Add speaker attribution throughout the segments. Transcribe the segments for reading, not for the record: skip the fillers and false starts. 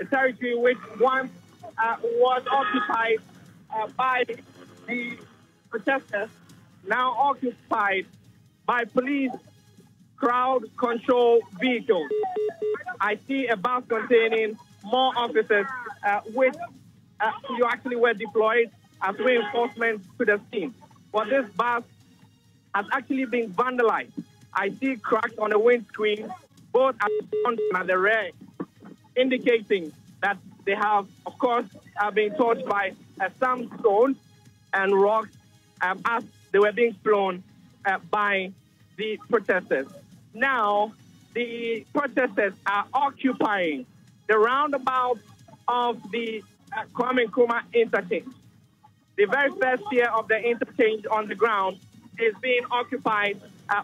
Speaker 1: the territory which once was occupied by the protesters, now occupied by police crowd control vehicles. I see a bus containing more officers which you actually were deployed as reinforcement to the scene. But this bus has actually been vandalized. I see cracks on the windscreen, both at the front and at the rear, indicating that they have, of course, been touched by some stones and rocks as they were being thrown by the protesters. Now, the protesters are occupying the roundabout of the Kwame Nkrumah interchange. The very first tier of the interchange on the ground is being occupied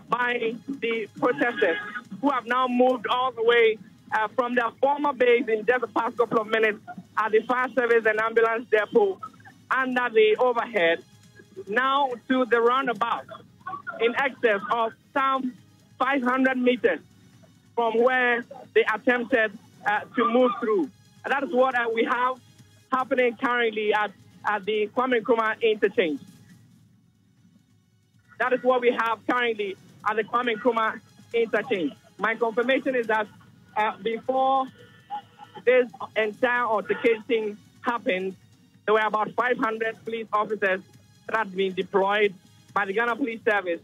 Speaker 1: by the protesters, who have now moved all the way from their former base in just the past couple of minutes at the fire service and ambulance depot under the overhead, now to the roundabout in excess of some 500 meters from where they attempted to move through. And that is what we have happening currently at the Kwame Nkrumah interchange. That is what we have currently at the Kwame Nkrumah interchange. My confirmation is that before this entire altercation happened, there were about 500 police officers that had been deployed by the Ghana Police Service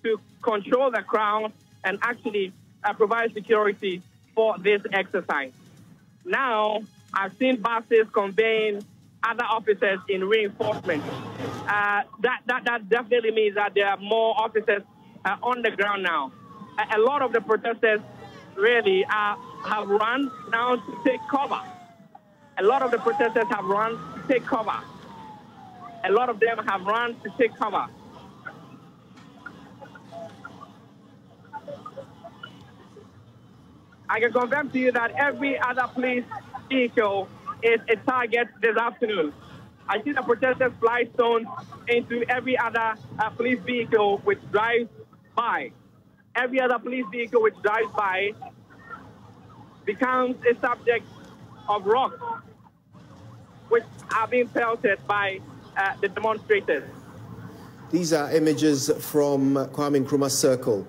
Speaker 1: to control the crowd and actually provide security for this exercise. Now, I've seen buses conveying other officers in reinforcement. That definitely means that there are more officers on the ground now. A lot of the protesters really have run now to take cover. A lot of the protesters have run to take cover. A lot of them have run to take cover. I can confirm to you that every other police vehicle is a target this afternoon. I see the protesters fly stones into every other police vehicle which drives by. Every other police vehicle which drives by becomes a subject of rocks, which are being pelted by the demonstrators.
Speaker 2: These are images from Kwame Nkrumah Circle,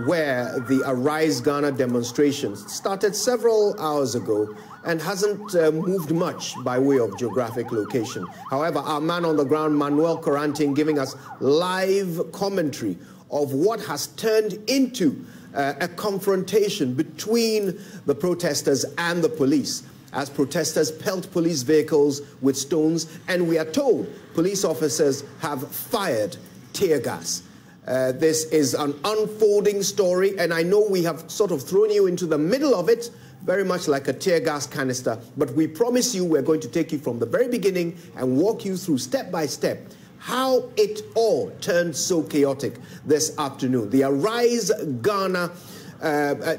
Speaker 2: where the Arise Ghana demonstrations started several hours ago and hasn't moved much by way of geographic location. However, our man on the ground, Manuel Coranting, giving us live commentary of what has turned into a confrontation between the protesters and the police, as protesters pelt police vehicles with stones, and we are told police officers have fired tear gas. This is an unfolding story, and I know we have sort of thrown you into the middle of it, very much like a tear gas canister, but we promise you we're going to take you from the very beginning and walk you through step by step how it all turned so chaotic this afternoon. The Arise Ghana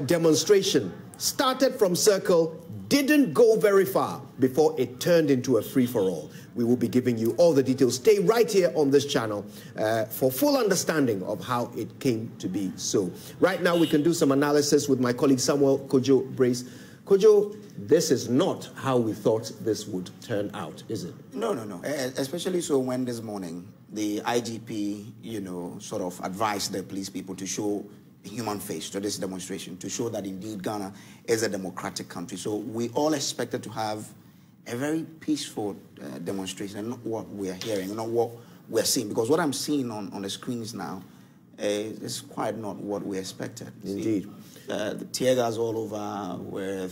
Speaker 2: demonstration started from Circle, didn't go very far before it turned into a free-for-all. We will be giving you all the details. Stay right here on this channel for full understanding of how it came to be so. Right now, we can do some analysis with my colleague Samuel Kojo Brace. Kojo, this is not how we thought this would turn out, is it?
Speaker 3: No. Especially so when this morning the IGP, sort of advised the police people to show human face to this demonstration, to show that indeed Ghana is a democratic country. So we all expected to have a very peaceful demonstration, and not what we're hearing, not what we're seeing. Because what I'm seeing on the screens now is quite not what we expected.
Speaker 2: Indeed.
Speaker 3: The tear gas all over.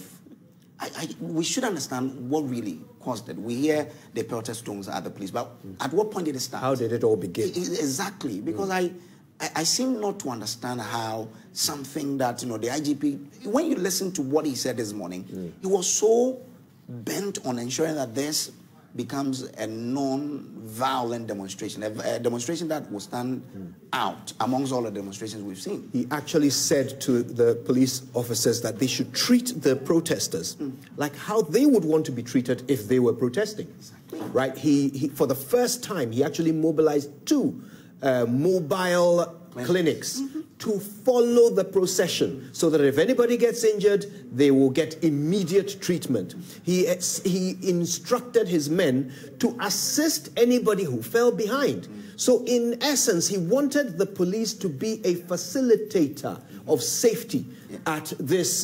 Speaker 3: We should understand what really caused it. We hear the pelted stones at the police, but at what point did it start?
Speaker 2: How did it all begin?
Speaker 3: Exactly, because I seem not to understand how something that, the IGP, when you listen to what he said this morning, he was so bent on ensuring that this becomes a non-violent demonstration, a demonstration that will stand out amongst all the demonstrations we've seen.
Speaker 2: He actually said to the police officers that they should treat the protesters like how they would want to be treated if they were protesting. Exactly. Right? He for the first time, he actually mobilized two mobile clinics to follow the procession so that if anybody gets injured, they will get immediate treatment. He instructed his men to assist anybody who fell behind. So in essence, he wanted the police to be a facilitator of safety at this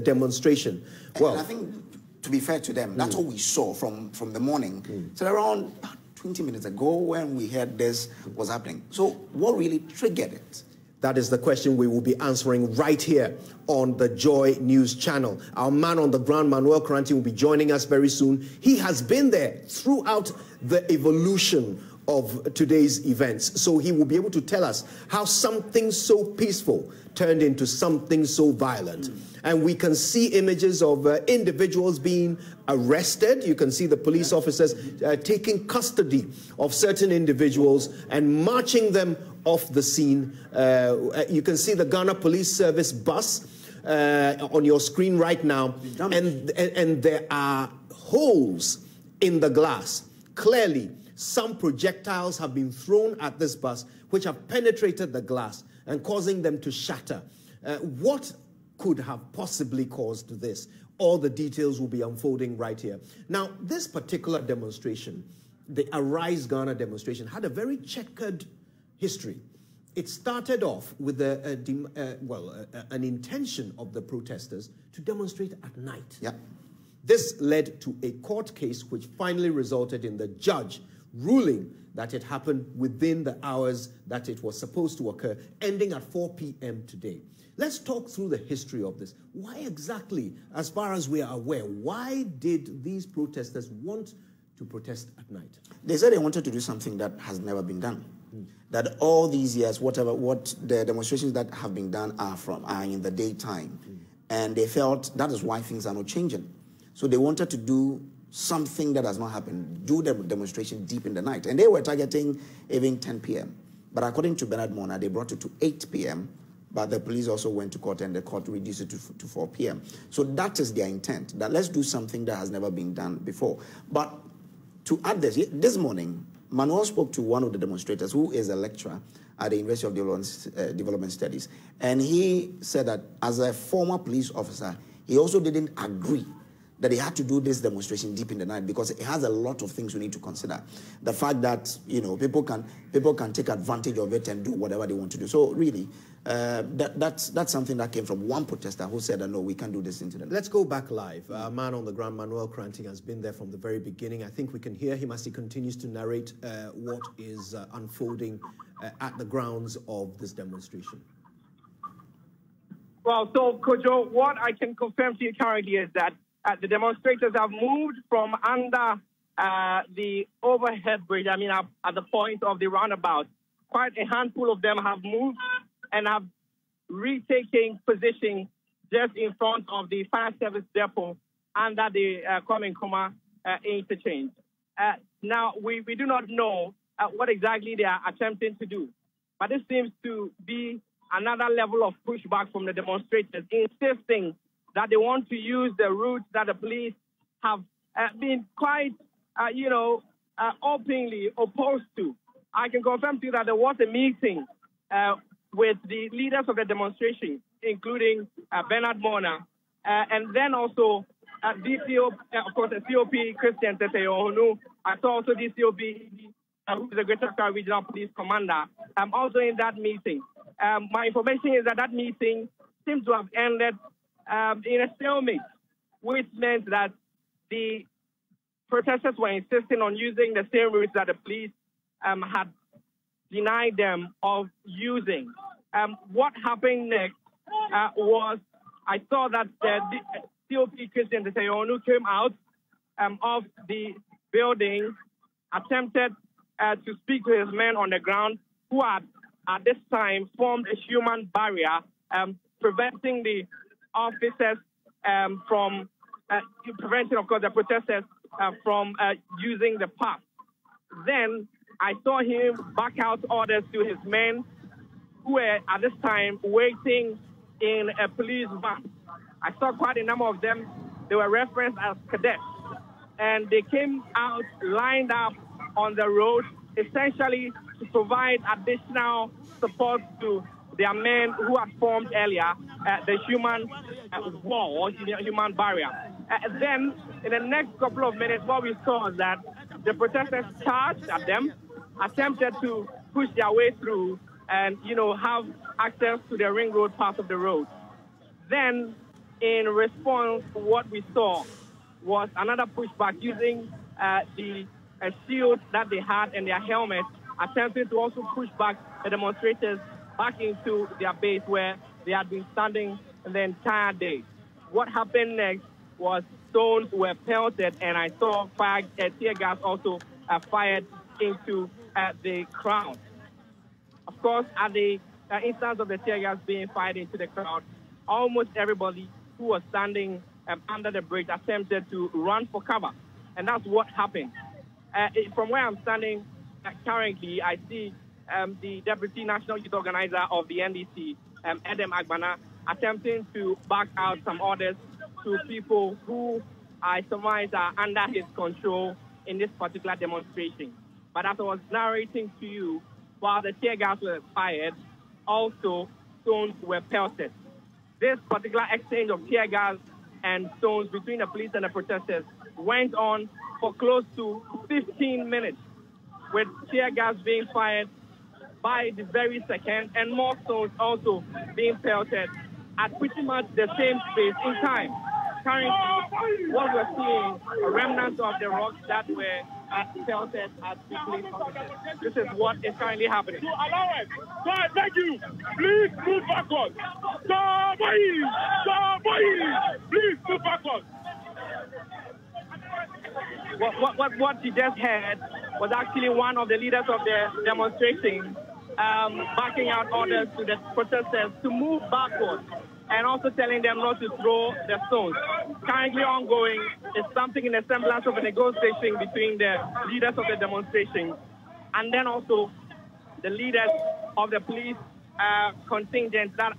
Speaker 2: demonstration. Well,
Speaker 3: and I think, to be fair to them, that's what we saw from the morning. So around 20 minutes ago when we heard this was happening. So what really triggered it?
Speaker 2: That is the question we will be answering right here on the Joy News channel. Our man on the ground, Manuel Karanti, will be joining us very soon. He has been there throughout the evolution of today's events. So he will be able to tell us how something so peaceful turned into something so violent. And we can see images of individuals being arrested. You can see the police officers taking custody of certain individuals and marching them off the scene. You can see the Ghana Police Service bus on your screen right now. And there are holes in the glass. Clearly, some projectiles have been thrown at this bus, which have penetrated the glass and causing them to shatter. What could have possibly caused this? All the details will be unfolding right here. Now, this particular demonstration, the Arise Ghana demonstration, had a very checkered history. It started off with an intention of the protesters to demonstrate at night.
Speaker 3: Yeah.
Speaker 2: This led to a court case which finally resulted in the judge ruling that it happened within the hours that it was supposed to occur, ending at 4 p.m. today. Let's talk through the history of this. Why exactly, as far as we are aware, why did these protesters want to protest at night?
Speaker 3: They said they wanted to do something that has never been done. That all these years, what the demonstrations that have been done are in the daytime. And they felt that is why things are not changing. So they wanted to do something that has not happened, do the demonstration deep in the night. And they were targeting even 10 p.m. But according to Bernard Mona, they brought it to 8 p.m., but the police also went to court and the court reduced it to 4 p.m. So that is their intent, that let's do something that has never been done before. But to add this morning, Manuel spoke to one of the demonstrators who is a lecturer at the University of Development Studies. And he said that as a former police officer, he also didn't agree that they had to do this demonstration deep in the night because it has a lot of things we need to consider. The fact that, you know, people can take advantage of it and do whatever they want to do. So really, that's something that came from one protester who said, no, we can't do this into the night.
Speaker 2: Let's go back live. Our man on the ground, Manuel Karanti, has been there from the very beginning. I think we can hear him as he continues to narrate what is unfolding at the grounds of this demonstration.
Speaker 1: Well, so, Kojo, what I can confirm to you currently is that the demonstrators have moved from under the overhead bridge, I mean, at the point of the roundabout. Quite a handful of them have moved and have retaken position just in front of the fire service depot under the Kwame Nkrumah interchange. Now, we do not know what exactly they are attempting to do, but this seems to be another level of pushback from the demonstrators, insisting that they want to use the route that the police have been quite, openly opposed to. I can confirm to you that there was a meeting with the leaders of the demonstration, including Bernard Mona, and then also DCO, of course, the COP, Christian Teteyohonu. I saw also DCOP, who is the Greater Accra Regional Police Commander. I'm also in that meeting. My information is that meeting seems to have ended in a stalemate, which meant that the protesters were insisting on using the same routes that the police had denied them of using. What happened next was I saw that the COP Christian Teteyohonu came out of the building, attempted to speak to his men on the ground, who had at this time formed a human barrier, preventing the officers from preventing, of course, the protesters from using the path. Then I saw him back out orders to his men, who were at this time waiting in a police van. I saw quite a number of them. They were referenced as cadets, and they came out lined up on the road, essentially to provide additional support to their men who had formed earlier the human wall or human barrier. Then, in the next couple of minutes, what we saw was that the protesters charged at them, attempted to push their way through and, have access to the ring road part of the road. Then, in response, what we saw was another pushback using the shield that they had and their helmets, attempting to also push back the demonstrators back into their base where they had been standing the entire day. What happened next was stones were pelted, and I saw tear gas also fired into the crowd. Of course, at the instance of the tear gas being fired into the crowd, almost everybody who was standing under the bridge attempted to run for cover, and that's what happened. From where I'm standing currently, I see the Deputy National Youth Organizer of the NDC, Edem Agbana, attempting to back out some orders to people who I surmise are under his control in this particular demonstration. But as I was narrating to you, while the tear gas was fired, also stones were pelted. This particular exchange of tear gas and stones between the police and the protesters went on for close to 15 minutes, with tear gas being fired by the very second and more stones also being pelted at pretty much the same space in time. Currently, what we're seeing are remnants of the rocks that were pelted at the police officers. This is what is currently happening.
Speaker 4: To allow us, so I beg you, please move backwards. Please move backwards.
Speaker 1: What you just heard was actually one of the leaders of the demonstration backing out orders to the protesters to move backwards and also telling them not to throw the stones. Currently ongoing is something in the semblance of a negotiation between the leaders of the demonstration and then also the leaders of the police contingent that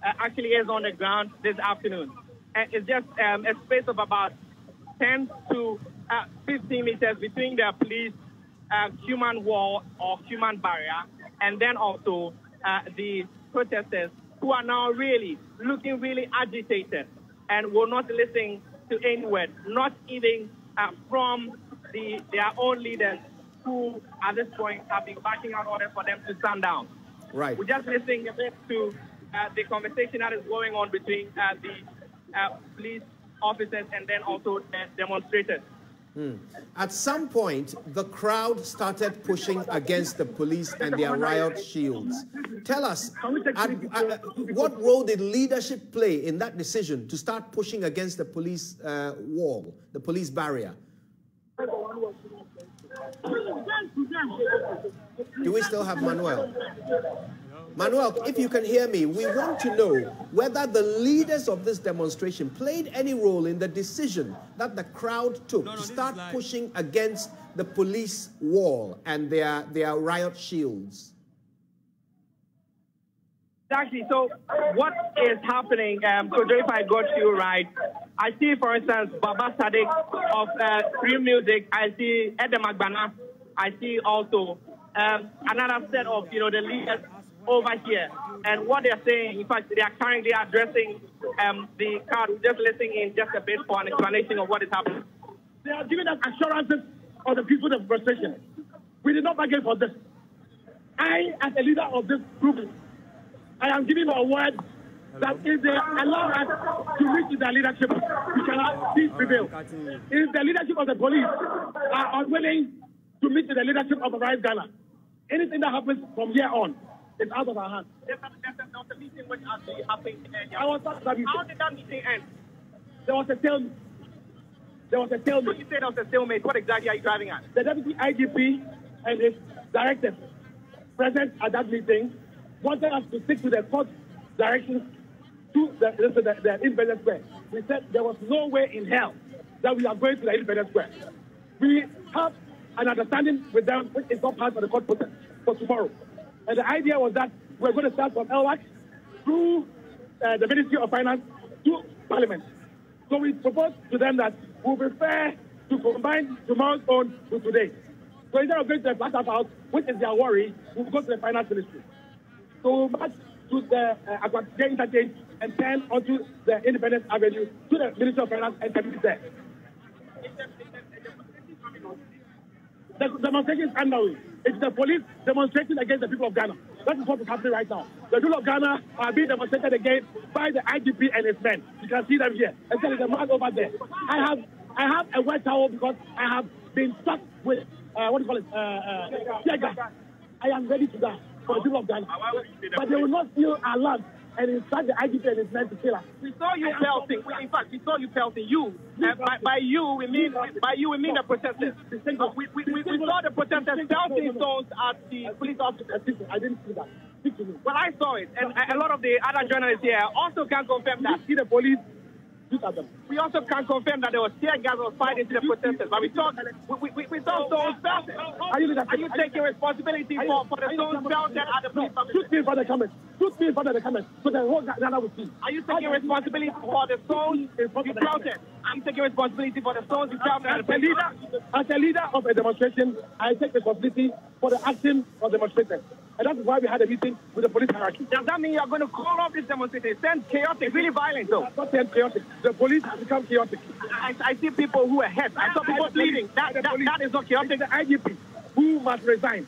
Speaker 1: actually is on the ground this afternoon. And it's just a space of about 10 to 15 meters between the police human wall or human barrier and then also the protesters who are now looking really agitated and will not listen to any word, not even from their own leaders who at this point have been backing out orders for them to stand down.
Speaker 2: Right.
Speaker 1: We're just listening a bit to the conversation that is going on between the police officers and then also the demonstrators.
Speaker 2: At some point, the crowd started pushing against the police and their riot shields. Tell us, what role did leadership play in that decision to start pushing against the police wall, the police barrier? Do we still have Manuel? Manuel, if you can hear me, we want to know whether the leaders of this demonstration played any role in the decision that the crowd took to start pushing against the police wall and their riot shields.
Speaker 1: Exactly. So what is happening, so if I got you right, I see, for instance, Baba Sadiq of Free Music, I see Edem Agbana, I see also another set of, the leaders over here. And what they're saying, in fact, they are currently addressing the crowd. We're just listening in just a bit for an explanation of what is happening.
Speaker 4: They are giving us assurances of the peaceful demonstration. We did not bargain for this. I, as a leader of this group, I am giving a word that if they allow us to reach their leadership, we shall have peace prevail. If the leadership of the police are unwilling to meet the leadership of the Rise Ghana, anything that happens from here on is out of our hands.
Speaker 1: There was a meeting which actually happened.
Speaker 4: I was part of that meeting.
Speaker 1: How did that meeting end?
Speaker 4: There was a stalemate.
Speaker 1: When you say there was a stalemate, what exactly are you driving at?
Speaker 4: The deputy IGP and his directors present at that meeting wanted us to stick to the court directions to the Independence Square. We said there was no way in hell that we are going to the Independence Square. We have an understanding with them which is not part of the court process for tomorrow. And the idea was that we're going to start from LWAC through the Ministry of Finance to Parliament. So we proposed to them that we prefer to combine tomorrow's own with today. So instead of going to the Black House, which is their worry, we'll go to the Finance Ministry. So we'll march to the Aguatide interchange and turn onto the Independence Avenue to the Ministry of Finance and terminate there. The demonstration is underway. It's the police demonstrating against the people of Ghana. That is what is happening right now. The people of Ghana are being demonstrated against by the IGP and his men. You can see them here. And there is a man over there. I have a wet towel because I have been stuck with tear gas. I am ready to die for the people of Ghana. But they will not steal our land and instruct the IGP and his men to kill us.
Speaker 1: We saw you pelting. In fact, we saw you pelting. By you, we mean the protesters. We saw the protesters pelting stones at the police officers.
Speaker 4: I didn't see that.
Speaker 1: Well, I saw it, and a lot of the other journalists here also can confirm that.
Speaker 4: See the police. Look at them.
Speaker 1: We also can confirm that there was tear gas was fired into the protesters, but we saw stones pelted. Are you taking responsibility for the stones pelted at the police officers?
Speaker 4: Shoot me in front of the cameras. Shoot me in front of the cameras so the whole Ghana will see.
Speaker 1: Are you taking responsibility for the stones you pelted? Are you taking responsibility for the stones you pelted at the police?
Speaker 4: As a leader of a demonstration, I take responsibility for the action of demonstrators. And that's why we had a meeting with the police hierarchy.
Speaker 1: Does that mean you're going to call off this demonstration? It sounds chaotic, really violent, though.
Speaker 4: It's not chaotic. The police has become chaotic.
Speaker 1: I see people who are hurt. I saw people bleeding. That is not chaotic.
Speaker 4: It's the IGP who must resign.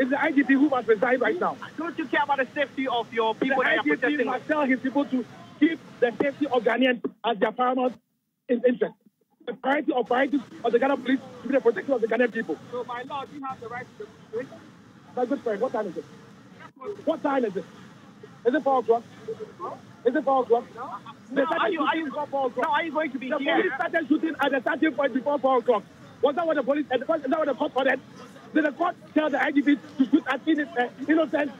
Speaker 4: It's the IGP who must resign right now.
Speaker 1: Don't you care about the safety of your people that are protesting?
Speaker 4: The IGP must tell his people to keep the safety of Ghanaians as their paramount interest. The priorities of the Ghana police to be the protection of the Ghanaian people.
Speaker 1: So by law, you have the right to demonstrate?
Speaker 4: My good friend, what time is it? What time is it? Is it 4 o'clock? Is it 4 o'clock?
Speaker 1: No, are you going to be here?
Speaker 4: The police started shooting at the starting point before 4 o'clock. Was that what the police, is that what the court ordered? Did the court tell the IGP to shoot at innocent,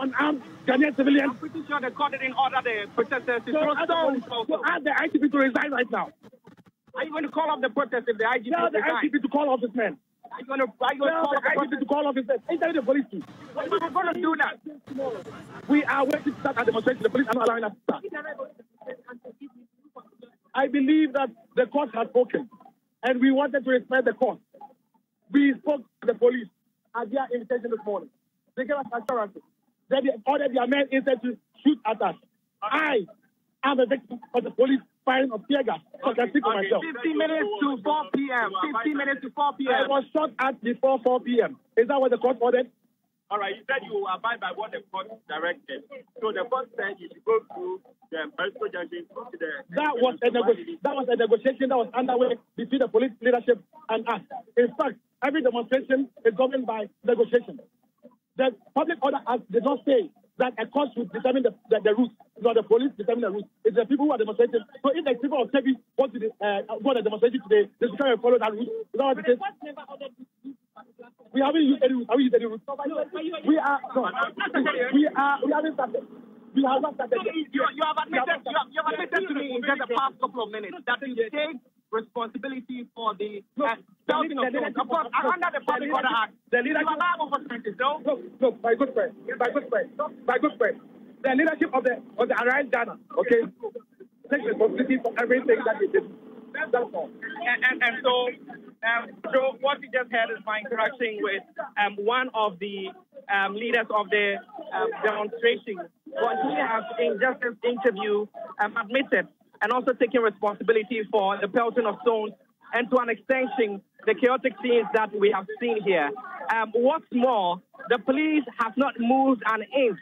Speaker 4: unarmed Ghanaian civilians?
Speaker 1: I'm pretty sure the court didn't order the protesters to throw stones.
Speaker 4: So ask the IGP to resign right now.
Speaker 1: Are you going to call off the protest if the IGP
Speaker 4: tell the IGP to call off his men.
Speaker 1: Are you going to call
Speaker 4: the IGP to call off his men? Ain't that the police too?
Speaker 1: We're going to do that.
Speaker 4: We are waiting to start a demonstration. The police are not allowing us to start. I believe that the court has spoken, and we wanted to respect the court. We spoke to the police at their invitation this morning. They gave us assurances that they ordered their men instead to shoot at us. I am a victim of the police firing of tear gas. So I can speak for myself.
Speaker 1: 15 minutes to 4 p.m. 15 minutes to 4 p.m.
Speaker 4: I was shot at before 4 p.m. Is that what the court ordered?
Speaker 5: All right, you said you abide by what the court directed. So the court said you should go through the Perisco Junction to the...
Speaker 4: That was a negotiation that was underway between the police leadership and us. In fact, every demonstration is governed by negotiation. The public order did not say that a court should determine the route. Not the police determine the route. It's the people who are demonstrating. So if the people of Sebi want to go on a demonstration today, they should try and follow that route. Is that what it is? We haven't used any route. Have we used any route? We haven't started. We have not started.
Speaker 1: You have admitted to me in just the past couple of minutes that you take responsibility for the pelting of stones. Of course, under the Public Order Act, you are liable for sentences, no?
Speaker 4: No, my good friend. The leadership of the Arise Ghana, okay, takes responsibility for everything that they did. That's all.
Speaker 1: And so what you just heard is my interaction with one of the leaders of the demonstration. But he has, in just this interview, admitted and also taking responsibility for the pelting of stones and, to an extension, the chaotic scenes that we have seen here. What's more, the police have not moved an inch,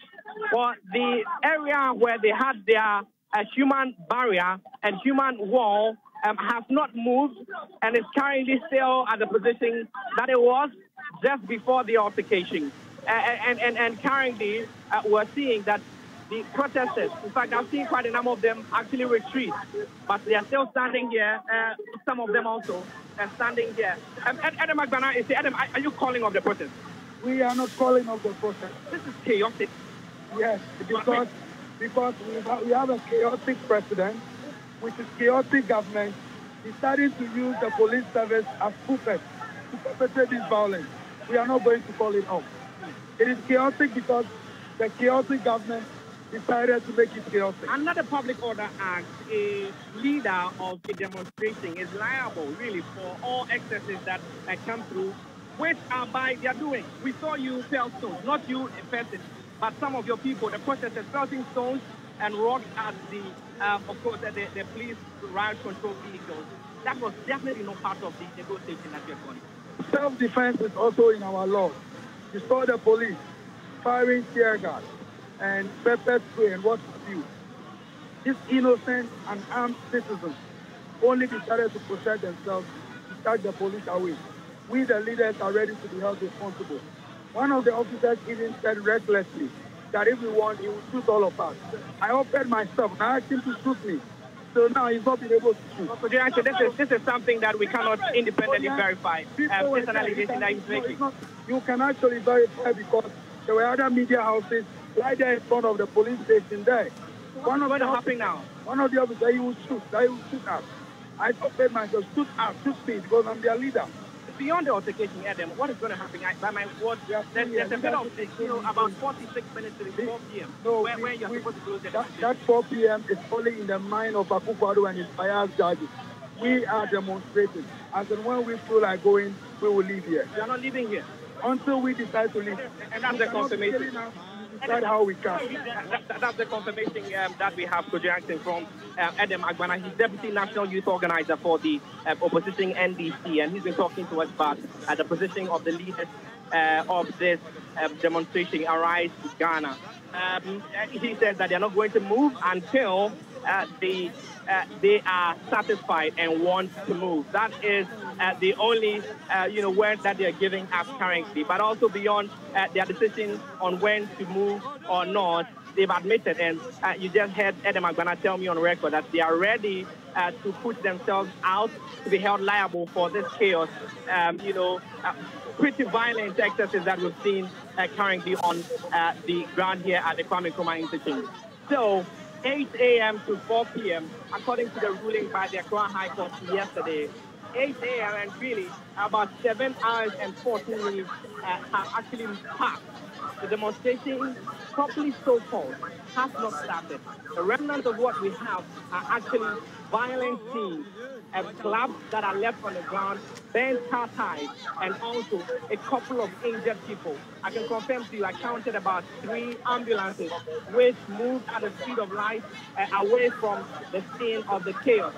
Speaker 1: but the area where they had their human barrier and human wall has not moved and is currently still at the position that it was just before the altercation. And currently, we're seeing that the protesters, in fact, I've seen quite a number of them actually retreat, but they are still standing here. Some of them also are standing here. Adam McBana is here. Adam, are you calling off the protest?
Speaker 4: We are not calling off the protest.
Speaker 1: This is chaotic.
Speaker 4: Yes, because we have a chaotic president, which is chaotic government, deciding to use the police service as puppets to perpetrate this violence. We are not going to call it off. It is chaotic because the chaotic government decided to make it chaotic.
Speaker 1: Under the Public Order Act, a leader of a demonstration is liable, really, for all excesses that come through, which are by their doing. We saw you pelt stones, not you in person.
Speaker 5: but some of your people, the protesters, pelting stones and rocks at the, of course, the police riot control vehicles. That was definitely not part of the negotiation that you're going.
Speaker 4: Self-defense is also in our law. You saw the police firing tear gas and pepper spray and what have you. These innocent and armed citizens only decided to protect themselves to take the police away. We, the leaders, are ready to be held responsible. One of the officers even said recklessly that if we want, he would shoot all of us. I offered myself, and I asked him to shoot me. So now he's not been able to shoot.
Speaker 5: So this is something that we cannot independently verify. It's an allegation that he's making.
Speaker 4: You can actually verify because there were other media houses right there in front of the police station there.
Speaker 5: What's going to happen now?
Speaker 4: One of the officers, he will shoot us. I offered myself, shoot me because I'm their leader.
Speaker 5: Beyond the altercation, Adam, what is going to happen? By my word, there's a bit of, about 46 minutes to the 4 p.m. where you're supposed to close the
Speaker 4: that 4 p.m. is only in the mind of Akufo-Addo and his biased judges. We are demonstrating. As in when we feel like going, we will leave here.
Speaker 5: We are not leaving here.
Speaker 4: Until we decide to leave.
Speaker 5: And that's the confirmation.
Speaker 4: That's how we can.
Speaker 5: That's the confirmation that we have projecting from Adam Agbana. He's Deputy National Youth Organizer for the opposition NDC, and he's been talking to us about the position of the leaders of this demonstration, Arise Ghana. He says that they're not going to move until they are satisfied and want to move. That is the only word that they are giving us currently. But also beyond their decision on when to move or not, they've admitted, and you just heard Adam Agbana tell me on record that they are ready to put themselves out to be held liable for this chaos. Pretty violent excesses that we've seen currently on the ground here at the Kwame Nkrumah Institute. So 8 a.m. to 4 p.m., according to the ruling by the Accra High Court yesterday, 8 a.m. and really about 7 hours and 14 minutes have actually passed. The demonstration, properly so-called, has not started. The remnants of what we have are actually violent scenes, clubs that are left on the ground, bent car ties, and also a couple of injured people. I can confirm to you, I counted about 3 ambulances which moved at the speed of light away from the scene of the chaos,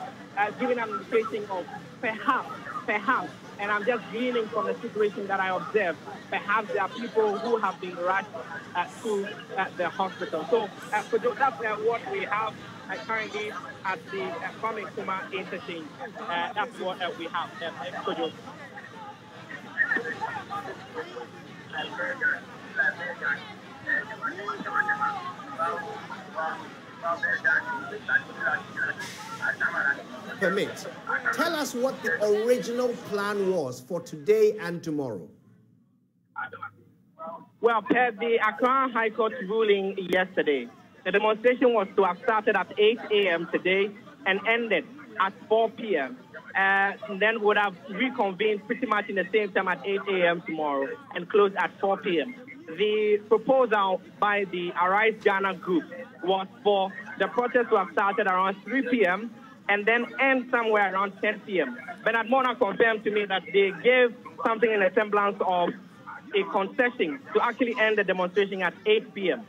Speaker 5: giving an indication of perhaps, and I'm just gleaning from the situation that I observed, perhaps there are people who have been rushed to the hospital. So that's what we have currently at the Kwame Nkrumah interchange. That's what we have.
Speaker 2: Permit. Tell us what the original plan was for today and tomorrow.
Speaker 5: Well, per the Accra High Court ruling yesterday, the demonstration was to have started at 8 a.m. today and ended at 4 p.m. And then would have reconvened pretty much in the same time at 8 a.m. tomorrow and closed at 4 p.m. The proposal by the Arise Ghana group was for the protest to have started around 3 p.m. and then end somewhere around 10 p.m. Bernard Mona confirmed to me that they gave something in a semblance of a concession to actually end the demonstration at 8 p.m.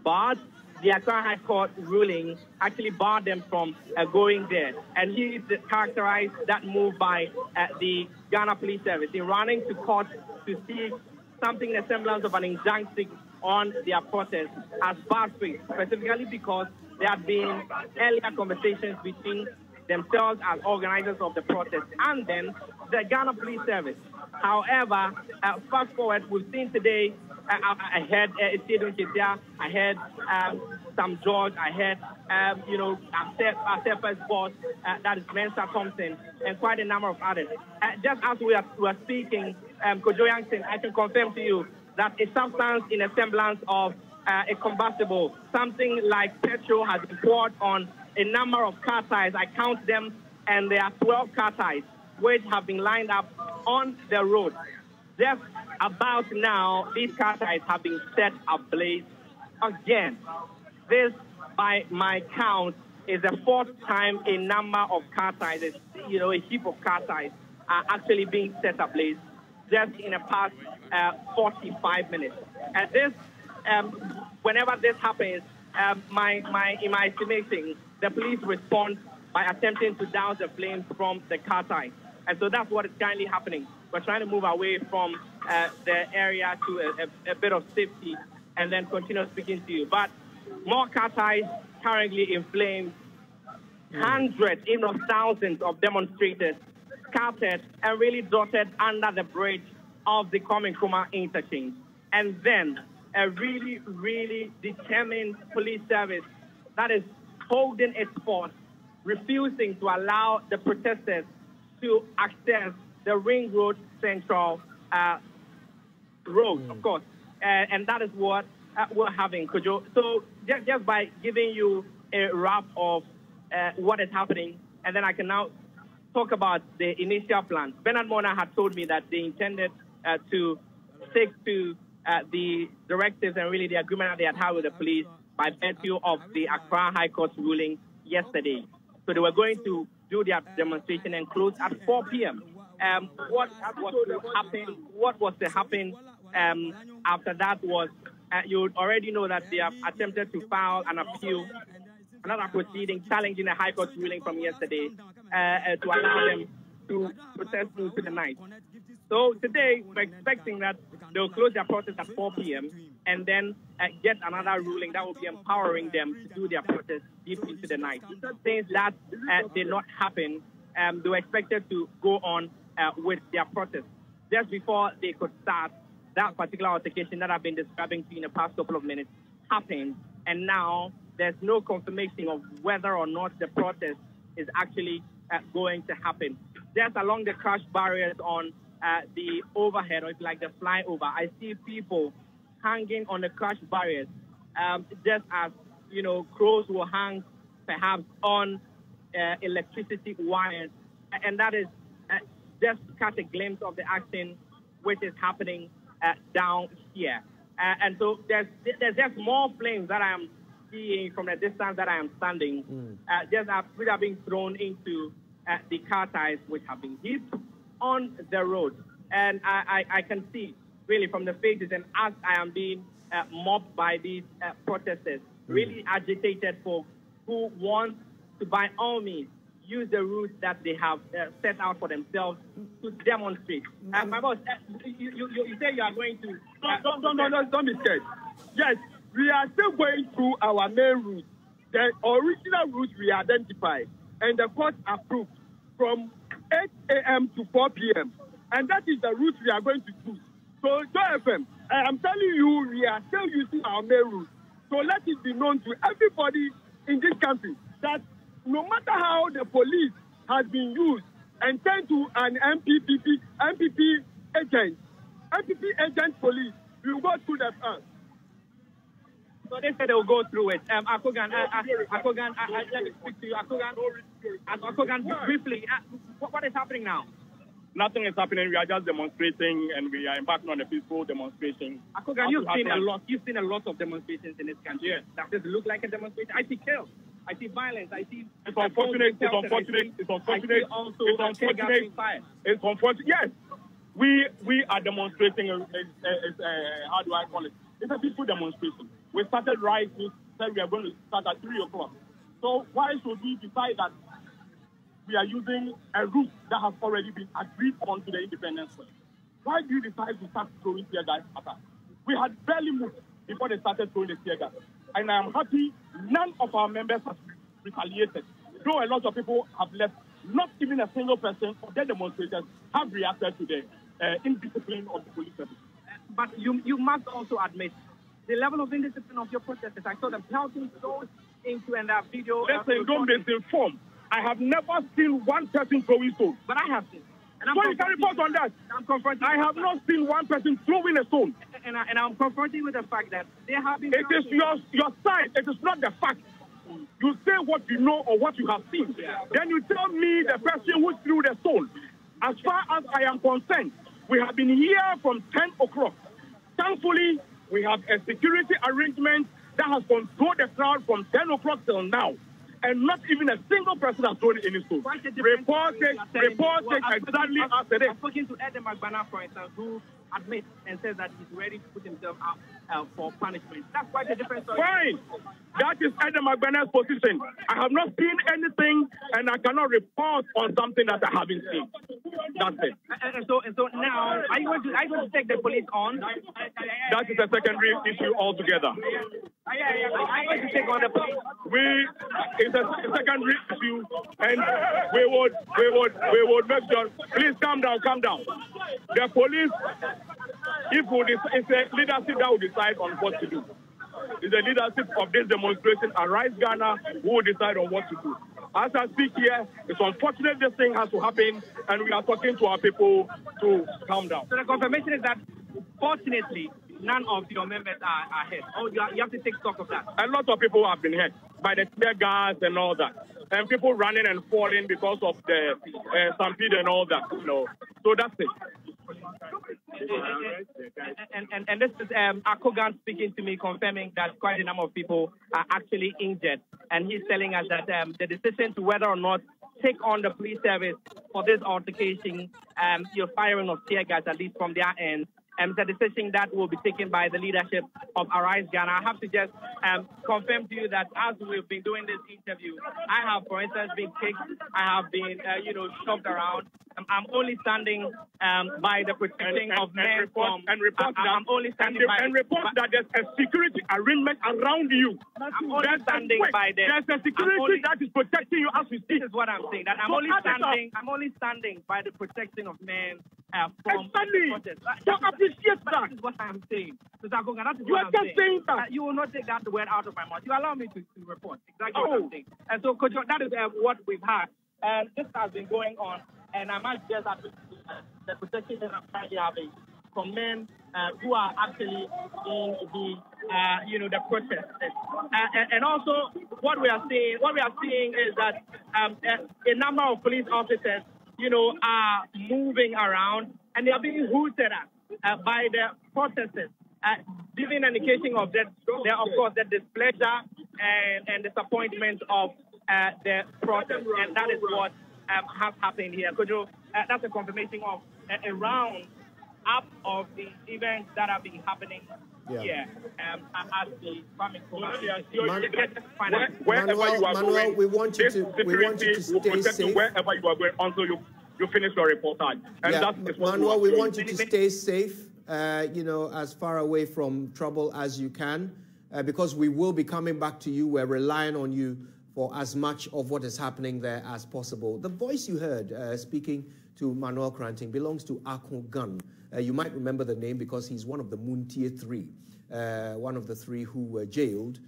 Speaker 5: But the Accra High Court ruling actually barred them from going there. And he characterized that move by the Ghana Police Service in running to court to see something in a semblance of an injunction on their protest as bad faith, specifically because there had been earlier conversations between themselves as organizers of the protest and then the Ghana Police Service. However, fast forward, we've seen today, I heard Estedun Ketia, I heard Sam George, I heard, our first boss, that is Mensa Thompson, and quite a number of others. Just as we are speaking, Kojo Yankton, I can confirm to you that a substance in a semblance of a combustible, something like petrol, has been poured on a number of car tires. I count them, and there are 12 car tires which have been lined up on the road. Just about now, these car tires have been set ablaze again. This, by my count, is the 4th time a number of car tires, a heap of car tires are actually being set ablaze just in the past 45 minutes. And this whenever this happens, in my estimation, the police respond by attempting to douse the flames from the car tire. And so that's what is currently happening. We're trying to move away from the area to a bit of safety and then continue speaking to you. But more car tires currently in flames. Hundreds, if not thousands, of demonstrators scattered and really dotted under the bridge of the Kwame Nkrumah interchange. And then a really, really determined police service that is holding its force, refusing to allow the protesters to access the Ring Road Central road, of course. And that is what we're having, Kojo. So just by giving you a wrap of what is happening, and then I can now talk about the initial plan. Bernard Mona had told me that they intended to stick to the directives and really the agreement that they had with the police by virtue of the Accra High Court's ruling yesterday. So they were going to do their demonstration and close at 4 p.m. What was to happen after that was you already know that they have attempted to file an appeal, another proceeding challenging the High Court's ruling from yesterday to allow them to protest into the night. So today, we're expecting that they'll close their protest at 4 p.m. and then get another ruling that will be empowering them to do their protest deep into the night. Since that did not happen, they were expected to go on with their protest. Just before they could start, that particular altercation that I've been describing to you in the past couple of minutes happened, and now there's no confirmation of whether or not the protest is actually going to happen. Just along the crash barriers on the overhead, or if like the flyover, I see people hanging on the crash barriers, just as, you know, crows will hang perhaps on electricity wires. And that is just to catch a glimpse of the action which is happening down here. And so there's just more flames that I am seeing from the distance that I am standing, which are being thrown into the car tires, which have been heaped on the road. And I can see really from the faces, and as I am being mobbed by these protesters, really agitated folks who want to by all means use the route that they have set out for themselves to demonstrate. My boss, you say you are going to...
Speaker 4: Don't be scared. Yes, we are still going through our main route. The original route we identified and the court approved from 8 a.m. to 4 p.m. And that is the route we are going to do. So, FM, I'm telling you, we are still using our main route. So let it be known to everybody in this country that no matter how the police has been used and turned to an MPP agent police, we will go through that.
Speaker 5: So they said they will go through it. Akogan, let me speak to you. Akogan, briefly, what is happening now?
Speaker 6: Nothing is happening. We are just demonstrating, and we are embarking on a peaceful demonstration.
Speaker 5: Akogan, you've seen a lot. You've seen a lot of demonstrations in this country.
Speaker 6: Yes.
Speaker 5: Does this look like a demonstration? I see chaos. I see violence. I see.
Speaker 6: It's unfortunate. It's unfortunate. It's unfortunate. It's unfortunate. It's unfortunate. Yes, we are demonstrating. How do I call it? It's a peaceful demonstration. We started right. We said we are going to start at 3 o'clock. So why should we decide that we are using a route that has already been agreed on to the Independence Square? Why do you decide to start throwing tear gas at us? We had barely moved before they started throwing the tear gas. And I am happy none of our members have retaliated. Though a lot of people have left, not even a single person of the demonstrators have reacted to the indiscipline of the police service.
Speaker 5: But you must also admit the level of indiscipline of your protesters. I saw them pelting stones into and that video.
Speaker 6: Listen, don't misinform. I have never seen one person throwing stones.
Speaker 5: But I have seen.
Speaker 6: So you can report on that. I have not seen one person throwing a stone.
Speaker 5: And I'm confronting with the fact that they have been...
Speaker 6: It is your side. It is not the fact. You say what you know or what you have seen. Yeah. Then you tell me the person who threw the stone. As far as I am concerned, we have been here from 10 o'clock. Thankfully, we have a security arrangement that has controlled the crowd from 10 o'clock till now. and not even a single person has thrown any stone. Report it exactly as it is.
Speaker 5: I've spoken to Eden Magbana, for instance, who admits and says that he's ready to put himself out for punishment. That's quite a different story.
Speaker 6: Fine. That is Eden Magbana's position. I have not seen anything, and I cannot report on something that I haven't seen. That's it.
Speaker 5: And so now, are you going to take the police on?
Speaker 6: That is a secondary issue altogether.
Speaker 5: Are you going to take on the police?
Speaker 6: It's a secondary issue, and we would make sure. Please calm down. The police, it's a leadership that will decide on what to do. It's the leadership of this demonstration, Arise Ghana, who will decide on what to do. As I speak here, it's unfortunate this thing has to happen, and we are talking to our people to calm down.
Speaker 5: So the confirmation is that, fortunately, none of your members are hurt. Oh, you have to take stock of that.
Speaker 6: A lot of people have been hurt by the tear gas and all that, and people running and falling because of the stampede and all that. So that's it.
Speaker 5: And this is Akogan speaking to me, confirming that quite a number of people are actually injured. And he's telling us that the decision to whether or not take on the police service for this altercation, your firing of tear gas, at least from their end, it's a decision that will be taken by the leadership of Arise Ghana. I have to just confirm to you that as we've been doing this interview, I have, for instance, been kicked. I have been, shoved around. I'm only standing by the protection of men I'm only standing
Speaker 6: that there's a security arrangement around you.
Speaker 5: I'm only standing by
Speaker 6: there's a security that is protecting you as we speak.
Speaker 5: This is what I'm saying. That I'm only standing by the protection of men from
Speaker 6: protest. So appreciate that.
Speaker 5: This is what I'm saying. So that is
Speaker 6: you are just saying that.
Speaker 5: You will not take that word out of my mouth. You allow me to report exactly what I'm saying. And so, Coach, that is what we've had. And this has been going on. And I might just have the protection that I'm currently having from men who are actually in the protest. And also, what we are seeing is that a number of police officers, are moving around, and they are being hooted at by the protesters, giving an indication of that, of course, the displeasure and disappointment of the protest, and that is what has happened here. Kojo, that's a confirmation of a round up of the events that have been happening here at the farming
Speaker 2: Manuel, we want you to stay safe.
Speaker 6: Wherever you are going until you finish your reportage. And
Speaker 2: Manuel, we want you to stay safe, as far away from trouble as you can, because we will be coming back to you. We're relying on you for as much of what is happening there as possible. The voice you heard speaking to Manuel Kranting belongs to Akogan. You might remember the name because he's one of the Muntie Three, one of the three who were jailed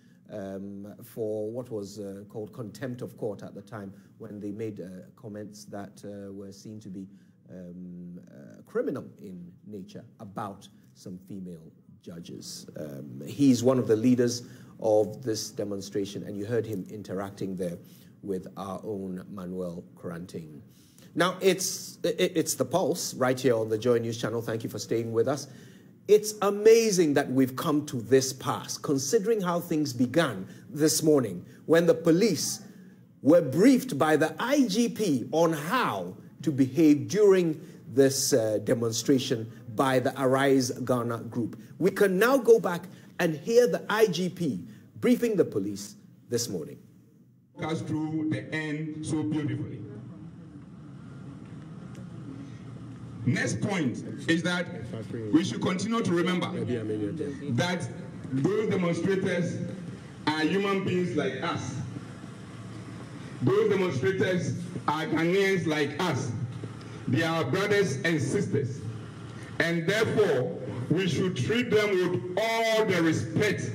Speaker 2: for what was called contempt of court at the time, when they made comments that were seen to be criminal in nature about some female judges. He's one of the leaders of this demonstration, and you heard him interacting there with our own Manuel Kranting. Now, it's the Pulse right here on the Joy News channel. Thank you for staying with us. It's amazing that we've come to this pass, considering how things began this morning when the police were briefed by the IGP on how to behave during this demonstration by the Arise Ghana group. We can now go back and hear the IGP briefing the police this morning.
Speaker 7: Us through the end so beautifully. Next point is that we should continue to remember that those demonstrators are human beings like us. Those demonstrators are Ghanaians like us. They are brothers and sisters. And therefore, we should treat them with all the respect,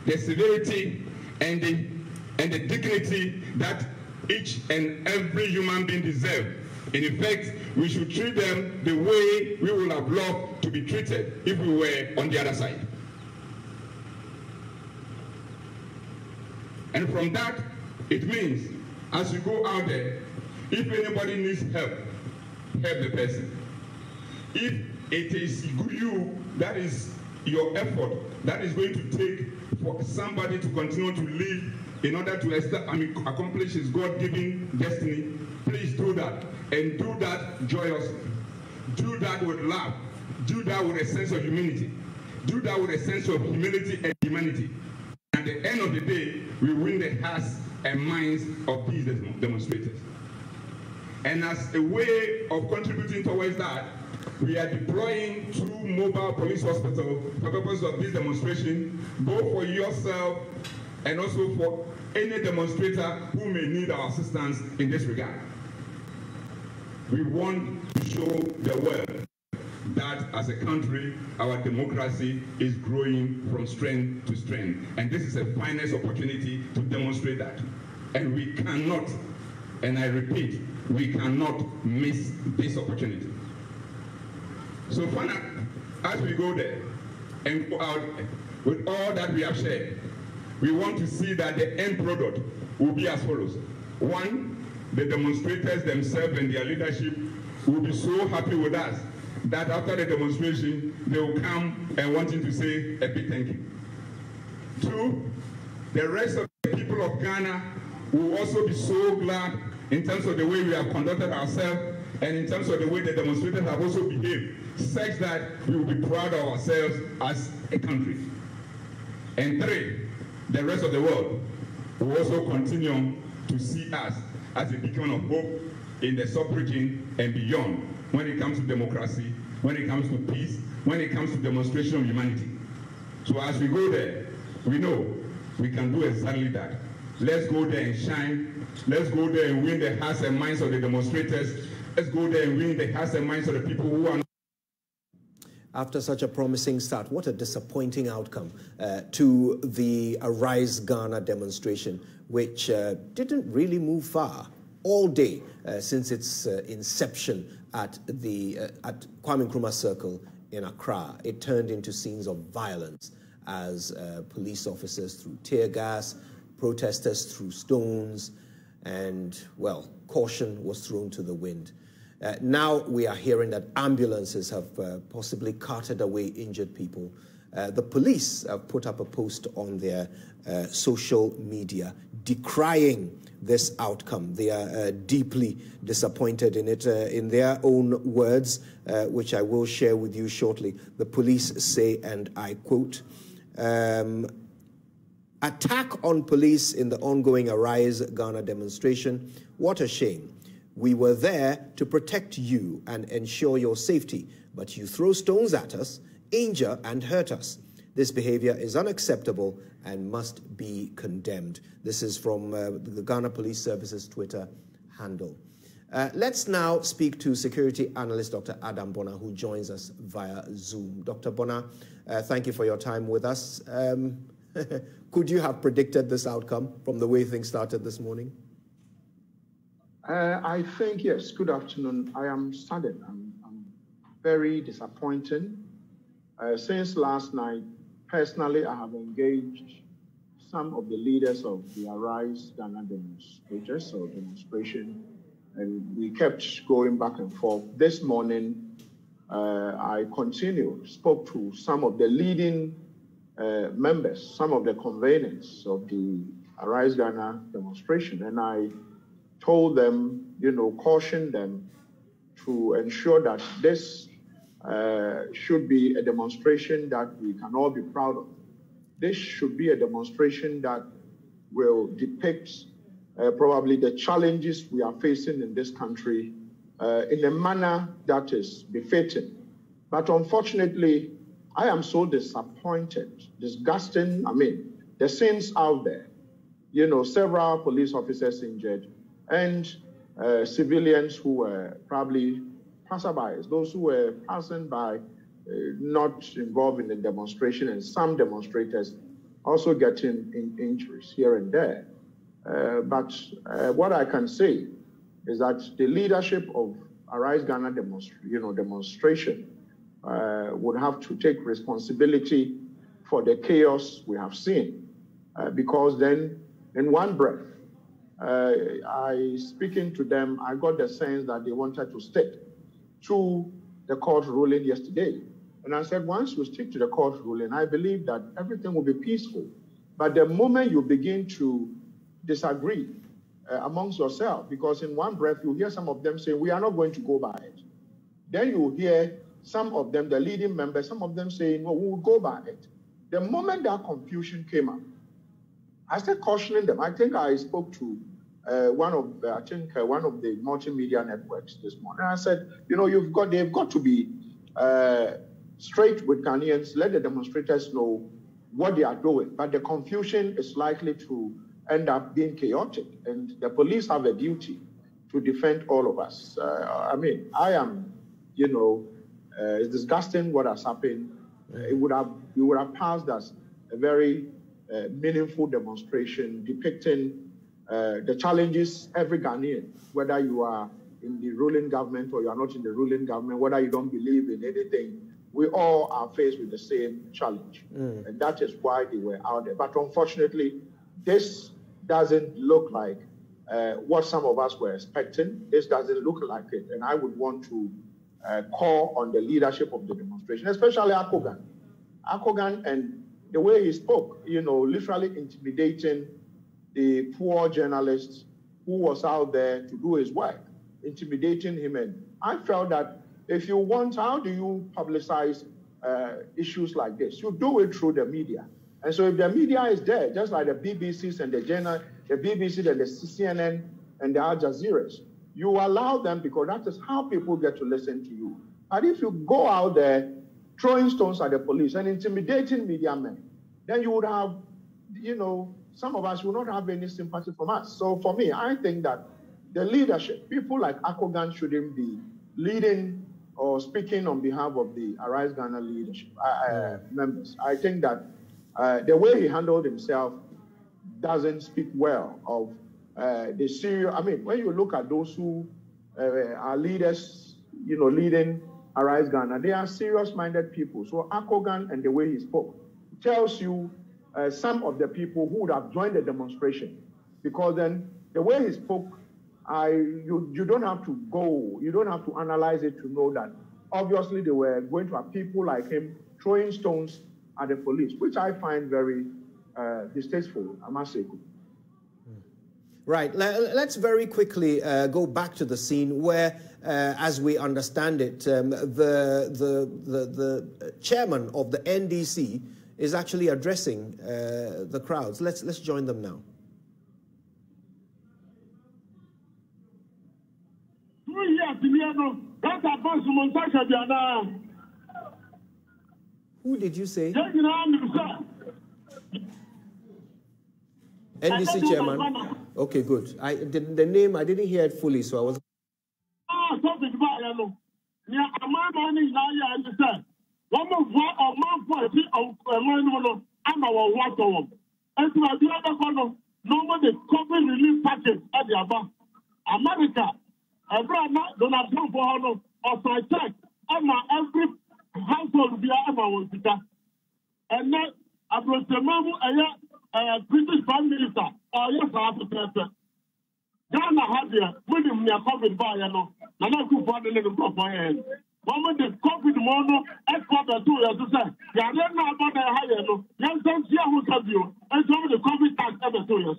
Speaker 7: the civility, and the dignity that each and every human being deserves. In effect, we should treat them the way we would have loved to be treated if we were on the other side. And from that, it means, as you go out there, if anybody needs help, help the person. If it is you, that is your effort, that is going to take for somebody to continue to live in order to accomplish his God-given destiny, please do that. And do that joyously. Do that with love. Do that with a sense of humility. Do that with a sense of humility and humanity. At the end of the day, we win the hearts and minds of these demonstrators. And as a way of contributing towards that, we are deploying 2 mobile police hospitals for the purpose of this demonstration, both for yourself and also for any demonstrator who may need our assistance in this regard. We want to show the world that as a country, our democracy is growing from strength to strength. And this is a finest opportunity to demonstrate that. And we cannot, and I repeat, we cannot miss this opportunity. So finally, as we go there, and with all that we have shared, we want to see that the end product will be as follows. 1, the demonstrators themselves and their leadership will be so happy with us that after the demonstration, they will come and wanting to say a big thank you. 2, the rest of the people of Ghana will also be so glad in terms of the way we have conducted ourselves and in terms of the way the demonstrators have also behaved, such that we will be proud of ourselves as a country. And 3, the rest of the world will also continue to see us as a beacon of hope in the sub-region and beyond when it comes to democracy, when it comes to peace, when it comes to demonstration of humanity. So as we go there, we know we can do exactly that. Let's go there and shine. Let's go there and win the hearts and minds of the demonstrators. Let's go there and win the hearts and minds of the people who are.
Speaker 2: After such a promising start, what a disappointing outcome to the Arise Ghana demonstration, which didn't really move far all day since its inception at Kwame Nkrumah Circle in Accra. It turned into scenes of violence as police officers threw tear gas, protesters threw stones, and, well, caution was thrown to the wind. Now we are hearing that ambulances have possibly carted away injured people. The police have put up a post on their social media decrying this outcome. They are deeply disappointed in it. In their own words, which I will share with you shortly, the police say, and I quote, "Attack on police in the ongoing Arise Ghana demonstration. What a shame. We were there to protect you and ensure your safety, but you throw stones at us, injure and hurt us. This behavior is unacceptable and must be condemned." This is from the Ghana Police Service's Twitter handle. Let's now speak to security analyst Dr. Adam Bona, who joins us via Zoom. Dr. Bona, thank you for your time with us. Could you have predicted this outcome from the way things started this morning?
Speaker 8: I think, yes. Good afternoon. I am saddened. I'm very disappointed. Since last night, personally, I have engaged some of the leaders of the Arise Ghana demonstrators or demonstration, and we kept going back and forth. This morning, I spoke to some of the leading members, some of the conveners of the Arise Ghana demonstration, and I told them, cautioned them to ensure that this should be a demonstration that we can all be proud of. This should be a demonstration that will depict probably the challenges we are facing in this country in a manner that is befitting. But unfortunately, I am so disappointed, disgusting. I mean, the scenes out there, several police officers injured, and civilians who were probably passerbys, those who were passing by, not involved in the demonstration, and some demonstrators also getting injuries here and there. But what I can say is that the leadership of Arise Ghana demonstration would have to take responsibility for the chaos we have seen, because then, in one breath, speaking to them, I got the sense that they wanted to stick to the court ruling yesterday. And I said, once you stick to the court ruling, I believe that everything will be peaceful. But the moment you begin to disagree amongst yourselves, because in one breath you hear some of them say, we are not going to go by it. Then you hear some of them, the leading members, some of them saying, well, we will go by it. The moment that confusion came up, I started cautioning them. I think I spoke to one of the multimedia networks this morning. I said, you know, they've got to be straight with Ghanaians, let the demonstrators know what they are doing. But the confusion is likely to end up being chaotic, and the police have a duty to defend all of us. I mean, I am, you know, it's disgusting what has happened. We would have passed as a very meaningful demonstration depicting the challenges every Ghanaian, whether you are in the ruling government or you are not in the ruling government, whether you don't believe in anything, we all are faced with the same challenge. And that is why they were out there. But unfortunately, this doesn't look like what some of us were expecting. This doesn't look like it. And I would want to call on the leadership of the demonstration, especially Akogan. Akogan and the way he spoke, you know, literally intimidating the poor journalist who was out there to do his work, intimidating him. And I felt that if you want, how do you publicize issues like this? You do it through the media. And so if the media is there, just like the BBCs and the BBC and the CNN and the Al Jazeera's, you allow them, because that is how people get to listen to you. And if you go out there throwing stones at the police and intimidating media men, then you would have, you know, some of us will not have any sympathy from us. So for me, I think that the leadership, people like Akogan shouldn't be leading or speaking on behalf of the Arise Ghana leadership members. I think that the way he handled himself doesn't speak well of the serious. I mean, when you look at those who are leaders, you know, leading Arise Ghana, they are serious-minded people. So Akogan and the way he spoke tells you some of the people who would have joined the demonstration, because then the way he spoke, you don't have to go, you don't have to analyze it to know that obviously they were going to have people like him throwing stones at the police, which I find very distasteful, I must say.
Speaker 2: Right. Let's very quickly go back to the scene where, as we understand it, the chairman of the NDC is actually addressing the crowds. Let's join them now. Who did you say? NDC chairman. Okay, good. The name, I didn't hear it fully, so I was.
Speaker 4: America, Donald Trump or check, every household be and now British Prime Minister or yes, Ghana had the winning near COVID by and I could find a little proper. One the COVID mono export 2 years to say, they are not about the higher, young don't see who can do, and some of the COVID tax ever 2 years.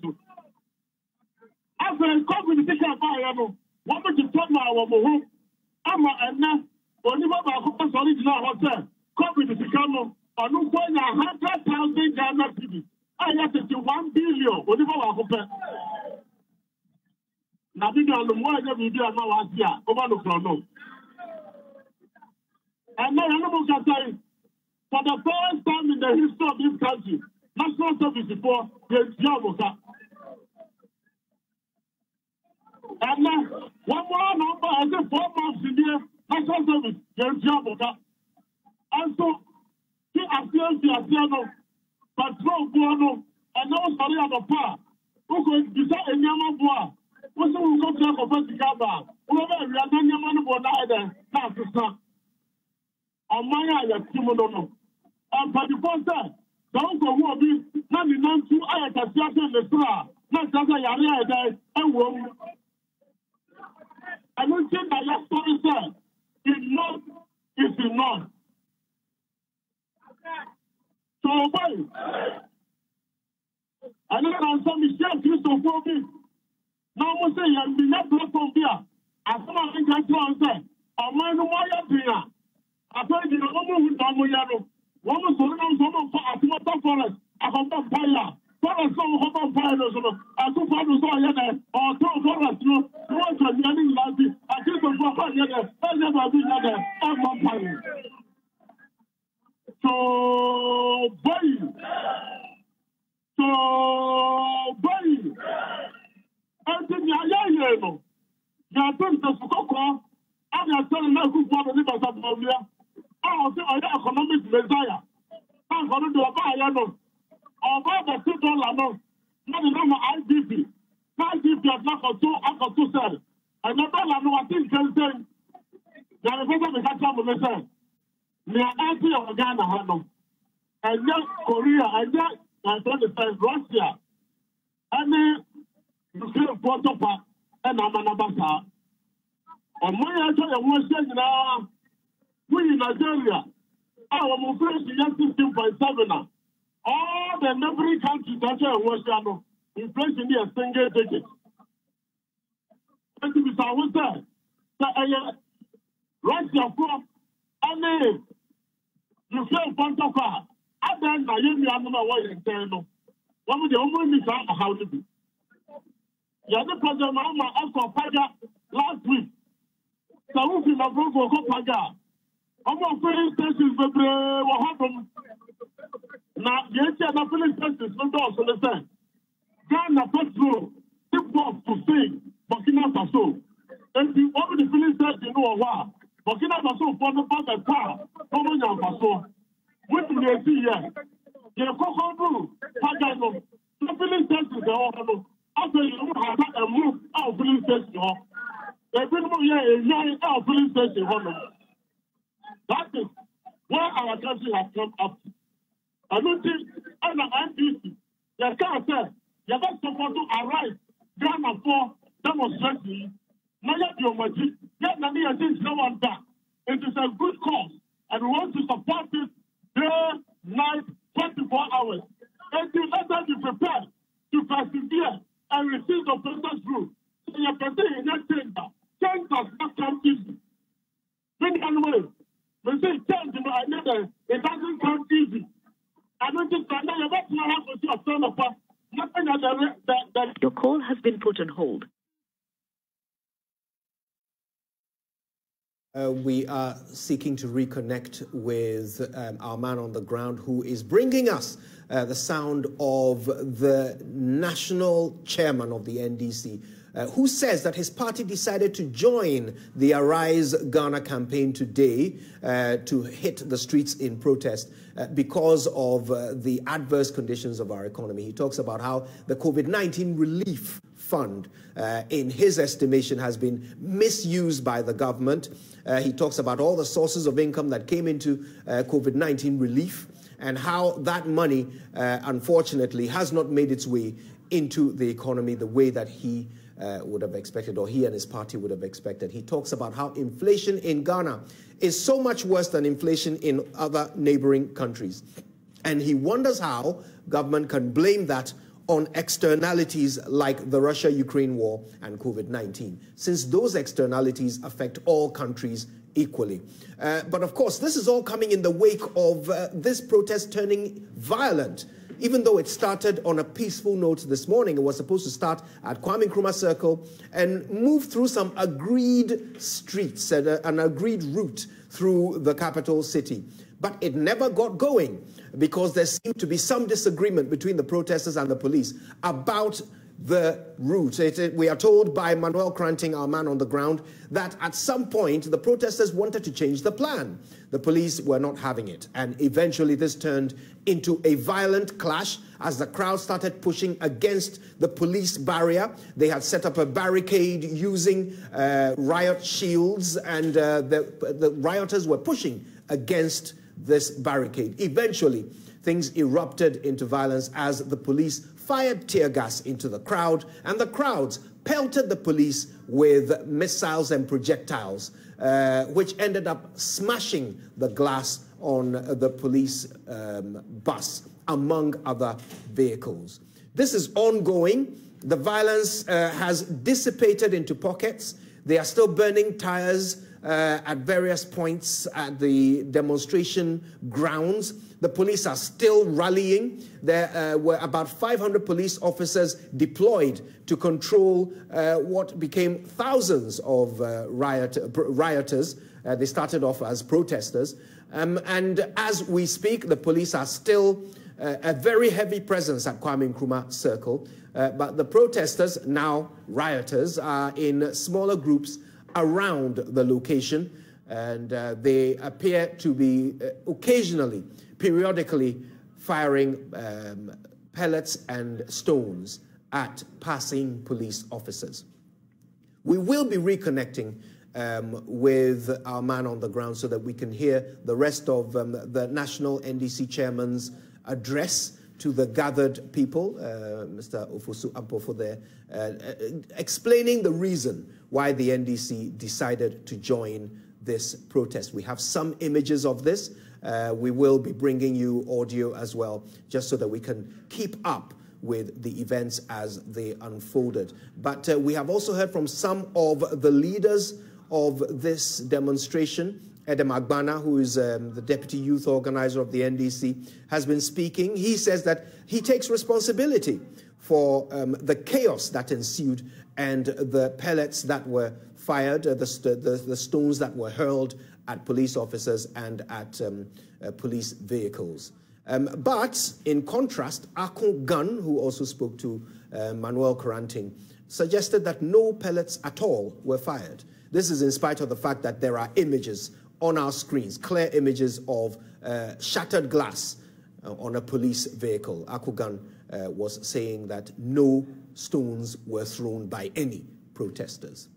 Speaker 4: After COVID, the ticket by one to turn our home, and now, only about original hotel, COVID is become on 100,000 Ghana cedis. I have to 1 billion, whatever I hope. Now, we don't know why we do last year over the front. And now, I'm say, for the first time in the history of this country, national service before the job. And now, one more number, I say 4 months in the national service, the job. And so, he appears to appear. Patrol Bono, and now sorry of the power. Who could decide in Yamaboa? Who will go to a Gaba? Whoever we are not Yamaboa either, that's the son. On my eye, Timono. And for the first time, don't go who be not in 2 hours at the straw, not as a Yaya and woman. I don't think that your story said, it's not, it's not. So, why? And then I'm some Michelle Christopher. Now, we say, you'll be not platform here. As someone can say, I'm going to Maya. I told you, the woman who's done with Yano. Woman, so now someone for a forest. I come back fire. Forest, so hot fire. I took part of Soya or two forest. No, one can get in Landy. I just don't go for Yada. I never be Yada. I'm on fire. So, boy. I think you're young. You're doing the Sukoko. I'm telling you, who want to live as a Bobia. I'll say, I'm economic messiah. I'm going to do a buy. Or buy the $2. Not the number IDP. IDP has not got two cents. And not all I know, I think, can say, there is a catch up. They are empty of Ghana, Hano. And then Korea, and then Russia. And then you see a photo part, and I'm an ambassador. And when I tell you, we're saying now, we in Nigeria, our inflation is 16.7. All the neighboring countries that are Russia, inflation is single digit. And to be so, Russia, and you feel photo part. I don't know what you're saying. One of the only how to be. The other president, I asked Paga last week. So who can have go Paga? I'm not filling stations, but what happened? Now, the answer filling stations, no door, so listen. Ghana petrol, tip off to say, Burkina Faso. And the over the filling station, you know what? Burkina Faso for the part of car, Burkina Faso. What do you see here? The Coco Pagano, the filling station, the order. After you have a move out filling station, the people here is young out filling station. That is where our country has come up. I don't think, under NDC, the car said, you're not supposed to arrive Ghana for demonstration. Now, you're my chief. Yet, Nani, I think no one back. It is a good cause, and we want to support it day, night, 24 hours. And to let us be prepared to persevere and receive the process through. So you can say in that chamber, change does not come easy. Anyway, we say change, it doesn't come easy. I don't think that you're not going to have to see a son of us.
Speaker 9: Your call has been put on hold.
Speaker 2: We are seeking to reconnect with our man on the ground who is bringing us the sound of the national chairman of the NDC, who says that his party decided to join the Arise Ghana campaign today to hit the streets in protest because of the adverse conditions of our economy. He talks about how the COVID-19 relief fund, in his estimation, has been misused by the government. He talks about all the sources of income that came into COVID-19 relief and how that money, unfortunately, has not made its way into the economy the way that he would have expected, or he and his party would have expected. He talks about how inflation in Ghana is so much worse than inflation in other neighboring countries. And he wonders how government can blame that on externalities like the Russia-Ukraine war and COVID-19, since those externalities affect all countries equally. But of course, this is all coming in the wake of this protest turning violent. Even though it started on a peaceful note this morning, it was supposed to start at Kwame Nkrumah Circle and move through some agreed streets and an agreed route through the capital city. But it never got going because there seemed to be some disagreement between the protesters and the police about the route. We are told by Manuel Cranting, our man on the ground, that at some point the protesters wanted to change the plan. The police were not having it, and eventually this turned into a violent clash as the crowd started pushing against the police barrier. They had set up a barricade using riot shields, and the rioters were pushing against this barricade. Eventually, things erupted into violence as the police fired tear gas into the crowd, and the crowds pelted the police with missiles and projectiles, which ended up smashing the glass on the police bus, among other vehicles. This is ongoing. The violence has dissipated into pockets. They are still burning tires at various points at the demonstration grounds. The police are still rallying. There were about 500 police officers deployed to control what became thousands of rioters. They started off as protesters. And as we speak, the police are still a very heavy presence at Kwame Nkrumah Circle. But the protesters, now rioters, are in smaller groups around the location, and they appear to be occasionally, periodically firing pellets and stones at passing police officers. We will be reconnecting with our man on the ground so that we can hear the rest of the National NDC Chairman's address to the gathered people, Mr. Ofosu Ampofo there, explaining the reason why the NDC decided to join this protest. We have some images of this. We will be bringing you audio as well, just so that we can keep up with the events as they unfolded. But we have also heard from some of the leaders of this demonstration. Edem Agbana, who is the deputy youth organizer of the NDC, has been speaking. He says that he takes responsibility for the chaos that ensued and the pellets that were fired, the stones that were hurled at police officers and at police vehicles. But in contrast, Akon Gun, who also spoke to Manuel Koranting, suggested that no pellets at all were fired. This is in spite of the fact that there are images on our screens, clear images of shattered glass on a police vehicle. Akon Gun was saying that no stones were thrown by any protesters,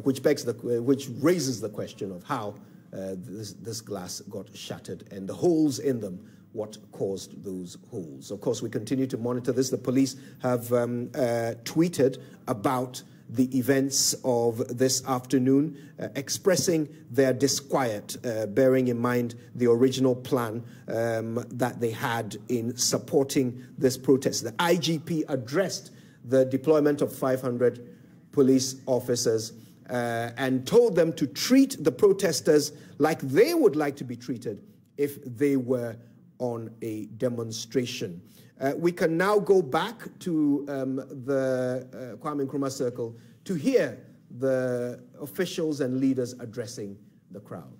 Speaker 2: which raises the question of how this glass got shattered and the holes in them, what caused those holes. Of course, we continue to monitor this. The police have tweeted about the events of this afternoon, expressing their disquiet, bearing in mind the original plan that they had in supporting this protest. The IGP addressed the deployment of 500 police officers and told them to treat the protesters like they would like to be treated if they were on a demonstration. We can now go back to the Kwame Nkrumah Circle to hear the officials and leaders addressing the crowd.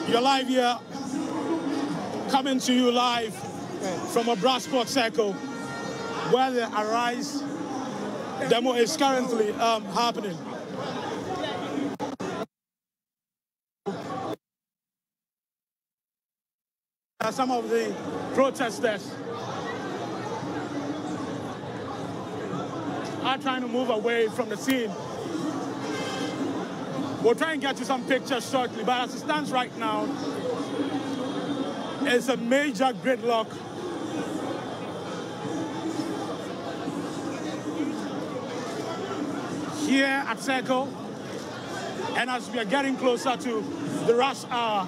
Speaker 10: You're live here, coming to you live from a brass sport circle where the Arise demo is currently happening. Some of the protesters are trying to move away from the scene. We'll try and get you some pictures shortly, but as it stands right now, it's a major gridlock. Here at Circle, and as we are getting closer to the rush hour,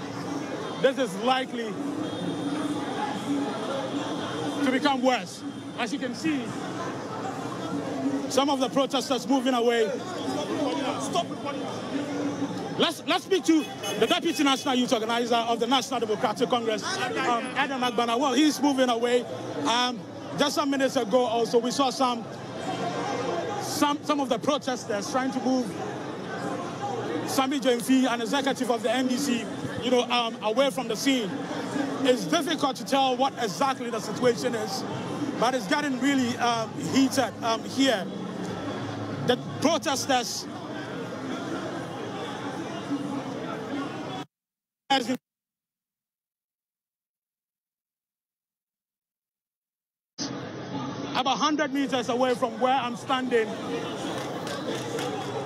Speaker 10: this is likely to become worse. As you can see, some of the protesters moving away. Let's speak to the Deputy National Youth Organizer of the National Democratic Congress, Adam Agbana. Well, he's moving away. Just some minutes ago also, we saw some of the protesters trying to move Sami Jemfi, an executive of the NDC, away from the scene. It's difficult to tell what exactly the situation is, but it's getting really heated here. The protesters about 100 meters away from where I'm standing.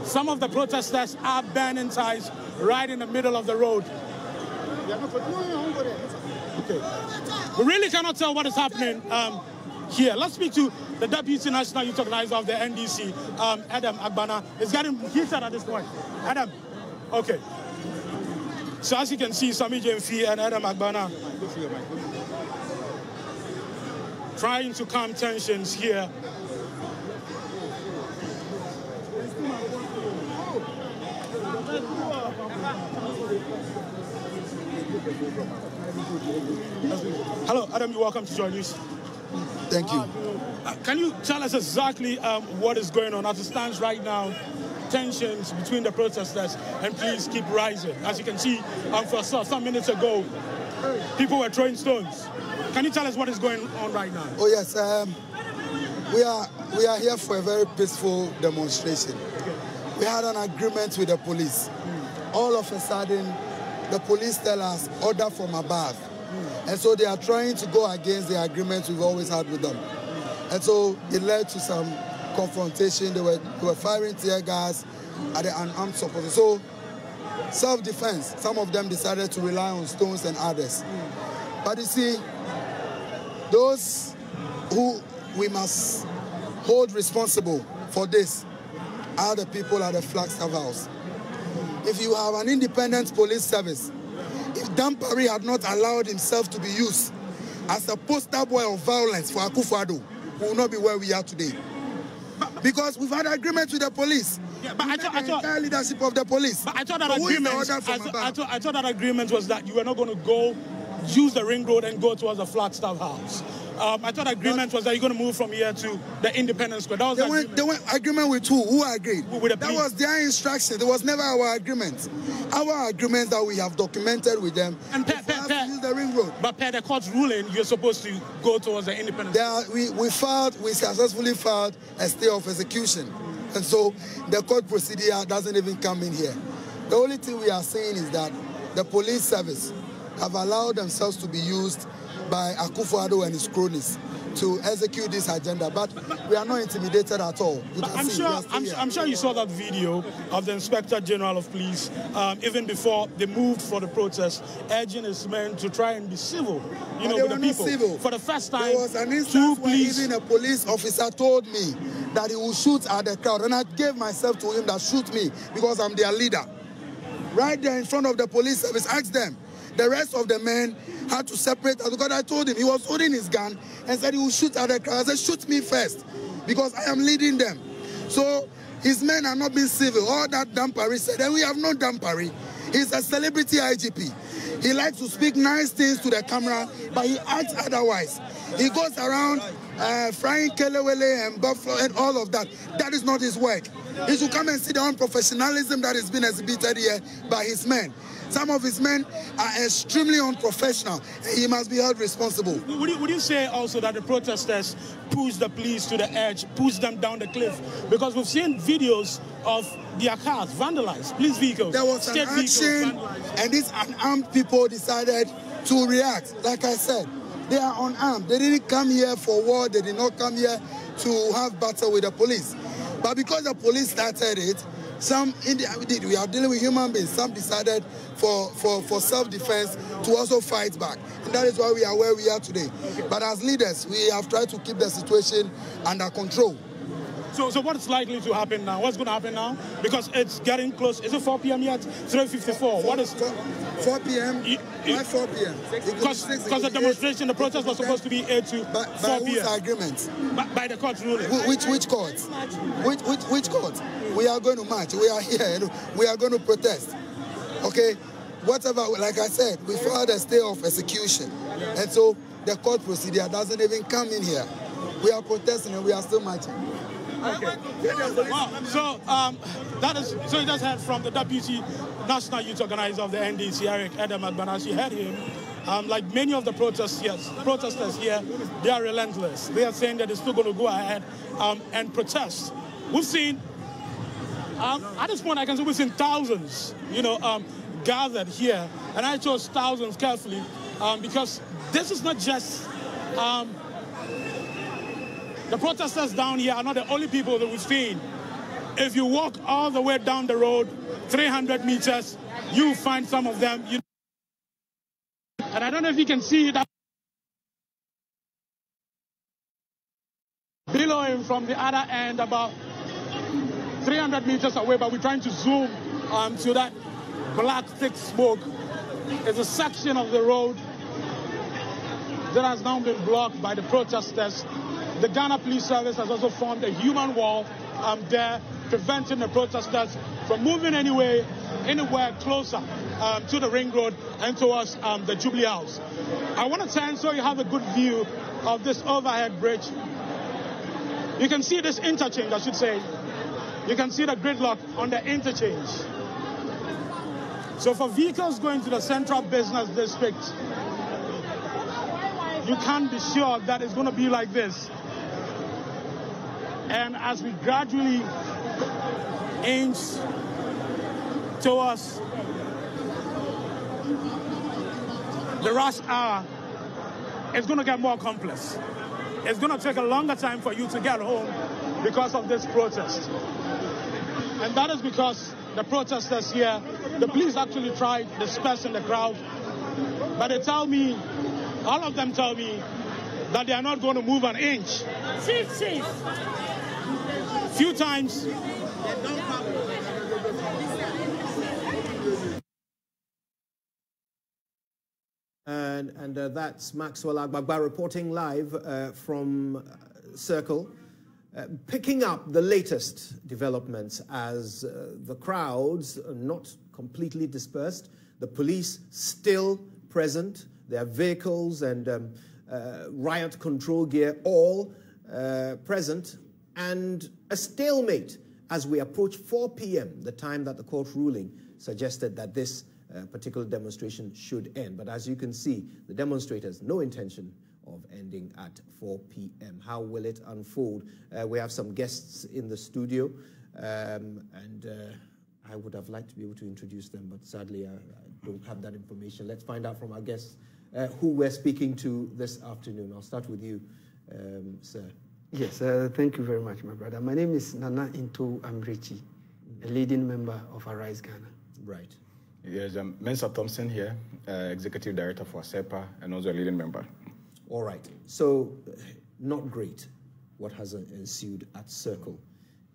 Speaker 10: Some of the protesters are burning ties right in the middle of the road. Okay. We really cannot tell what is happening here. Let's speak to the Deputy National Youth Organizer of the NDC, Adam Agbana. It's getting heated at this point. Adam, okay. So as you can see, Sami Jemfi and Adam Agbana trying to calm tensions here. Hello, Adam, you're welcome to join us.
Speaker 11: Thank you.
Speaker 10: Can you tell us exactly what is going on as it stands right now? Tensions between the protesters and police keep rising. As you can see, for some minutes ago, people were throwing stones. Can you tell us what is going on right now?
Speaker 11: Oh yes, we are here for a very peaceful demonstration. Okay. We had an agreement with the police. All of a sudden, the police tell us order from above, and so they are trying to go against the agreement we've always had with them, and so it led to some confrontation. They were firing tear gas at the unarmed supporters. So self-defense, some of them decided to rely on stones and others. But you see, those who we must hold responsible for this are the people at the Flagstaff House. If you have an independent police service, if Dampari had not allowed himself to be used as a poster boy of violence for Akufo-Addo, we will not be where we are today. Because we've had agreement with the police. Yeah, but I thought leadership of the police. But I thought that
Speaker 10: I thought that agreement was that you were not going to go use the ring road and go towards the Flagstaff House. I thought agreement was that you're going to move from here to the Independence Square. That was
Speaker 11: they went agreement with who? Who agreed?
Speaker 10: With the police.
Speaker 11: That was their instruction. It was never our agreement. Our agreement that we have documented with them.
Speaker 10: And
Speaker 11: the ring road.
Speaker 10: But per the court's ruling, you're supposed to go towards the independent.
Speaker 11: We successfully filed a stay of execution. And so the court procedure doesn't even come in here. The only thing we are saying is that the police service have allowed themselves to be used by Akufo-Addo and his cronies to execute this agenda, but we are not intimidated at all.
Speaker 10: I'm sure you saw that video of the Inspector General of Police, even before they moved for the protest, urging his men to try and be civil, with the people.
Speaker 11: Civil.
Speaker 10: For the first time,
Speaker 11: there was an instance where even a police officer told me that he will shoot at the crowd, and I gave myself to him that shoot me because I'm their leader. Right there in front of the police service, asked them. The rest of the men had to separate because I told him he was holding his gun and said he will shoot at the crowd. I said, shoot me first because I am leading them. So his men are not being civil. All that Dampari said, and we have no Dampari. He's a celebrity IGP. He likes to speak nice things to the camera, but he acts otherwise. He goes around frying kelewele and buffalo and all of that. That is not his work. He should come and see the unprofessionalism that has been exhibited here by his men. Some of his men are extremely unprofessional. He must be held responsible.
Speaker 10: Would you say also that the protesters pushed the police to the edge, pushed them down the cliff? Because we've seen videos of their cars vandalized, police vehicles.
Speaker 11: There was an action, and these unarmed people decided to react. Like I said, they are unarmed. They didn't come here for war. They did not come here to have battle with the police. But because the police started it, we are dealing with human beings. Some decided for self-defense to also fight back. And that is why we are where we are today. But as leaders, we have tried to keep the situation under control.
Speaker 10: So what's likely to happen now? What's going to happen now? Because it's getting close. Is it 4 p.m. yet? 3:54. What is
Speaker 11: 4 p.m.? Why 4 p.m?
Speaker 10: Because the demonstration, the protest was supposed to be 8 to 4 p.m.
Speaker 11: By whose agreement?
Speaker 10: By the court ruling.
Speaker 11: Which court? Which court? We are going to march. We are here. We are going to protest. Okay? Whatever, like I said, we filed a stay of execution. And so the court procedure doesn't even come in here. We are protesting and we are still marching.
Speaker 10: Okay. So so you just heard from the Deputy National Youth Organizer of the NDC, Eric Edem-Agbana. As you heard him, like many of the protesters here, they are relentless. They are saying that they're still going to go ahead and protest. We've seen, at this point I can say we've seen thousands, gathered here. And I chose thousands carefully because this is not just the protesters down here are not the only people that we've seen. If you walk all the way down the road, 300 meters, you'll find some of them. And I don't know if you can see that below him from the other end, about 300 meters away, but we're trying to zoom to that black thick smoke. It's a section of the road that has now been blocked by the protesters. The Ghana Police Service has also formed a human wall there, preventing the protesters from moving anywhere closer to the ring road and towards the Jubilee House. I want to turn so you have a good view of this overhead bridge. You can see this interchange, I should say. You can see the gridlock on the interchange. So for vehicles going to the Central Business District, you can't be sure that it's going to be like this. And as we gradually inch towards the rush hour, it's going to get more complex. It's going to take a longer time for you to get home because of this protest. And that is because the protesters here, the police actually tried dispersing the crowd, but they tell me, all of them tell me, that they are not going to move an inch. Chief. Few times.
Speaker 2: And that's Maxwell Agbagba reporting live from Circle, picking up the latest developments as the crowds are not completely dispersed, the police still present, their vehicles and riot control gear all present, and a stalemate as we approach 4 p.m., the time that the court ruling suggested that this particular demonstration should end. But as you can see, the demonstrators, no intention of ending at 4 p.m. How will it unfold? We have some guests in the studio, and I would have liked to be able to introduce them, but sadly I don't have that information. Let's find out from our guests who we're speaking to this afternoon. I'll start with you, sir.
Speaker 12: Yes, thank you very much, my brother. My name is Nana Into Amrichi, a leading member of Arise Ghana.
Speaker 2: Right.
Speaker 13: Yes, Mensa Thompson here, Executive Director for SEPA, and also a leading member.
Speaker 2: All right. So, not great what has ensued at Circle.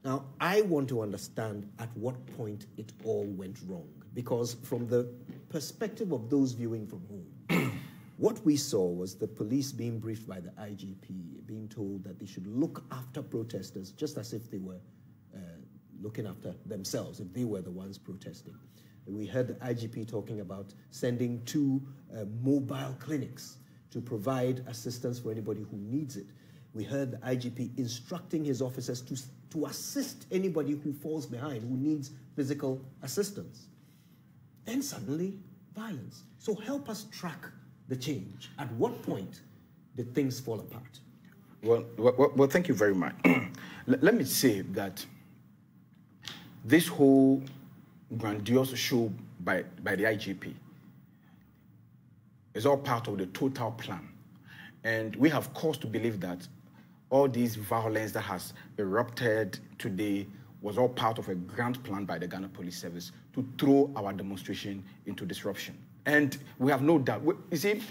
Speaker 2: Now, I want to understand at what point it all went wrong, because from the perspective of those viewing from home, what we saw was the police being briefed by the IGP, being told that they should look after protesters just as if they were looking after themselves, if they were the ones protesting. We heard the IGP talking about sending 2 mobile clinics to provide assistance for anybody who needs it. We heard the IGP instructing his officers to assist anybody who falls behind, who needs physical assistance. Then suddenly, violence. So help us track the change. At what point did things fall apart?
Speaker 13: Well, thank you very much. Let me say that this whole grandiose show by the IGP is all part of the total plan. And we have cause to believe that all this violence that has erupted today was all part of a grand plan by the Ghana Police Service to throw our demonstration into disruption. And we have no doubt. You see,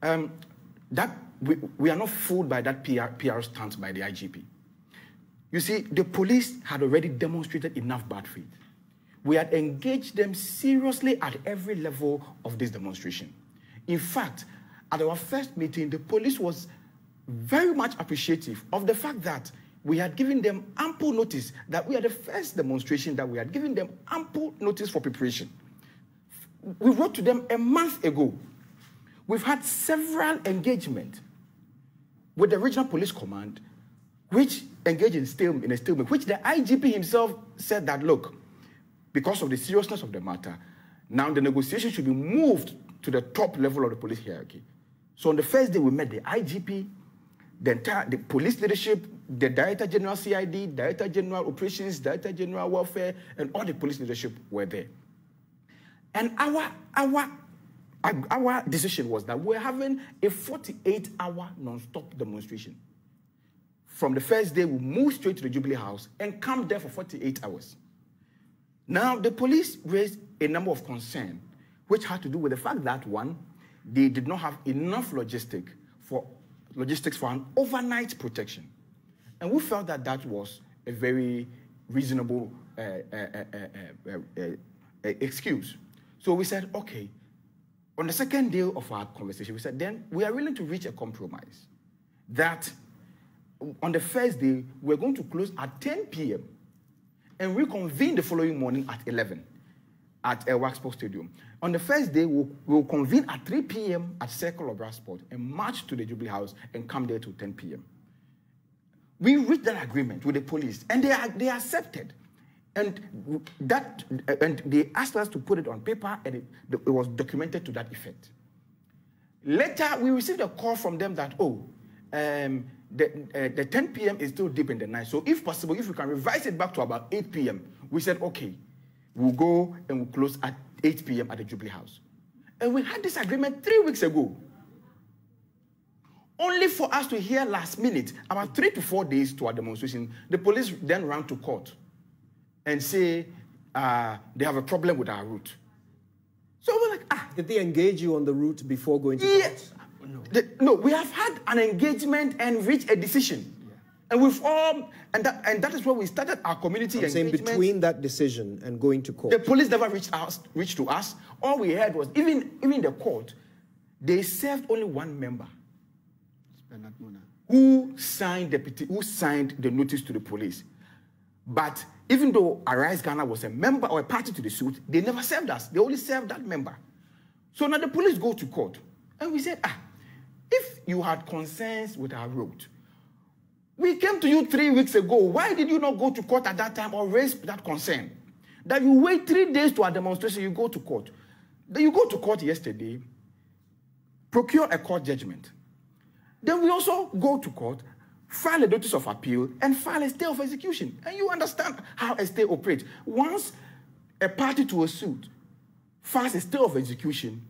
Speaker 13: that we are not fooled by that PR stunt by the IGP. You see, the police had already demonstrated enough bad faith. We had engaged them seriously at every level of this demonstration. In fact, at our first meeting, the police was very much appreciative of the fact that we had given them ample notice, that we had the first demonstration that we had given them ample notice for preparation. We wrote to them a month ago. We've had several engagements with the Regional Police Command, which engaged in a stalemate, which the IGP himself said that, look, because of the seriousness of the matter, now the negotiation should be moved to the top level of the police hierarchy. So on the first day, we met the IGP, the police leadership, the Director General CID, Director General Operations, Director General Welfare, and all the police leadership were there. And our decision was that we're having a 48-hour non-stop demonstration. From the first day, we moved straight to the Jubilee House and camped there for 48 hours. Now, the police raised a number of concerns, which had to do with the fact that, one, they did not have enough logistics for an overnight protection. And we felt that that was a very reasonable excuse. So we said, okay, on the second day of our conversation, we said, then we are willing to reach a compromise that on the first day, we're going to close at 10 p.m. and reconvene the following morning at 11 at Waxport Stadium. On the first day, we'll convene at 3 p.m. at Circle of Brasport and march to the Jubilee House and come there till 10 p.m. We reached that agreement with the police, and they accepted. And they asked us to put it on paper, and it was documented to that effect. Later, we received a call from them that, the 10 p.m. is still deep in the night. So if possible, if we can revise it back to about 8 p.m., we said, okay, we'll go and we'll close at 8 p.m. at the Jubilee House. And we had this agreement 3 weeks ago. Only for us to hear last minute, about 3 to 4 days to our demonstration, the police then ran to court and say they have a problem with our route. So we're like,
Speaker 2: Did they engage you on the route before going to court?
Speaker 13: No, we have had an engagement and reached a decision. And we've all, and that is where we started our community engagement.
Speaker 2: Saying between that decision and going to court.
Speaker 13: The police never reached to us. All we heard was, even the court, they served only one member who signed the notice to the police. But even though Arise Ghana was a member or a party to the suit, they never served us. They only served that member. So now the police go to court. And we said, if you had concerns with our route, we came to you 3 weeks ago. Why did you not go to court at that time or raise that concern? That you wait 3 days to our demonstration, you go to court. Then you go to court yesterday, procure a court judgment. Then we also go to court, file a notice of appeal, and file a stay of execution. And you understand how a stay operates. Once a party to a suit files a stay of execution,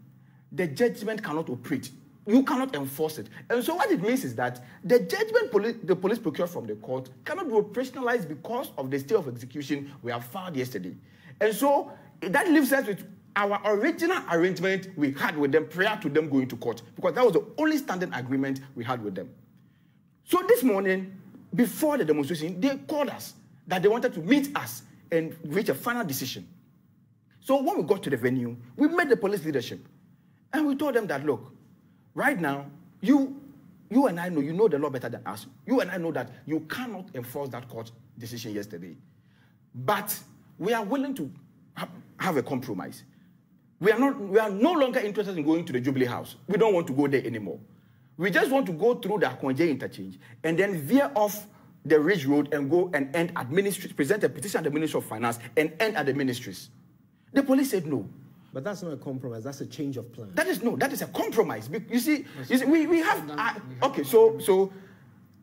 Speaker 13: the judgment cannot operate. You cannot enforce it. And so what it means is that the judgment the police procure from the court cannot be operationalized because of the stay of execution we have filed yesterday. And so that leaves us with our original arrangement we had with them prior to them going to court, because that was the only standing agreement we had with them. So this morning, before the demonstration, they called us that they wanted to meet us and reach a final decision. So when we got to the venue, we met the police leadership, and we told them that, look, right now, you and I know, you know the law better than us. You and I know that you cannot enforce that court decision yesterday. But we are willing to have a compromise. We are no longer interested in going to the Jubilee House. We don't want to go there anymore. We just want to go through the Akonje interchange and then veer off the Ridge Road and go and end at ministries, present a petition at the Ministry of Finance and end at the ministries. The police said no.
Speaker 2: But that's not a compromise. That's a change of plan.
Speaker 13: That is a compromise. You see, we have okay. So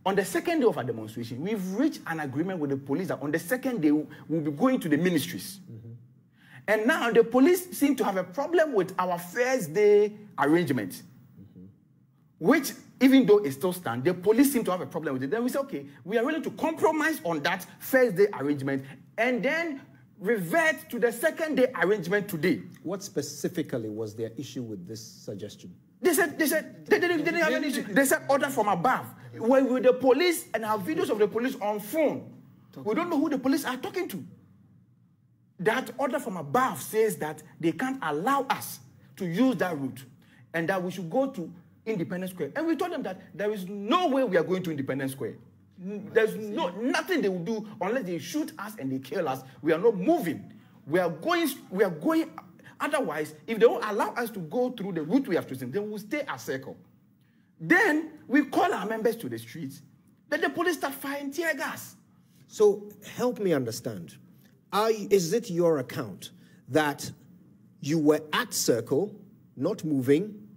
Speaker 13: on the second day of our demonstration, we've reached an agreement with the police that on the second day we'll be going to the ministries. And now the police seem to have a problem with our first day arrangement, which, even though it still stands, the police seem to have a problem with it. Then we say, okay, we are willing to compromise on that first day arrangement and then revert to the second day arrangement today.
Speaker 2: What specifically was their issue with this suggestion?
Speaker 13: They said they didn't have any issue. They said order from above. We're with the police and have videos of the police on phone. We don't know who the police are talking to. That order from above says that they can't allow us to use that route and that we should go to Independence Square. And we told them that there is no way we are going to Independence Square. There's nothing they will do unless they shoot us and they kill us. We are not moving. We are going. Otherwise, if they won't allow us to go through the route we have chosen, then we'll stay at circle. Then we call our members to the streets. Then the police start firing tear gas.
Speaker 2: So help me understand. Is it your account that you were at circle, not moving,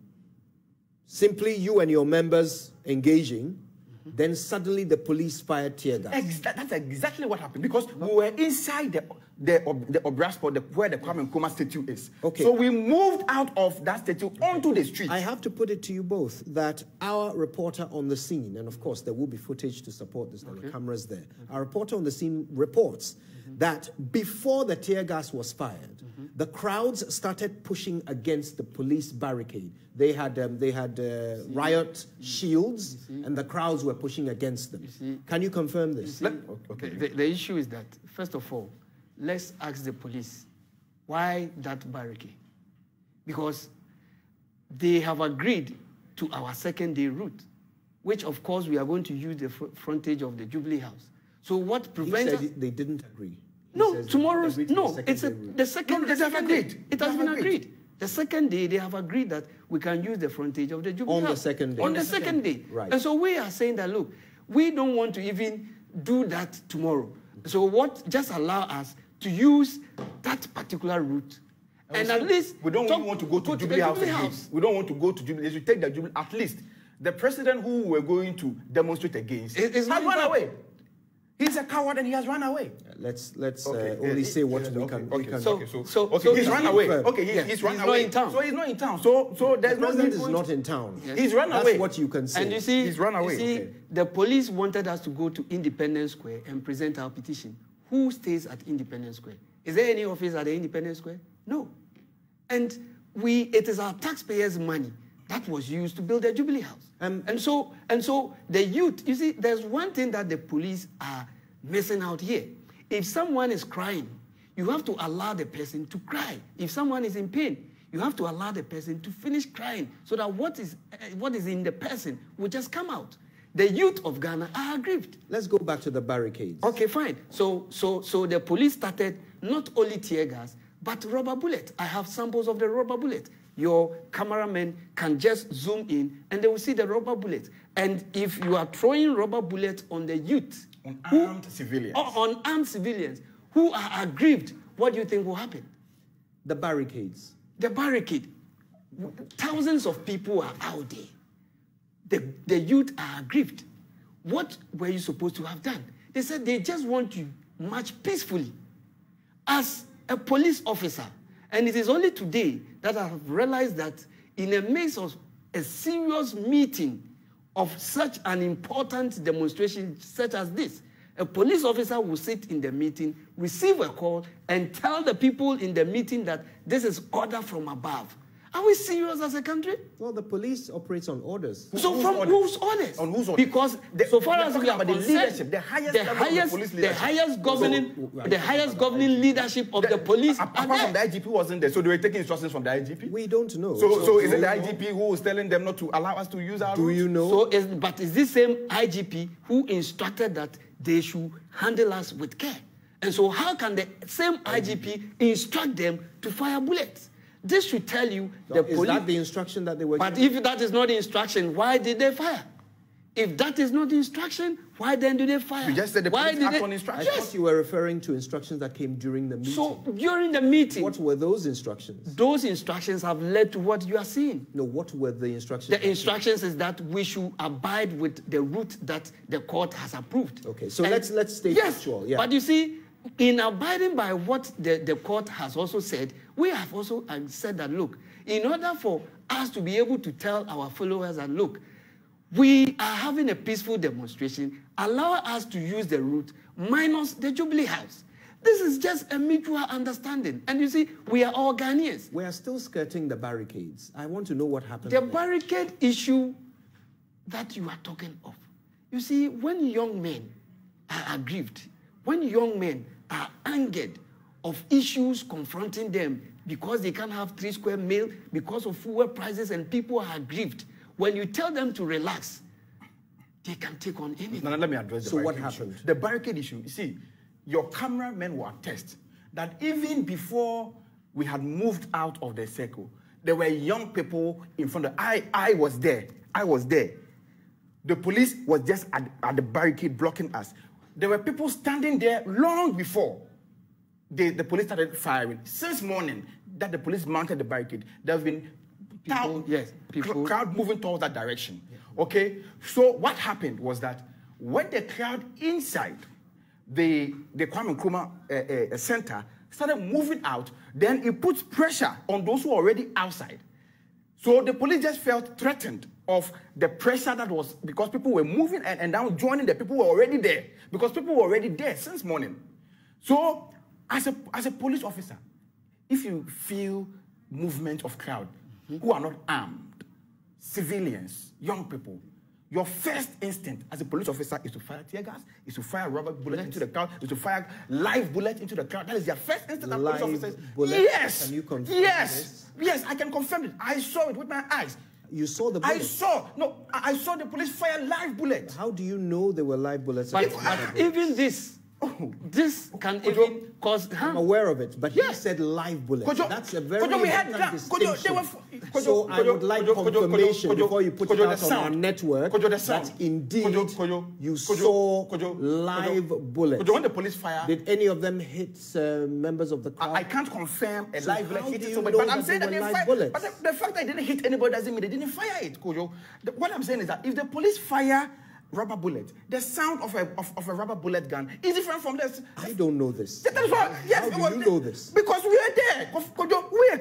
Speaker 2: simply you and your members engaging, then suddenly the police fired tear gas?
Speaker 13: That's exactly what happened, because we were inside the Obra spot where the Kwame Nkrumah statue is. Okay. So we moved out of that statue onto the street.
Speaker 2: I have to put it to you both that our reporter on the scene, and of course there will be footage to support this, there were cameras there. Our reporter on the scene reports that before the tear gas was fired, the crowds started pushing against the police barricade. They had riot shields, and the crowds were pushing against them. Can you confirm this?
Speaker 12: Okay. The issue is that, first of all, let's ask the police, why that barricade? Because they have agreed to our second-day route, which, of course, we are going to use the frontage of the Jubilee House. So what prevents us?
Speaker 2: They didn't agree.
Speaker 12: No, tomorrow's, no, it's the second day. It has been agreed. The second day, they have agreed that we can use the frontage of the Jubilee House.
Speaker 2: On the second day.
Speaker 12: On the second day.
Speaker 2: Right.
Speaker 12: And so we are saying that, look, we don't want to even do that tomorrow. So just allow us to use that particular route. And at least
Speaker 13: we don't want to go to Jubilee House. We don't want to go to Jubilee. We take the Jubilee. At least the president who we're going to demonstrate against has run away. He's a coward and he has run away.
Speaker 2: Let's only say what we can.
Speaker 13: So he's run away. Okay, he's run away.
Speaker 12: Not in town.
Speaker 13: So he's not in town. So there's no
Speaker 2: president is not in town.
Speaker 12: Yes.
Speaker 13: He's run away.
Speaker 2: That's what you can say.
Speaker 12: And you see,
Speaker 13: he's run away.
Speaker 12: The police wanted us to go to Independence Square and present our petition. Who stays at Independence Square? Is there any office at the Independence Square? No. And it is our taxpayers' money that was used to build the Jubilee House. And so the youth, you see, there's one thing that the police are missing out here. If someone is crying, you have to allow the person to cry. If someone is in pain, you have to allow the person to finish crying so that what is in the person will just come out. The youth of Ghana are aggrieved.
Speaker 2: Let's go back to the barricades.
Speaker 12: Okay, fine. So the police started not only tear gas, but rubber bullet. I have samples of the rubber bullet. Your cameraman can just zoom in and they will see the rubber bullet. And if you are throwing rubber bullets on the youth,
Speaker 13: on armed civilians
Speaker 12: who are aggrieved, what do you think will happen?
Speaker 2: The barricades.
Speaker 12: the barricade, thousands of people are out there. The youth are aggrieved. What were you supposed to have done? They said they just want to march peacefully. As a police officer, and it is only today that I have realized that in the midst of a serious meeting of such an important demonstration such as this, a police officer will sit in the meeting, receive a call, and tell the people in the meeting that this is order from above. Are we serious as a country?
Speaker 2: Well, the police operates on orders.
Speaker 12: So from whose orders?
Speaker 13: On whose orders?
Speaker 12: Because so far as we are
Speaker 13: the
Speaker 12: concerned,
Speaker 13: leadership, the highest
Speaker 12: governing leadership of the police.
Speaker 13: Apart from the IGP wasn't there, so they were taking instructions from the IGP?
Speaker 2: We don't know.
Speaker 13: So is it the IGP who was telling them not to allow us to use our routes?
Speaker 2: Do you know?
Speaker 12: But is this same IGP who instructed that they should handle us with care? And so how can the same IGP instruct them to fire bullets? This should tell you the police. Is that
Speaker 2: the instruction that they were
Speaker 12: But
Speaker 2: given?
Speaker 12: if that is not the instruction, why did they fire? If that is not the instruction, why then do they fire?
Speaker 13: You just said the police act on instructions.
Speaker 2: I thought you were referring to instructions that came during the meeting.
Speaker 12: So during the meeting,
Speaker 2: what were those instructions?
Speaker 12: Those instructions have led to what you are seeing.
Speaker 2: No, what were the instructions?
Speaker 12: The instructions is that we should abide with the route that the court has approved.
Speaker 2: Okay, so let's stay factual. Yeah.
Speaker 12: But you see, in abiding by what the court has also said, we have also said that, look, in order for us to be able to tell our followers that, look, we are having a peaceful demonstration, allow us to use the route minus the Jubilee House. This is just a mutual understanding. And you see, we are all Ghanaians.
Speaker 2: We are still skirting the barricades. I want to know what happened.
Speaker 12: The barricade issue that you are talking of. You see, when young men are aggrieved, when young men are angered of issues confronting them because they can't have 3 square meal, because of fuel prices, and people are aggrieved, when you tell them to relax, they can take on anything.
Speaker 13: Now, let me address the
Speaker 2: barricade
Speaker 13: issue.
Speaker 2: Happened?
Speaker 13: The barricade issue, you see, your cameramen will attest that even before we had moved out of the circle, there were young people in front of I was there. I was there. The police was just at the barricade blocking us. There were people standing there long before the police started firing. Since morning that the police mounted the barricade, there have been crowd moving towards that direction. Yeah. Okay? So what happened was that when the crowd inside the Kwame Nkrumah Center started moving out, then it puts pressure on those who are already outside. So the police just felt threatened of the pressure that was, because people were moving and now joining the people who were already there, because people were already there since morning. So as a police officer, if you feel movement of crowd who are not armed, civilians, young people, your first instinct as a police officer is to fire tear gas, is to fire rubber bullet into the crowd, is to fire live bullet into the crowd. That is your first instinct as police officers. Yes.
Speaker 2: Can you confirm
Speaker 13: this? Yes, I can confirm it. I saw it with my eyes.
Speaker 2: You saw the bullets?
Speaker 13: I saw the police fire live bullets.
Speaker 2: How do you know they were live bullets?
Speaker 12: But even this can even cause harm.
Speaker 2: I'm aware of it, but he said live bullets. That's a very important distinction. So I would like confirmation before you put it out on our network that indeed you saw live bullets.
Speaker 13: When the police fire,
Speaker 2: did any of them hit members of the crowd?
Speaker 13: I can't confirm a live bullet hit somebody, but I'm saying that they fired. But the fact that they didn't hit anybody doesn't mean they didn't fire it, Kojo. What I'm saying is that if the police fire rubber bullet, the sound of a rubber bullet gun is different from this.
Speaker 2: I don't know this.
Speaker 13: That's what, yes,
Speaker 2: how do you know this?
Speaker 13: Because we are there. We are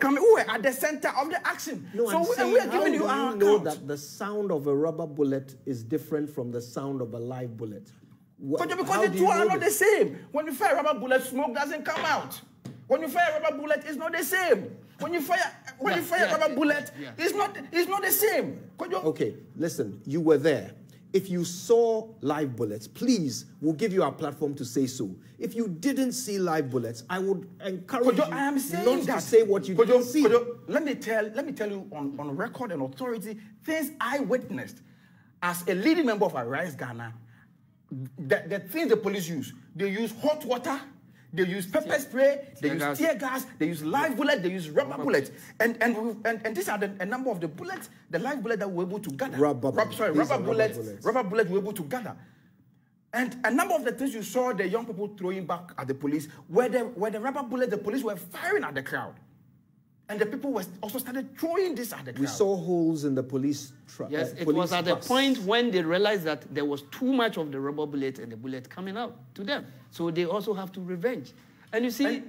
Speaker 13: at the center of the action.
Speaker 2: No,
Speaker 13: so
Speaker 2: I'm saying,
Speaker 13: we are giving you our
Speaker 2: account. Know that the sound of a rubber bullet is different from the sound of a live bullet?
Speaker 13: Because the two are not the same. When you fire a rubber bullet, smoke doesn't come out. When you fire a rubber bullet, it's not the same. When you fire a rubber bullet, it's not the same.
Speaker 2: Okay, listen, you were there. If you saw live bullets, please, we'll give you our platform to say so. If you didn't see live bullets, I would encourage you not to say what you didn't see.
Speaker 13: Let me tell you on record and authority things I witnessed as a leading member of Arise Ghana. The things the police use, they use hot water, they use pepper spray, they use tear gas, they use live bullets, they use rubber bullets. And these are a number of the bullets, the live bullets that we're able to gather. Rubber bullets we're able to gather. And a number of the things you saw the young people throwing back at the police were the rubber bullets the police were firing at the crowd. And the people also started throwing this at the crowd.
Speaker 2: We saw holes in the police truck.
Speaker 12: Yes, it was at the point when they realized that there was too much of the rubber bullet and the bullet coming out to them. So they also have to revenge. And you see,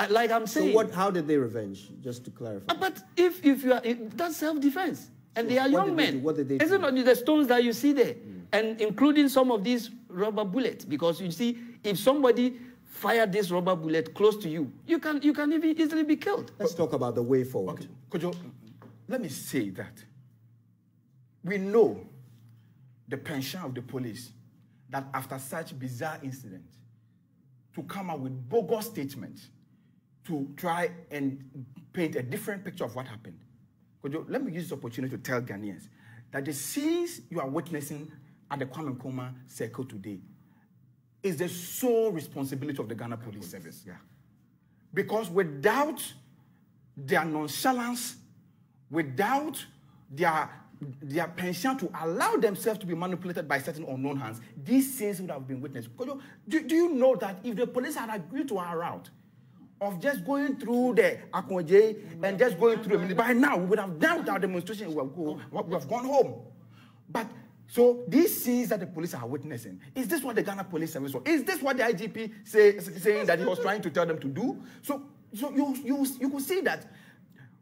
Speaker 12: like I'm saying...
Speaker 2: So how did they revenge, just to clarify?
Speaker 12: But if you are... That's self-defense. And they are young men.
Speaker 2: What did they do?
Speaker 12: Isn't it the stones that you see there? And including some of these rubber bullets. Because you see, if somebody fired this rubber bullet close to you, you can even easily be killed.
Speaker 2: Let's talk about the way forward.
Speaker 13: Okay. Kojo, let me say that we know the penchant of the police that after such bizarre incident, to come out with bogus statements to try and paint a different picture of what happened. Kojo, let me use this opportunity to tell Ghanaians that the scenes you are witnessing at the Kwame Nkrumah circle today is the sole responsibility of the Ghana Police Service. Yeah. Because without their nonchalance, without their penchant to allow themselves to be manipulated by certain unknown hands, these scenes would have been witnessed. Do you know that if the police had agreed to our route of just going through the Akonje and just going through the minute, by now we would have done our demonstration, we would have gone home. But so these scenes that the police are witnessing, is this what the Ghana Police Service was? Is this what the IGP saying that he was trying to tell them to do? So you could see that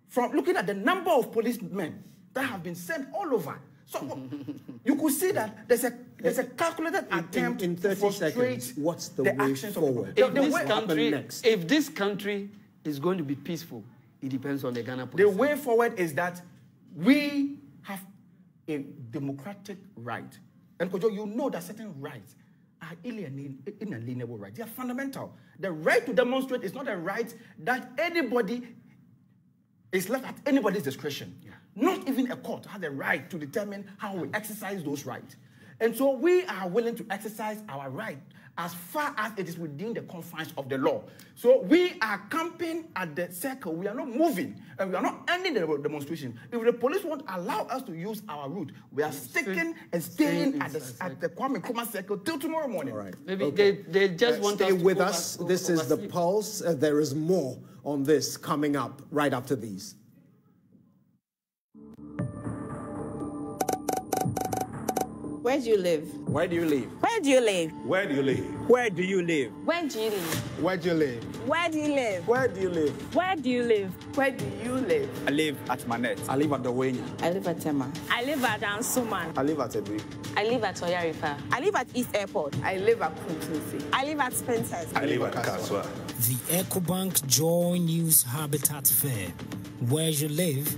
Speaker 13: from looking at the number of policemen that have been sent all over. So you could see that there's a calculated attempt
Speaker 2: in 30
Speaker 13: to
Speaker 2: seconds. What's the way forward?
Speaker 12: If this country is going to be peaceful, it depends on the Ghana Police.
Speaker 13: The way forward is that we have a democratic right. And Kojo, you know that certain rights are inalienable rights. They are fundamental. The right to demonstrate is not a right that anybody is left at anybody's discretion. Yeah. Not even a court has a right to determine how we exercise those rights. And so we are willing to exercise our right as far as it is within the confines of the law. So we are camping at the circle. We are not moving, and we are not ending the demonstration. If the police won't allow us to use our route, we are sticking and staying at the Kwame Nkrumah circle till tomorrow morning.
Speaker 2: All right.
Speaker 12: Maybe
Speaker 2: okay.
Speaker 12: they just want
Speaker 2: stay
Speaker 12: us to
Speaker 2: with us. This is The Pulse. There is more on this coming up right after these.
Speaker 14: Where do you live?
Speaker 15: Where do you live?
Speaker 14: Where do you live?
Speaker 15: Where do you live?
Speaker 16: Where do you live?
Speaker 14: Where do you live?
Speaker 15: Where do you live?
Speaker 14: Where do you live?
Speaker 15: Where do you live?
Speaker 14: Where do you live? Where do you live?
Speaker 15: I live at Manet. I live at Dowenya.
Speaker 14: I live at Tema. I live at Ansuman.
Speaker 15: I live at Ebri.
Speaker 14: I live at Oyarifa. I live at East Airport. I live at Kuntusi. I live at Spencer's.
Speaker 15: I live at Kaswa.
Speaker 17: The EcoBank Joy News Habitat Fair. Where you live.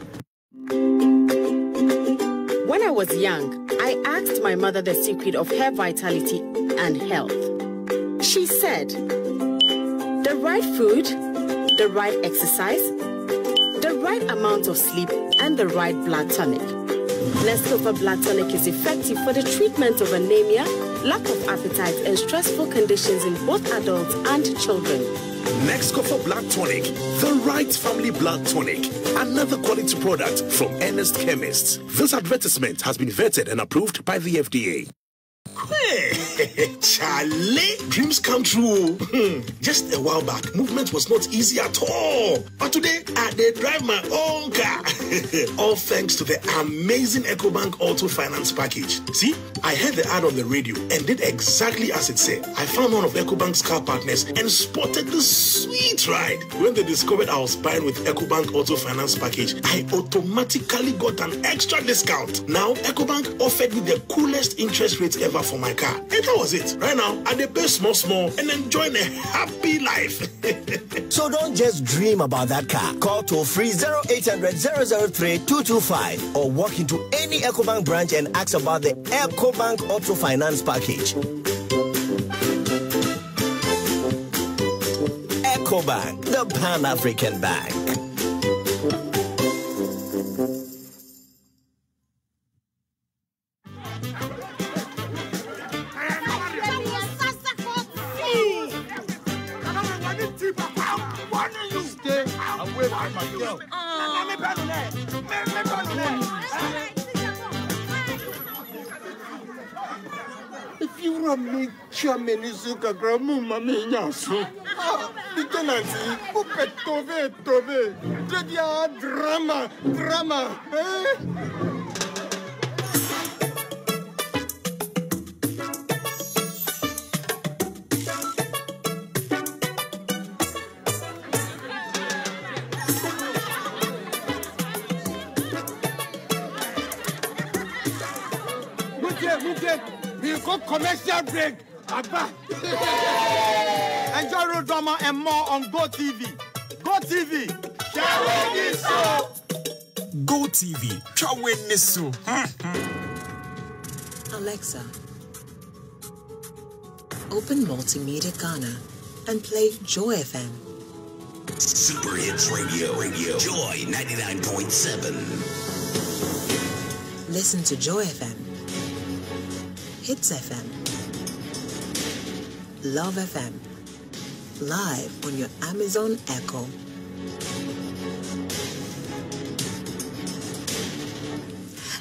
Speaker 18: When I was young, I asked my mother the secret of hair vitality and health. She said, the right food, the right exercise, the right amount of sleep, and the right blood tonic. Nescafe Blood Tonic is effective for the treatment of anemia, lack of appetite, and stressful conditions in both adults and children.
Speaker 19: Nescafe Blood Tonic, the right family blood tonic. Another quality product from Ernest Chemists. This advertisement has been vetted and approved by the FDA. Hey, Charlie, dreams come true. Just a while back, movement was not easy at all. But today, I did drive my own car. All thanks to the amazing EcoBank Auto Finance Package. See, I heard the ad on the radio and did exactly as it said. I found one of EcoBank's car partners and spotted the sweet ride. When they discovered I was buying with EcoBank Auto Finance Package, I automatically got an extra discount. Now, EcoBank offered me the coolest interest rates ever for my car. And that was it. Right now, I pay small and enjoying a happy life.
Speaker 20: So don't just dream about that car. Call toll-free 0800 003 225 or walk into any EcoBank branch and ask about the EcoBank Auto Finance Package. EcoBank, the Pan-African Bank.
Speaker 21: If you want me, Chairman, you can grab me,
Speaker 11: Drama. We go commercial break. Abba. Enjoy road drama and more on Go TV. Go TV.
Speaker 16: Go TV.
Speaker 21: Alexa, open Multimedia Ghana and play Joy FM.
Speaker 22: Super Hits Radio. Joy 99.7.
Speaker 21: Listen to Joy FM, Hits FM, Love FM, live on your Amazon Echo.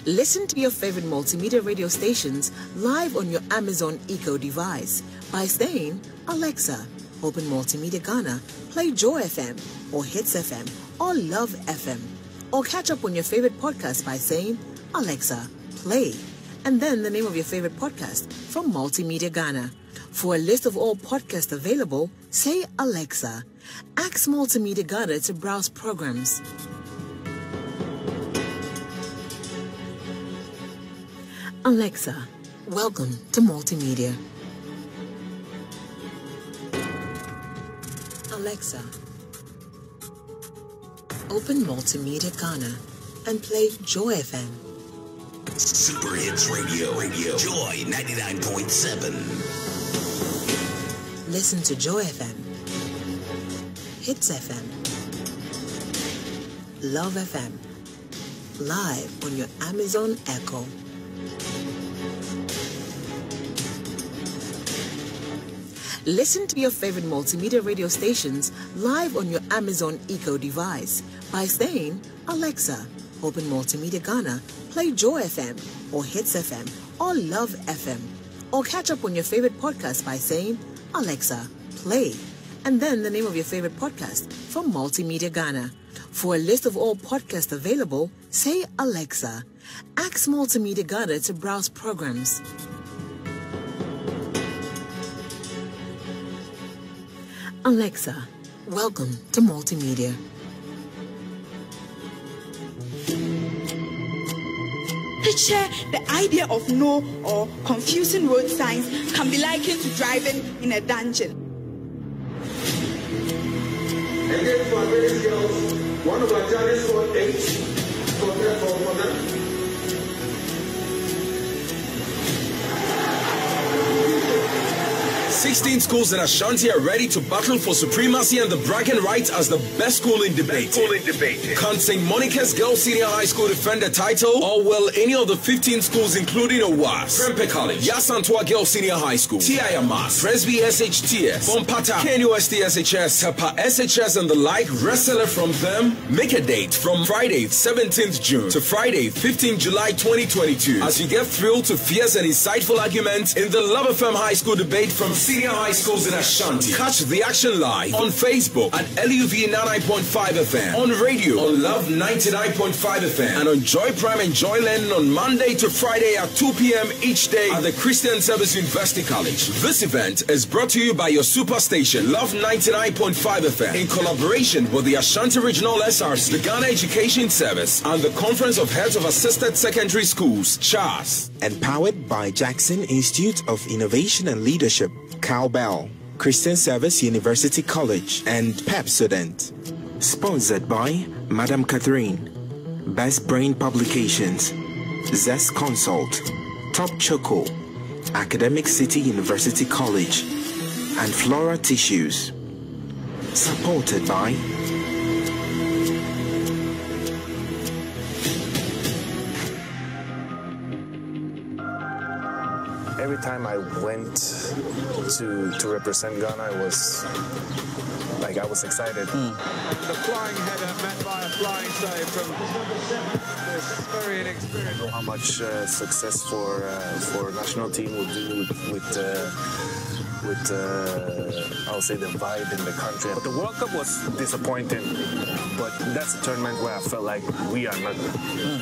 Speaker 21: Listen to your favorite multimedia radio stations live on your Amazon Echo device by saying, Alexa, open Multimedia Ghana, play Joy FM or Hits FM or Love FM. Or catch up on your favorite podcast by saying, Alexa, play, and then the name of your favorite podcast from Multimedia Ghana. For a list of all podcasts available, say Alexa. Ask Multimedia Ghana to browse programs. Alexa, welcome to Multimedia. Alexa, open Multimedia Ghana and play Joy FM.
Speaker 22: Super Hits Radio. Joy 99.7.
Speaker 21: Listen to Joy FM, Hits FM, Love FM, live on your Amazon Echo. Listen to your favorite multimedia radio stations live on your Amazon Echo device by saying, Alexa, open Multimedia Ghana, play Joy FM or Hits FM or Love FM. Or catch up on your favorite podcast by saying, Alexa, play, and then the name of your favorite podcast from Multimedia Ghana. For a list of all podcasts available, say Alexa. Ask Multimedia Ghana to browse programs. Alexa, welcome to Multimedia.
Speaker 23: Picture the idea of no or confusing road signs can be likened to driving in a dungeon.
Speaker 7: Again, for various girls, one of our judges scored 8 for them.
Speaker 24: 16 schools in Ashanti are ready to battle for supremacy and the bragging rights as the best school in debate. Can St. Monica's Girls Senior High School defend the title, or will any of the 15 schools including OWAS, Prempeh College, Yasantua Girls Senior High School, TIAMAS, Presby SHTS, Bompata, KNUST SHS, Tepa SHS and the like wrestle from them? Make a date from Friday 17th June to Friday 15th July 2022 as you get thrilled to fierce and insightful arguments in the Love FM High School debate from senior high schools in Ashanti. Catch the action live on Facebook at LUV 99.5 FM, on radio on Love 99.5 FM, and on Joy Prime and Joy Learning on Monday to Friday at 2 p.m. each day at the Christian Service University College. This event is brought to you by your superstation, Love 99.5 FM, in collaboration with the Ashanti Regional SRC, the Ghana Education Service, and the Conference of Heads of Assisted Secondary Schools, CHAS.
Speaker 25: Empowered by Jackson Institute of Innovation and Leadership, Cowbell, Christian Service University College, and Pepsodent. Sponsored by Madam Catherine, Best Brain Publications, Zest Consult, Top Choco, Academic City University College, and Flora Tissues. Supported by
Speaker 1: every time I went to represent Ghana, I was excited.
Speaker 3: And the flying header met by a flying save from this very inexperienced.
Speaker 1: I know how much success for national team will do with I'll say the vibe in the country. But the World Cup was disappointing, but that's a tournament where I felt like we are not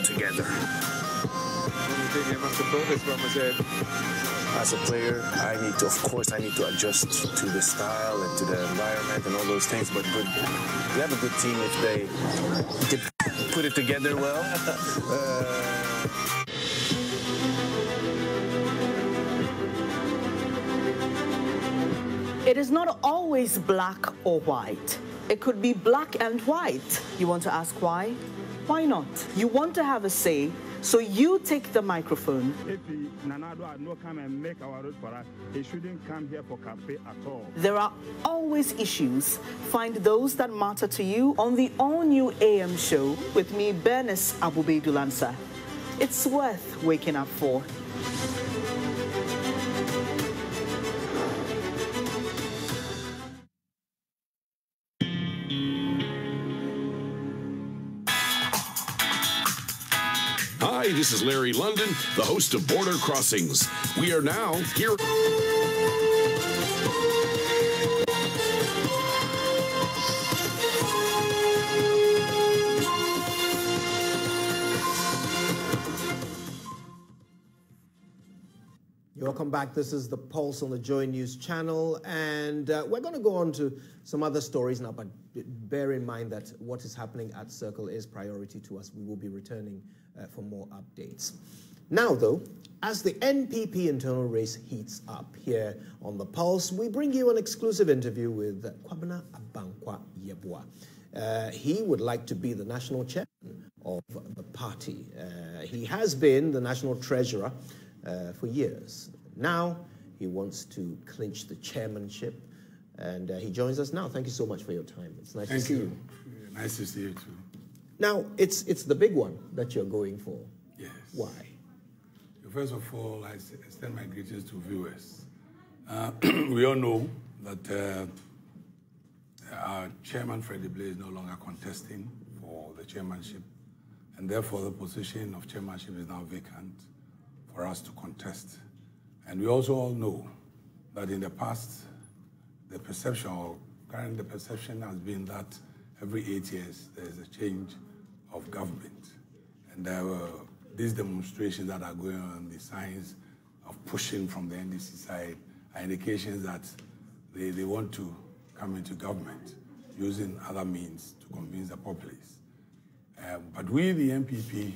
Speaker 1: together.
Speaker 3: You think you must have thought this one was it?
Speaker 1: As a player, I need to adjust to the style and to the environment and all those things. But we have a good team if they put it together well.
Speaker 5: It is not always black or white. It could be black and white. You want to ask why? Why not? You want to have a say, so you take the microphone.
Speaker 6: If Nanado had not come and make our road for us, he shouldn't come here for campaign at all.
Speaker 5: There are always issues. Find those that matter to you on the all-new AM show with me, Bernice Abubedulansa. It's worth waking up for.
Speaker 8: Hi, this is Larry London, the host of Border Crossings. We are now here.
Speaker 2: Welcome back. This is the Pulse on the Joy News channel, and we're going to go on to some other stories now, but bear in mind that what is happening at Circle is priority to us. We will be returning for more updates. Now, though, as the NPP internal race heats up here on the Pulse, we bring you an exclusive interview with Kwabena Abankwa Yeboah. He would like to be the national chairman of the party. He has been the national treasurer for years. Now he wants to clinch the chairmanship, and he joins us now. Thank you so much for your time. It's nice to see you.
Speaker 26: Nice to see you too.
Speaker 2: Now, it's the big one that you're going for.
Speaker 26: Yes.
Speaker 2: Why?
Speaker 26: First of all, I extend my greetings to viewers. We all know that our chairman, Freddie Blay, is no longer contesting for the chairmanship, and therefore the position of chairmanship is now vacant for us to contest. And we also all know that in the past, the perception, or currently the perception has been that every 8 years there is a change of government. And there were these demonstrations that are going on, the signs of pushing from the NDC side are indications that they want to come into government using other means to convince the populace. But we, the MPP,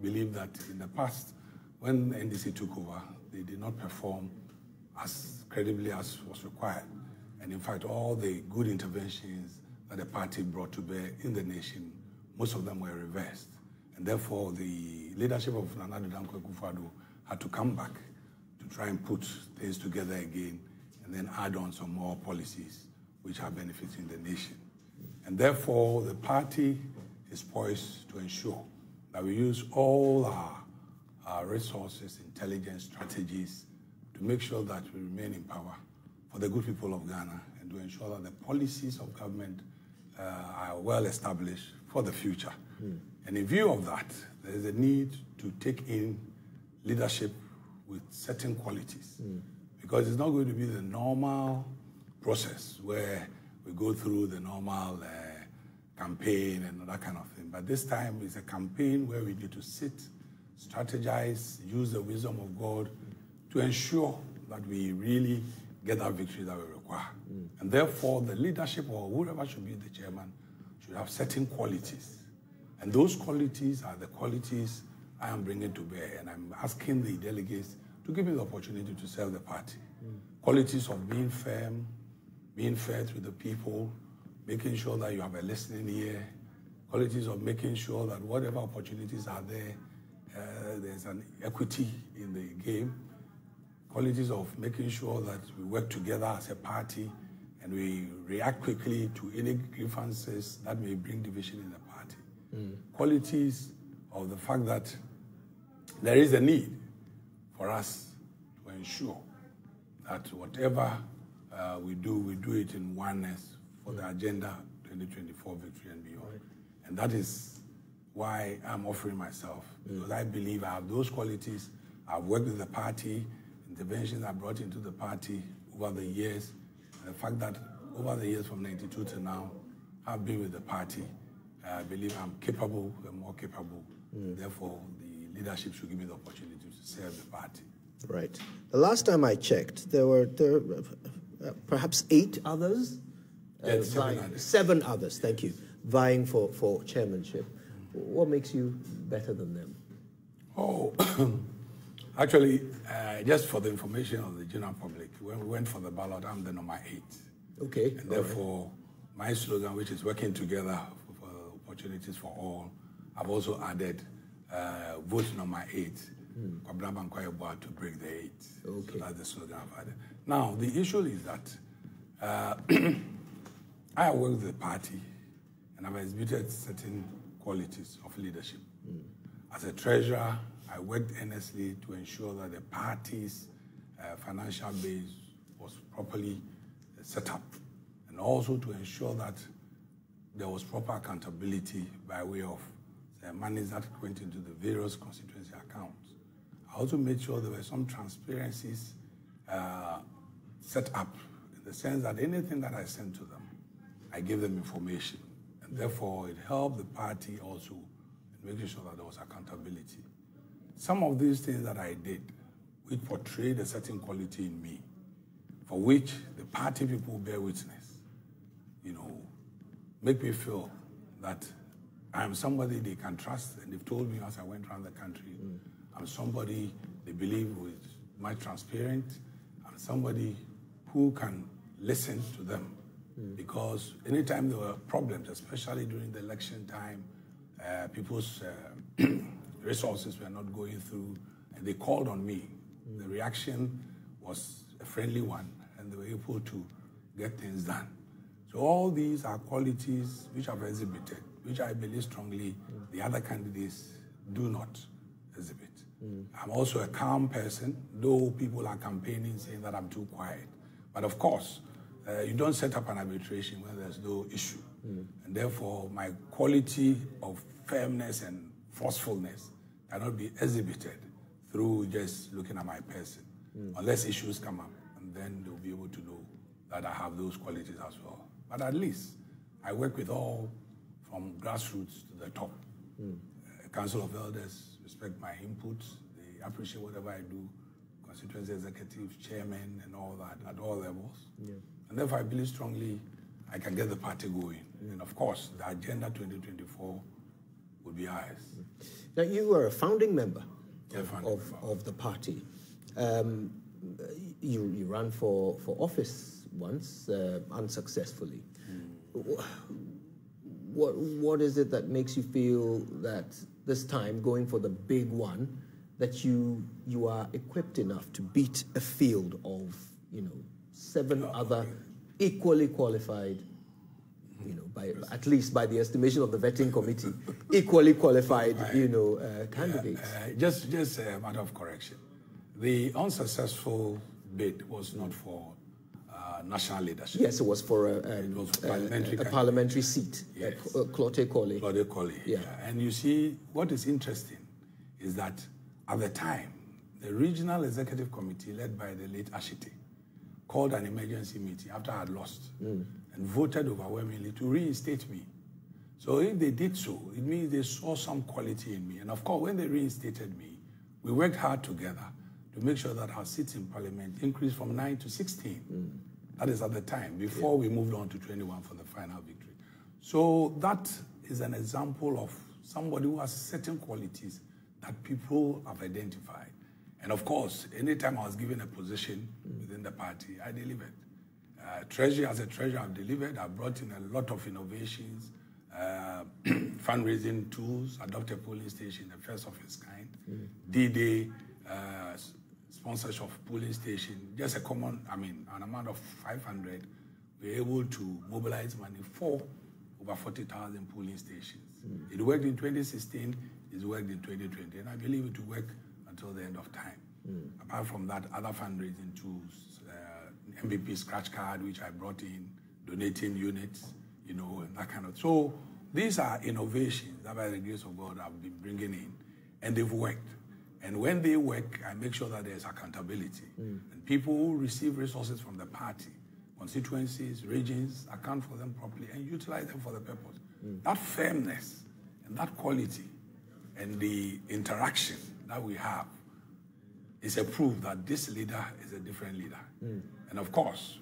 Speaker 26: believe that in the past, when the NDC took over, they did not perform as credibly as was required. And in fact, all the good interventions that the party brought to bear in the nation, most of them were reversed. And therefore, the leadership of Nana Addo Dankwa Akufo-Addo had to come back to try and put things together again and then add on some more policies which are benefiting the nation. And therefore, the party is poised to ensure that we use all our resources, intelligence, strategies to make sure that we remain in power for the good people of Ghana and to ensure that the policies of government are well established for the future. And in view of that, there is a need to take in leadership with certain qualities because it's not going to be the normal process where we go through the normal campaign and that kind of thing. But this time it's a campaign where we need to sit, strategize, use the wisdom of God to ensure that we really get that victory that we require. And therefore, the leadership or whoever should be the chairman should have certain qualities. And those qualities are the qualities I am bringing to bear. And I'm asking the delegates to give me the opportunity to serve the party. Qualities of being firm, being fair to the people, making sure that you have a listening ear, qualities of making sure that whatever opportunities are there, there's an equity in the game, qualities of making sure that we work together as a party and we react quickly to any grievances that may bring division in the party. Qualities of the fact that there is a need for us to ensure that whatever we do it in oneness for the Agenda 2024 victory and beyond. Right. And that is why I'm offering myself, because I believe I have those qualities. I've worked with the party, interventions I brought into the party over the years, and the fact that over the years from 92 to now, I've been with the party. I believe I'm capable and more capable. Therefore, the leadership should give me the opportunity to serve the party.
Speaker 2: Right. The last time I checked, there were perhaps 8 others?
Speaker 26: Yes, 7 others.
Speaker 2: 7 others, thank you, vying for chairmanship. What makes you better than them?
Speaker 26: Oh, actually, just for the information of the general public, when we went for the ballot, I'm the number 8.
Speaker 2: Okay.
Speaker 26: And therefore, my slogan, which is working together for opportunities for all, I've also added vote number 8, to break the 8. Okay. So that's the slogan I've added. Now, the issue is that I work with the party and I've exhibited certain qualities of leadership. As a treasurer, I worked earnestly to ensure that the party's financial base was properly set up, and also to ensure that there was proper accountability by way of the monies that went into the various constituency accounts. I also made sure there were some transparencies set up in the sense that anything that I sent to them, I gave them information. And therefore, it helped the party also in making sure that there was accountability. Some of these things that I did, which portrayed a certain quality in me, for which the party people bear witness, make me feel that I am somebody they can trust. And they've told me as I went around the country, I'm somebody they believe is much transparent. I'm somebody who can listen to them. Because anytime there were problems, especially during the election time, people's resources were not going through, and they called on me. The reaction was a friendly one, and they were able to get things done. So all these are qualities which I've exhibited, which I believe strongly the other candidates do not exhibit. I'm also a calm person, though people are campaigning saying that I'm too quiet. But of course, you don't set up an arbitration when there's no issue. And therefore, my quality of firmness and forcefulness cannot be exhibited through just looking at my person, unless issues come up, and then they'll be able to know that I have those qualities as well. But at least I work with all, from grassroots to the top. Council of Elders respect my inputs. They appreciate whatever I do. Constituency executive, chairman, and all that at all levels. And therefore, I believe strongly I can get the party going. And of course, the Agenda 2024 will be ours.
Speaker 2: Now, you were a founding member of the party. You ran for office once, unsuccessfully. What is it that makes you feel that this time, going for the big one, that you are equipped enough to beat a field of 7 other equally qualified, by at least by the estimation of the vetting committee, equally qualified, candidates?
Speaker 26: Just a matter of correction. The unsuccessful bid was not for national leadership.
Speaker 2: Yes, it was for a parliamentary seat,
Speaker 26: yes.
Speaker 2: Clote Colley.
Speaker 26: Clote Colley, yeah. And you see, what is interesting is that at the time, the Regional Executive Committee, led by the late Ashite, called an emergency meeting after I had lost and voted overwhelmingly to reinstate me. So if they did so, it means they saw some quality in me. And of course, when they reinstated me, we worked hard together to make sure that our seats in Parliament increased from 9 to 16. That is at the time, before we moved on to 21 for the final victory. So that is an example of somebody who has certain qualities that people have identified. And of course, anytime I was given a position within the party, I delivered. As a treasurer, I've delivered. I brought in a lot of innovations, fundraising tools, adopted polling station, the first of its kind, D-Day, sponsorship of polling station, just a common, an amount of 500, we were able to mobilize money for over 40,000 polling stations. It worked in 2016, it's worked in 2020, and I believe it will work until the end of time. Apart from that, other fundraising tools, MVP scratch card, which I brought in, donating units, you know, and that kind of. So these are innovations that, by the grace of God, I've been bringing in, and they've worked. And when they work, I make sure that there's accountability. And people who receive resources from the party, constituencies, regions, account for them properly and utilize them for the purpose. That firmness and that quality and the interaction that we have is a proof that this leader is a different leader. And of course,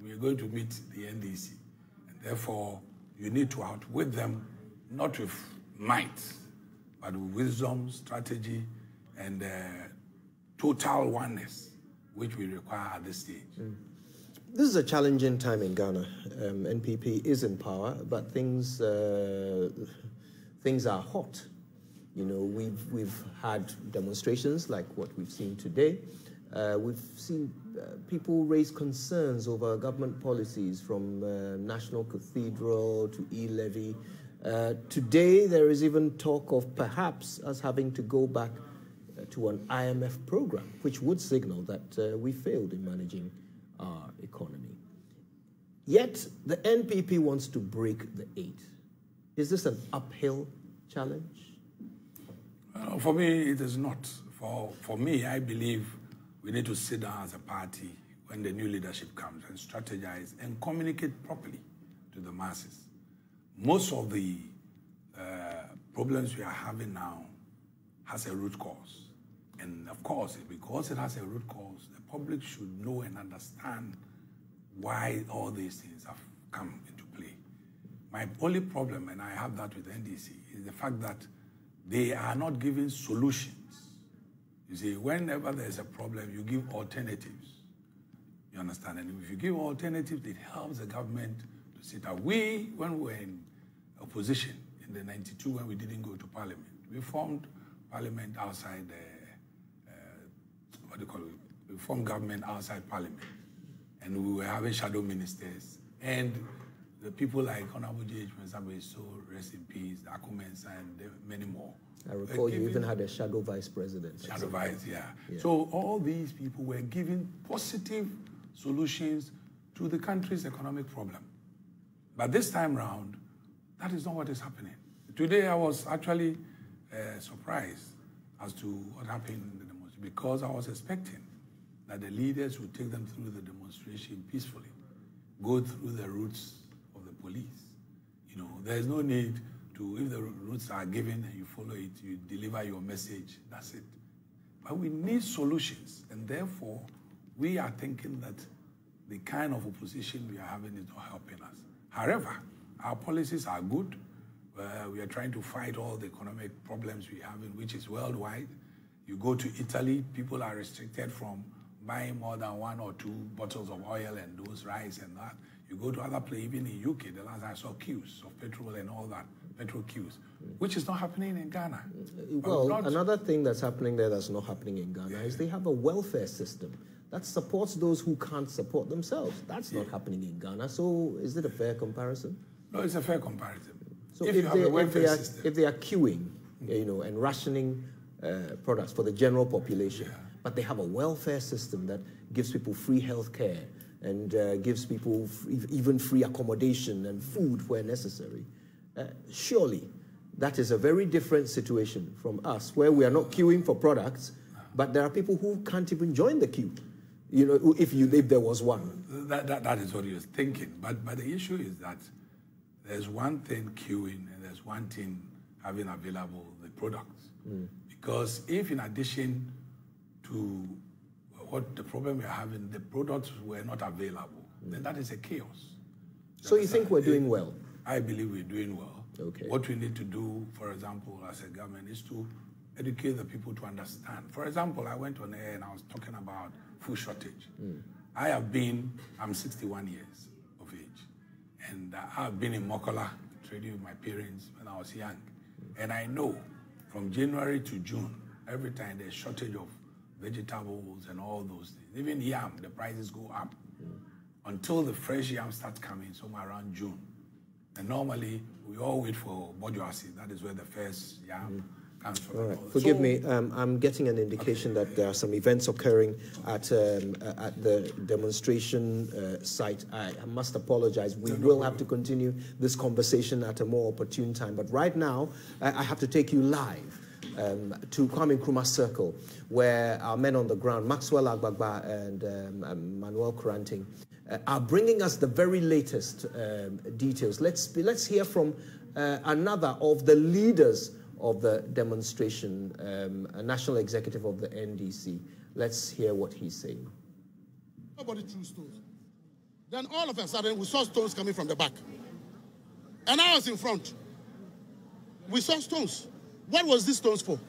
Speaker 26: we are going to meet the NDC. And therefore, you need to outwit them, not with might, but with wisdom, strategy, and total oneness, which we require at this stage.
Speaker 2: This is a challenging time in Ghana. NPP is in power, but things are hot. You know, we've had demonstrations like what we've seen today. We've seen people raise concerns over government policies from National Cathedral to e-levy. Today, there is even talk of perhaps us having to go back to an IMF program, which would signal that we failed in managing our economy. Yet, the NPP wants to break the 8. Is this an uphill challenge?
Speaker 26: For me, it is not. For me, I believe we need to sit down as a party when the new leadership comes and strategize and communicate properly to the masses. Most of the problems we are having now has a root cause. And of course, because it has a root cause, the public should know and understand why all these things have come into play. My only problem, and I have that with NDC, is the fact that they are not giving solutions. You see, whenever there's a problem, you give alternatives. You understand? And if you give alternatives, it helps the government to sit down. We, when we were in opposition in the 92, when we didn't go to parliament, we formed parliament outside we formed government outside parliament. And we were having shadow ministers. And the people like Honorable J.H. Mensabe, so rest in peace, Akumensa, and many more.
Speaker 2: I recall you even had a shadow vice president.
Speaker 26: Shadow vice, yeah. So all these people were giving positive solutions to the country's economic problem. But this time round, that is not what is happening. Today I was actually surprised as to what happened in the demonstration, because I was expecting that the leaders would take them through the demonstration peacefully, go through the routes of the police. You know, there's no need to, if the routes are given and you follow it, you deliver your message, that's it. But we need solutions, and therefore we are thinking that the kind of opposition we are having is not helping us. However, our policies are good. We are trying to fight all the economic problems we have, which is worldwide. You go to Italy, people are restricted from buying more than 1 or 2 bottles of oil and those rice and that. You go to other places, even in UK, the last I saw queues of petrol and all that, petrol queues, which is not happening in Ghana.
Speaker 2: Well, another thing that's happening there that's not happening in Ghana is they have a welfare system that supports those who can't support themselves. That's not happening in Ghana. So is it a fair comparison?
Speaker 26: No, it's a fair comparison.
Speaker 2: So if they are queuing, you know, and rationing products for the general population, but they have a welfare system that gives people free health care and gives people even free accommodation and food where necessary, surely that is a very different situation from us, where we are not queuing for products, but there are people who can't even join the queue, you know, if there was one.
Speaker 26: That is what he was thinking. But the issue is that there's one thing queuing and there's one thing having available the products. Because if in addition to what the problem we're having, the products were not available, then that is a chaos.
Speaker 2: So you think we're doing well?
Speaker 26: I believe we're doing well.
Speaker 2: Okay.
Speaker 26: What we need to do, for example, as a government, is to educate the people to understand. For example, I went on air and I was talking about food shortage. I'm 61 years of age, and I've been in Mokola trading with my parents when I was young. And I know from January to June, every time there's shortage of vegetables and all those things. Even yam, the prices go up until the fresh yam starts coming somewhere around June. And normally, we all wait for Bojuasi. That is where the first yam council.
Speaker 2: All right. Forgive me. I'm getting an indication that there are some events occurring at the demonstration site. I must apologize. We will have to continue this conversation at a more opportune time. But right now, I have to take you live to Kwame Nkrumah Circle, where our men on the ground, Maxwell Agbagba and Manuel Kuranting, are bringing us the very latest details. Let's hear from another of the leaders of the demonstration, a national executive of the NDC. Let's hear what he's saying.
Speaker 4: Nobody threw stones. Then all of a sudden, we saw stones coming from the back. And I was in front. We saw stones. What was these stones for?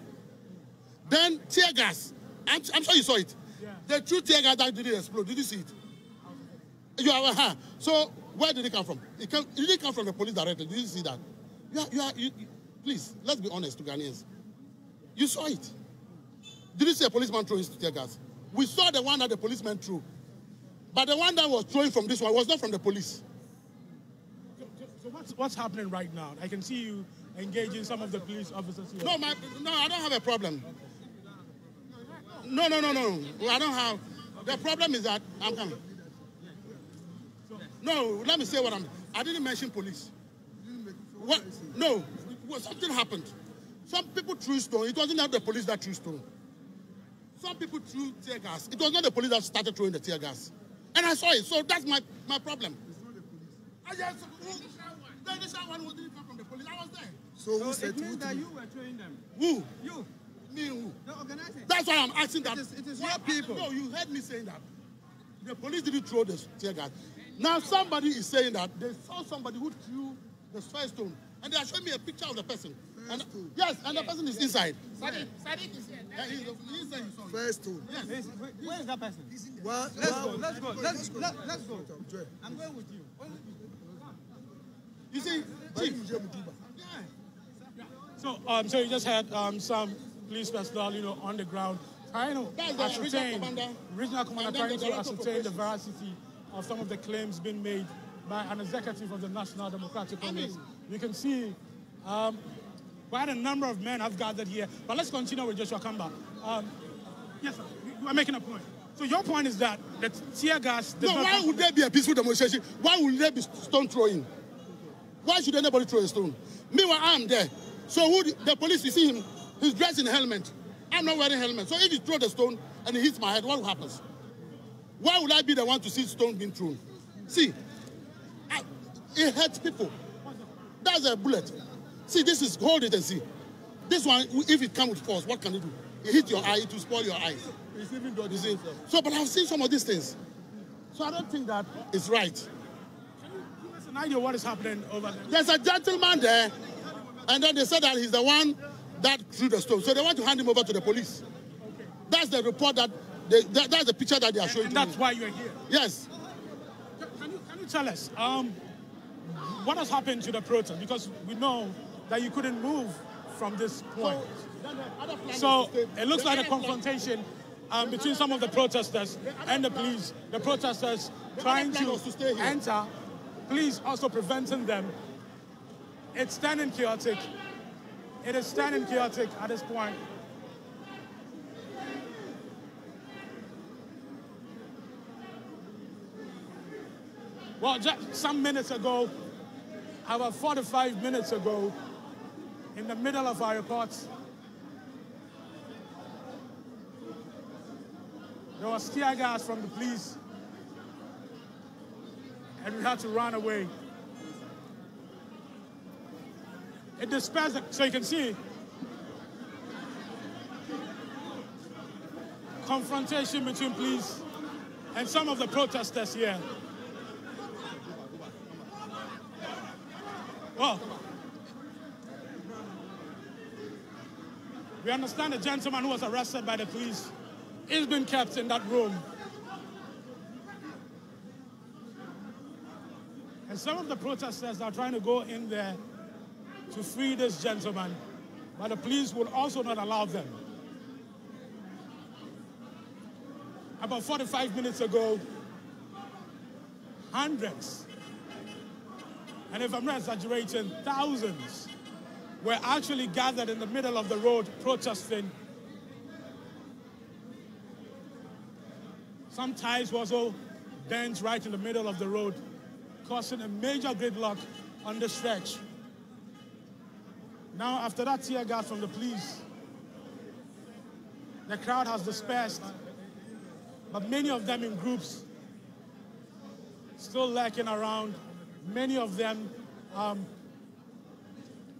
Speaker 4: Then tear gas. I'm sure you saw it. Yeah. The true tear gas that didn't explode. Did you see it? You are, so where did it come from? It didn't come from the police directly. Did you see that? Please, let's be honest to Ghanaians. You saw it. Did you see a policeman throw his tear gas? We saw the one that the policeman threw. But the one that was throwing from this one was not from the police.
Speaker 9: So what's happening right now? I can see you engaging some of the police officers here.
Speaker 4: No, I don't have a problem. No. I don't have. The problem is that I'm coming. No, let me say what I didn't mention police. What? No, something happened. Some people threw stone. It wasn't the police that threw stone. Some people threw tear gas. It was not the police that started throwing the tear gas. And I saw it, so that's my problem. It's not the police. The initial one didn't come from the police. I was there.
Speaker 10: So it means that you were throwing them.
Speaker 4: Who?
Speaker 10: You.
Speaker 4: Me who?
Speaker 10: The organizer.
Speaker 4: That's why I'm asking that.
Speaker 10: It is your people.
Speaker 4: No, you heard me saying that. The police didn't throw the tear gas. Now somebody is saying that they saw somebody who threw the first stone. And they are showing me a picture of the person. Yes, and the person is inside.
Speaker 10: Sadiq is here.
Speaker 4: He's inside.
Speaker 10: First stone.
Speaker 4: Yes.
Speaker 10: Where is that person?
Speaker 4: Well,
Speaker 10: let's go. I'm going with you.
Speaker 4: You see, Chief.
Speaker 9: So you just had some police personnel, on the ground trying to ascertain, regional commander trying to ascertain the veracity of some of the claims being made by an executive of the National Democratic Congress. You can see quite a number of men have gathered here. But let's continue with Joshua Kamba. Yes, sir. You are making a point. So your point is that the tear gas...
Speaker 4: No, why would there be a peaceful demonstration? Why would there be stone throwing? Why should anybody throw a stone? Meanwhile, I'm there. So the police, you see him, he's dressed in a helmet. I'm not wearing a helmet. So if he throws the stone and he hits my head, what happens? Why would I be the one to see stone being thrown? See, it hurts people. That's a bullet. See, hold it and see. This one, if it comes with force, what can it do? It hit your eye, it will spoil your eyes. You see? So, but I've seen some of these things. So I don't think that is right.
Speaker 9: Can you give us an idea of what is happening over there?
Speaker 4: There's a gentleman there, and then they said that he's the one that threw the stone. So they want to hand him over to the police. Okay. That's the report that's the picture that they are showing.
Speaker 9: And that's why you're here?
Speaker 4: Yes.
Speaker 9: Can you tell us what has happened to the protest? Because we know that you couldn't move from this point. So it looks like a confrontation between some of the protesters and the police. The protesters trying to enter, police also preventing them. It's standing chaotic. It is standing chaotic at this point. Well, just some minutes ago, about 45 minutes ago, in the middle of our reports, there was tear gas from the police, and we had to run away. It dispersed, so you can see, confrontation between police and some of the protesters here. Well, we understand the gentleman who was arrested by the police is being kept in that room. And some of the protesters are trying to go in there to free this gentleman, but the police will also not allow them. About 45 minutes ago, hundreds, and if I'm not exaggerating, thousands were actually gathered in the middle of the road protesting. Some ties were also bent right in the middle of the road, causing a major gridlock on the stretch. Now, after that tear gas from the police, the crowd has dispersed, but many of them in groups still lurking around, many of them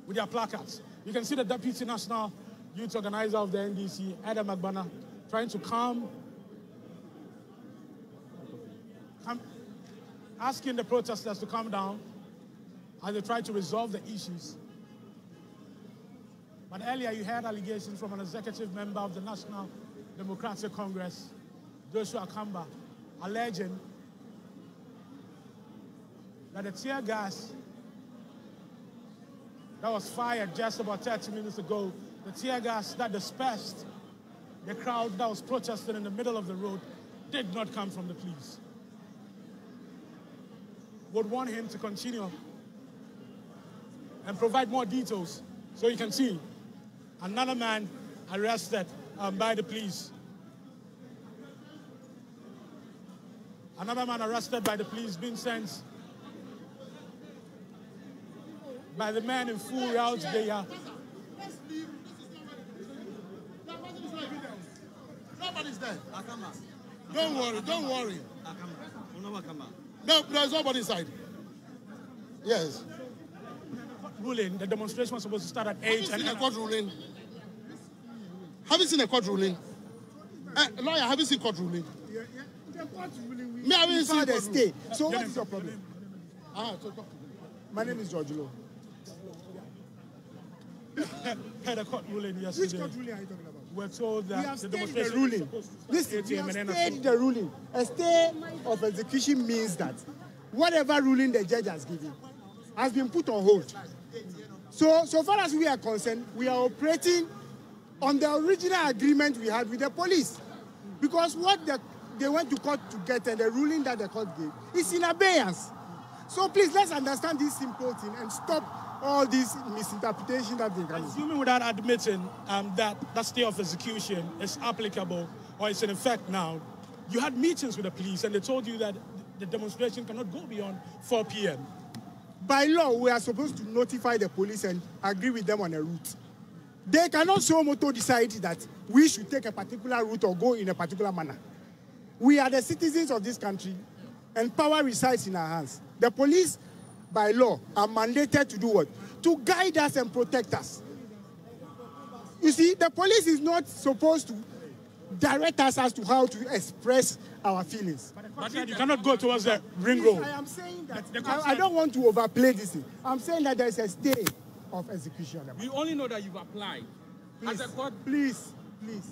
Speaker 9: with their placards. You can see the Deputy National Youth Organizer of the NDC, Adam Agbana, trying to asking the protesters to calm down as they try to resolve the issues. But earlier you heard allegations from an executive member of the National Democratic Congress, Joshua Kamba, alleging that the tear gas that was fired just about 30 minutes ago, the tear gas that dispersed the crowd that was protesting in the middle of the road, did not come from the police. Would want him to continue and provide more details. So you can see another man arrested by the police. Another man arrested by the police being sent by the men in full route there.
Speaker 4: Nobody's there. Don't worry, don't worry. No, there's nobody inside. Yes.
Speaker 9: Ruling, the demonstration was supposed to start at 8.
Speaker 4: Have you seen a court ruling? Have you seen a court ruling? Lawyer, have you seen court ruling?
Speaker 10: The court ruling.
Speaker 4: Me, I haven't seen
Speaker 10: the
Speaker 4: court
Speaker 10: stay.
Speaker 4: ruling.
Speaker 10: So what is your problem?
Speaker 4: My name is
Speaker 10: George Lo.
Speaker 9: Had a court ruling yesterday.
Speaker 10: Which court ruling are you talking about?
Speaker 9: We're told that
Speaker 10: we have
Speaker 9: the
Speaker 10: stayed
Speaker 9: demonstration
Speaker 10: the ruling.
Speaker 9: Listen,
Speaker 10: We have stayed the ruling. A stay of execution means that whatever ruling the judge has given has been put on hold. So far as we are concerned, we are operating on the original agreement we had with the police. Because what they went to court to get and the ruling that the court gave is in abeyance. So please, let's understand this simple thing and stop all these misinterpretations that they can.
Speaker 9: Assuming without admitting that stay of execution is applicable or it's in effect now, you had meetings with the police and they told you that the demonstration cannot go beyond 4 p.m.
Speaker 10: By law, we are supposed to notify the police and agree with them on a route. They cannot so moto decide that we should take a particular route or go in a particular manner. We are the citizens of this country and power resides in our hands. The police, by law, are mandated to do what? To guide us and protect us. You see, the police is not supposed to direct us as to how to express our feelings.
Speaker 9: But you cannot go towards the ring road.
Speaker 10: I am saying that I don't want to overplay this thing. I'm saying that there is a stay of execution.
Speaker 12: We only know that you've applied.
Speaker 10: Please, please.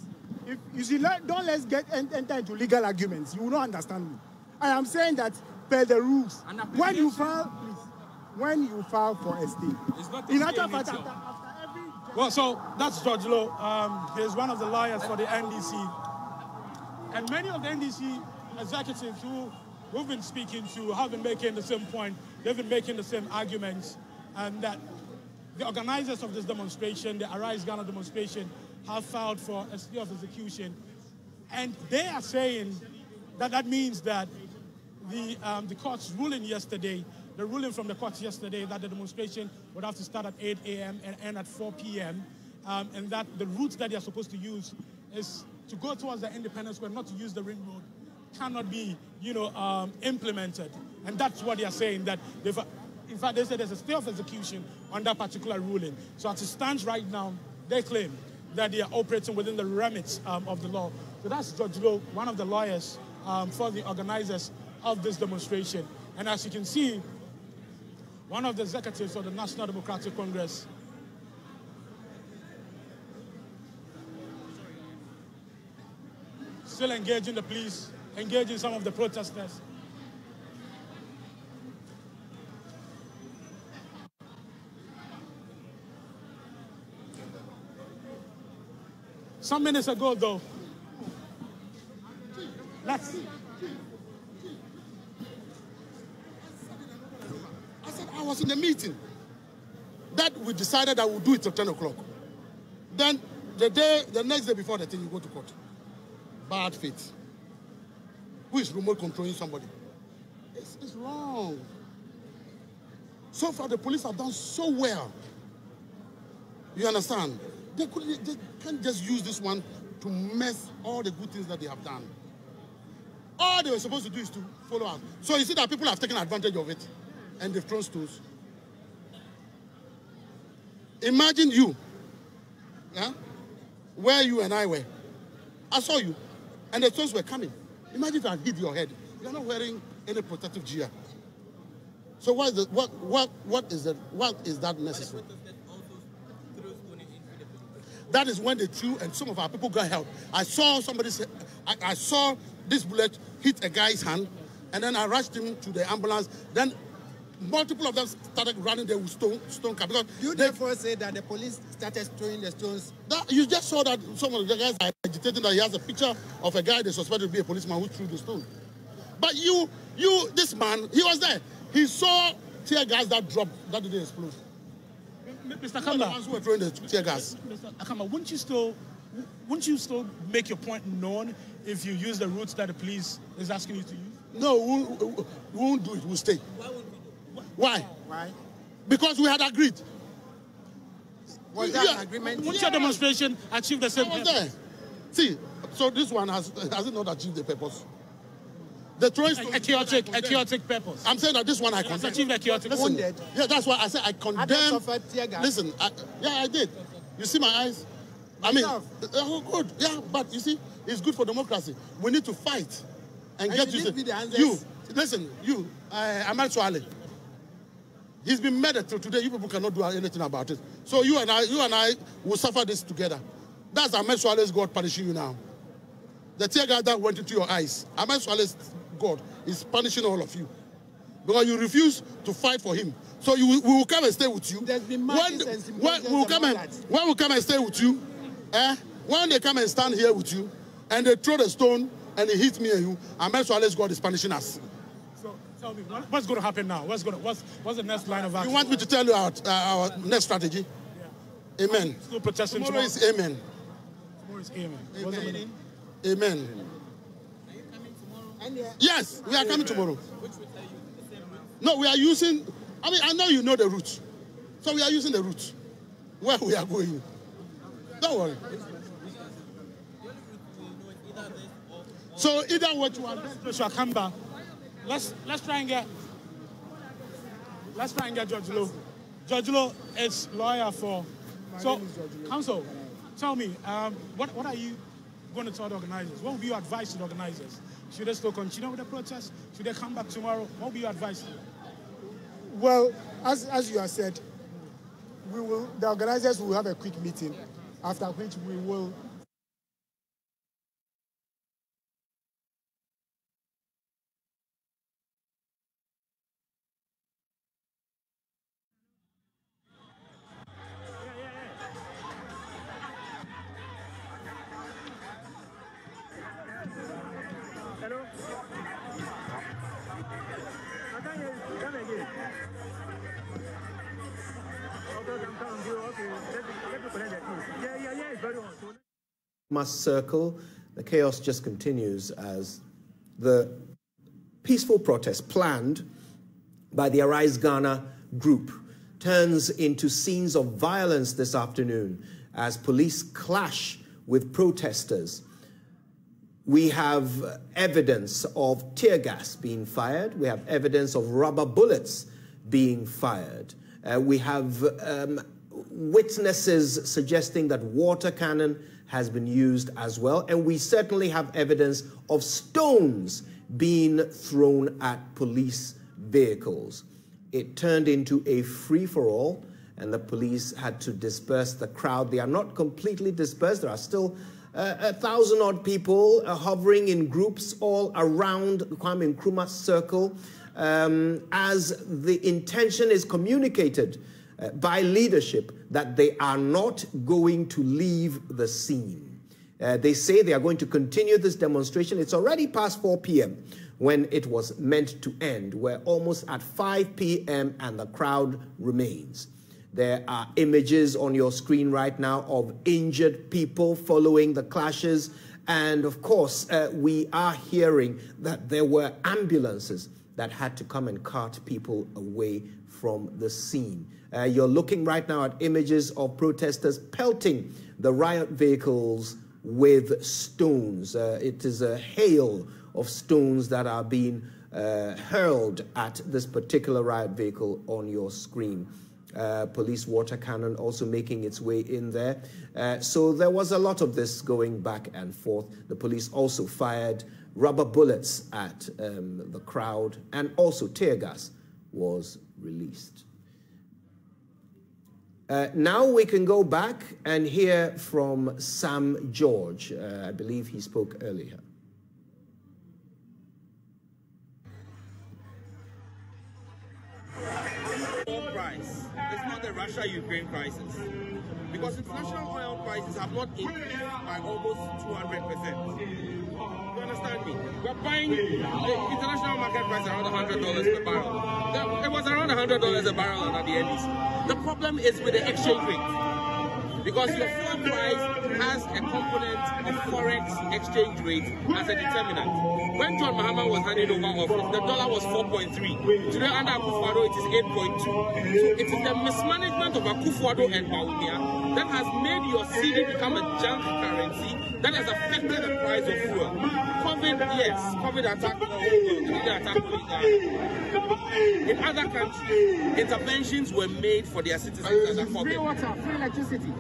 Speaker 10: If you see, don't let's enter into legal arguments. You will not understand me. I am saying that per the rules, when you file for a stay, in other fact,
Speaker 9: well, so that's George Lo. He's one of the lawyers for the NDC. And many of the NDC executives who we've been speaking to have been making the same point. They've been making the same arguments. And that the organizers of this demonstration, the Arise Ghana demonstration, have filed for a stay of execution. And they are saying that that means that the court's ruling yesterday, the ruling from the court yesterday that the demonstration would have to start at 8 a.m. and end at 4 p.m. And that the route that they are supposed to use is to go towards the Independence Square, not to use the ring road, cannot be, implemented. And that's what they are saying, that in fact, they say there's a stay of execution on that particular ruling. So as it stands right now, they claim that they are operating within the remit of the law. So that's George Lo, one of the lawyers for the organizers of this demonstration. And as you can see, one of the executives of the National Democratic Congress still engaging the police, engaging some of the protesters. Some minutes ago, though,
Speaker 4: I was in the meeting. The said we decided that we'll do it till 10 o'clock. Then the next day before the thing, you go to court. Bad faith. Who is remote controlling somebody? It's wrong. So far, the police have done so well. You understand? They can't just use this one to mess all the good things that they have done. All they were supposed to do is to follow us. So you see that people have taken advantage of it and they've thrown stones. Imagine you, yeah, where you and I were. I saw you, and the stones were coming. Imagine if I hit your head. You're not wearing any protective gear. So what is that necessary? That is when they threw, and some of our people got help. I saw somebody say, I saw this bullet hit a guy's hand, and then I rushed him to the ambulance. Then multiple of them started running there with stone cap.
Speaker 10: You therefore say that the police started throwing the stones?
Speaker 4: You just saw that some of the guys are agitating that he has a picture of a guy they suspected to be a policeman who threw the stone. But this man, he was there. He saw tear gas that dropped, that didn't explode.
Speaker 9: Mr. Akamba,
Speaker 4: the ones who were throwing the tear gas.
Speaker 9: Mr. Akamba, wouldn't you still make your point known if you use the routes that the police is asking you to use?
Speaker 4: No, we won't do it. We'll stay. Why?
Speaker 10: Why?
Speaker 4: Because we had agreed.
Speaker 10: Was that an agreement?
Speaker 9: Won't your demonstration achieve the same
Speaker 4: purpose? There. See, so this one has it not achieved the purpose? The throwing
Speaker 9: a chaotic purpose.
Speaker 4: I'm saying that this one I condemn.
Speaker 9: Achieved a chaotic purpose.
Speaker 4: Yeah, that's why I said I condemn. Listen, I did. You see my eyes? I mean, good. Yeah, but you see, it's good for democracy. We need to fight and get you. Listen, Ahmed Swale. He's been murdered till today. You people cannot do anything about it. So you and I will suffer this together. That's Ahmed Swale's God punishing you now. The tear gas that went into your eyes, Ahmed Swale's God is punishing all of you because you refuse to fight for him. So we will come and stay with you.
Speaker 10: There's been
Speaker 4: when we come and stay with you, when they come and stand here with you, and they throw the stone and they hit me and you, Ahmed Swale's God is punishing us.
Speaker 9: So tell me, what's going to happen now? What's the next line of action?
Speaker 4: You want me to tell you our next strategy? Yeah. Amen.
Speaker 9: Still protesting
Speaker 4: tomorrow is amen.
Speaker 9: Tomorrow is amen.
Speaker 4: Amen. Amen.
Speaker 10: Are you coming tomorrow?
Speaker 4: Yes, we are coming tomorrow. No, we are using, I know you know the route. So we are using the route where we are going. Don't worry. So either what you want,
Speaker 9: Mr. Akamba, let's try and get Judge Lowe. Judge Lowe is lawyer for. So, counsel, tell me, what are you going to tell the organizers? What would be your advice to the organizers? Should they still continue with the protest? Should they come back tomorrow? What would be your advice?
Speaker 10: Well, as you have said, the organizers will have a quick meeting, after which we will.
Speaker 2: Circle, the chaos just continues as the peaceful protest planned by the Arise Ghana group turns into scenes of violence this afternoon as police clash with protesters. We have evidence of tear gas being fired. We have evidence of rubber bullets being fired. We have witnesses suggesting that water cannon has been used as well. And we certainly have evidence of stones being thrown at police vehicles. It turned into a free-for-all, and the police had to disperse the crowd. They are not completely dispersed. There are still 1,000-odd people hovering in groups all around Kwame Nkrumah Circle as the intention is communicated by leadership that they are not going to leave the scene. They say they are going to continue this demonstration. It's already past 4 p.m. when it was meant to end. We're almost at 5 p.m. and the crowd remains. There are images on your screen right now of injured people following the clashes. And of course, we are hearing that there were ambulances that had to come and cart people away from the scene. You're looking right now at images of protesters pelting the riot vehicles with stones. It is a hail of stones that are being hurled at this particular riot vehicle on your screen. Police water cannon also making its way in there. So there was a lot of this going back and forth. The police also fired rubber bullets at the crowd, and also tear gas was released. Now we can go back and hear from Sam George. I believe he spoke earlier.
Speaker 12: Oil price. It's not the Russia-Ukraine crisis. Because international oil prices have not increased by almost 200%. You understand me? We're buying the international market price around $100 per barrel. It was around $100 a barrel under the NDC. The problem is with the exchange rate. Because your fuel price has a component of forex exchange rate as a determinant. When John Mahama was handing over office, the dollar was 4.3. Today under Akufo-Addo, it is 8.2. So it is the mismanagement of Akufo-Addo and Bawumia that has made your cedi become a junk currency that has affected the price of fuel. COVID, yes, COVID attacked the whole world. It didn't attack in other countries, interventions were made for their citizens under COVID. Free water, free electricity.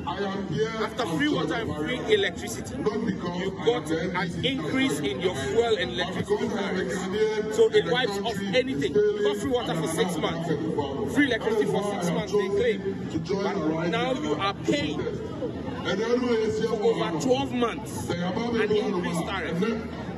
Speaker 12: After free water and free electricity, you got an increase in your fuel and electricity tariffs. So it wipes off anything. You got free water for 6 months, free electricity for 6 months, they claim. But now you are paying for over 12 months an increased tariff.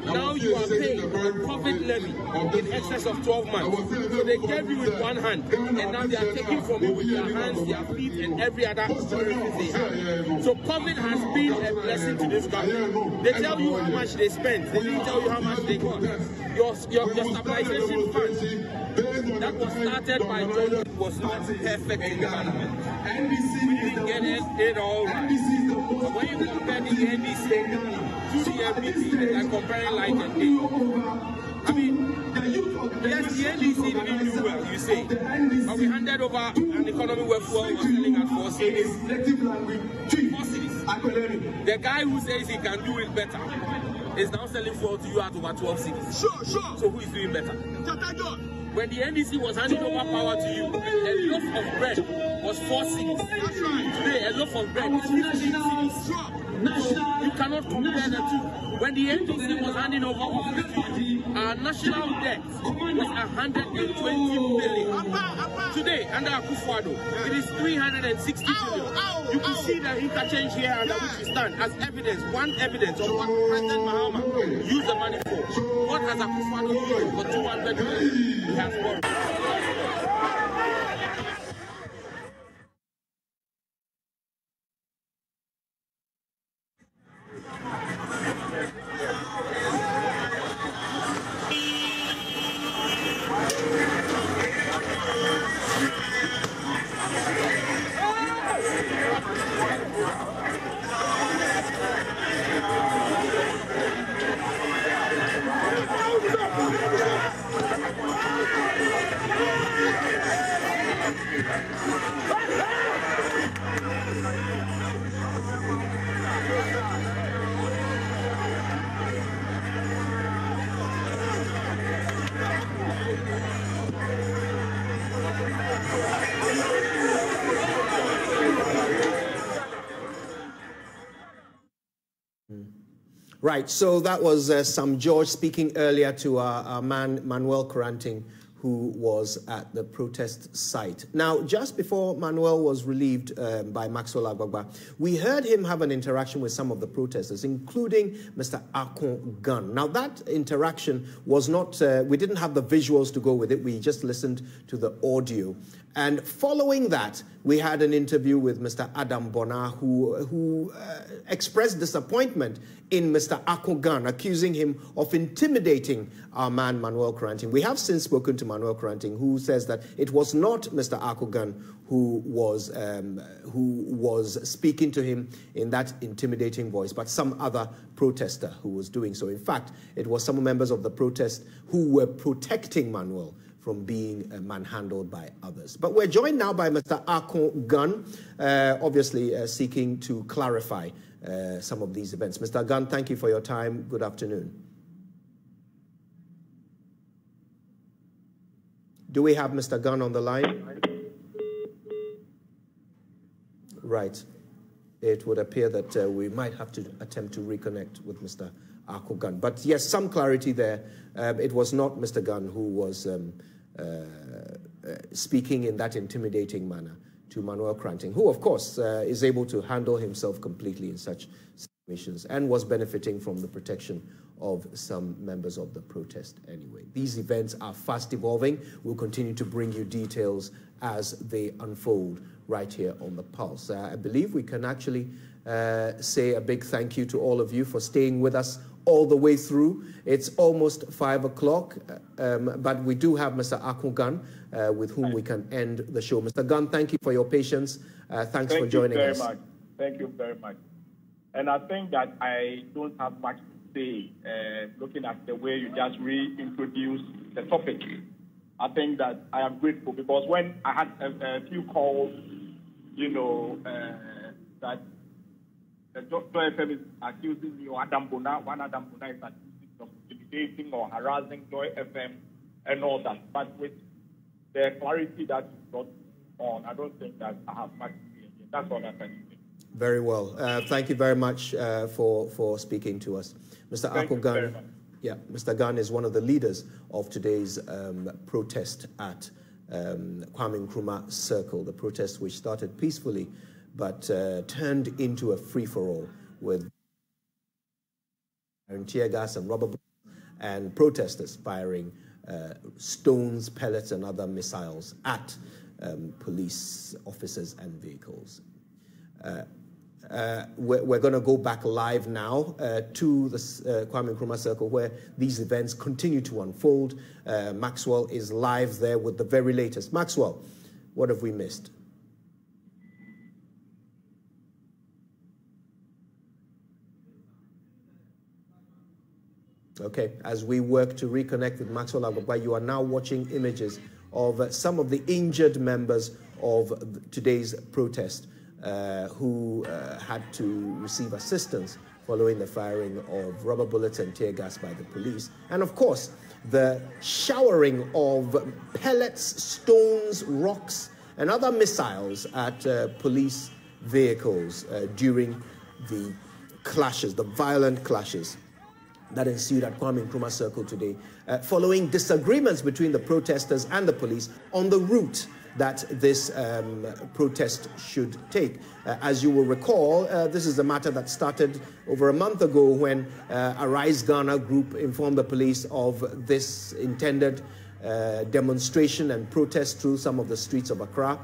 Speaker 12: Now you are paying a COVID levy in excess of 12 months. So they gave you with one hand, and now they are taking from you with their hands, their feet, and every other orifice they have. So COVID has been a blessing to this government. They tell you how much they spent. They didn't tell you how much they got. Your stabilization fund that was started by John was not perfect in Ghana. We didn't get it all right. But when you compare the NDC to the FDC, they're comparing light and day. I mean, yes, the NDC didn't do well, you say. But we handed over an economy where fuel was selling at 4 cities. 4 cities. The guy who says he can do it better is now selling fuel to you at over 12 cities. Sure. So who is doing better? When the NDC was handing over power to you, a loaf of bread was 4 cities. That's right. Today, a loaf of bread is 15 cities. Sure. So you cannot compare the two. When the NDC was handing over office to you, our national debt was 120 billion. Today, under Akufo-Addo, it is 360 billion. You can see the interchange here under which we stand as evidence, one evidence of what President Mahama used the money for. What has Akufo-Addo used for 200 billion? He has borrowed.
Speaker 2: Right, so that was Sam George speaking earlier to our man Manuel Coranting, who was at the protest site. Now, just before Manuel was relieved by Maxwell Agbagba, we heard him have an interaction with some of the protesters, including Mr. Akon Gun. Now, that interaction was not, we didn't have the visuals to go with it, we just listened to the audio. And following that, we had an interview with Mr. Adam Bona, who expressed disappointment in Mr. Akon Gun, accusing him of intimidating our man Manuel Coranting. We have since spoken to Manuel Kranting, who says that it was not Mr. Akogan who was speaking to him in that intimidating voice, but some other protester who was doing so. In fact, it was some members of the protest who were protecting Manuel from being manhandled by others. But we're joined now by Mr. Akogan, obviously seeking to clarify some of these events. Mr. Gunn, thank you for your time. Good afternoon. Do we have Mr. Gunn on the line? Right. It would appear that we might have to attempt to reconnect with Mr. Akogan. But yes, some clarity there. It was not Mr. Gunn who was speaking in that intimidating manner to Manuel Kranting, who, of course, is able to handle himself completely in such situations and was benefiting from the protection of some members of the protest anyway. These events are fast evolving. We'll continue to bring you details as they unfold right here on The Pulse. I believe we can actually say a big thank you to all of you for staying with us all the way through. It's almost 5 o'clock, but we do have Mr. Akogan with whom we can end the show. Mr. Gunn, thank you for your patience. Thanks for joining us.
Speaker 13: Thank you very much. And I think that I don't have much to say, looking at the way you just reintroduced the topic. I think that I am grateful because when I had a few calls, you know, that the Dr. FM is accusing me or Adam Bona, one Adam Bona is accusing of intimidating or harassing Joy FM and all that. But with the clarity that you brought on, I don't think that I have much to say again. That's all I can say.
Speaker 2: Very well. Thank you very much for speaking to us. Mr. Akogan, yeah, Mr. Gunn is one of the leaders of today's protest at Kwame Nkrumah Circle, the protest which started peacefully but turned into a free-for-all with tear gas and rubber bullets and protesters firing stones, pellets, and other missiles at police officers and vehicles. We're going to go back live now to the Kwame Nkrumah Circle where these events continue to unfold. Maxwell is live there with the very latest. Maxwell, what have we missed? Okay, as we work to reconnect with Maxwell Agbagba, you are now watching images of some of the injured members of today's protest who had to receive assistance following the firing of rubber bullets and tear gas by the police. And of course, the showering of pellets, stones, rocks, and other missiles at police vehicles during the clashes, the violent clashes that ensued at Kwame Nkrumah Circle today, following disagreements between the protesters and the police on the route that this protest should take. As you will recall, this is a matter that started over a month ago when a Rise Ghana group informed the police of this intended demonstration and protest through some of the streets of Accra.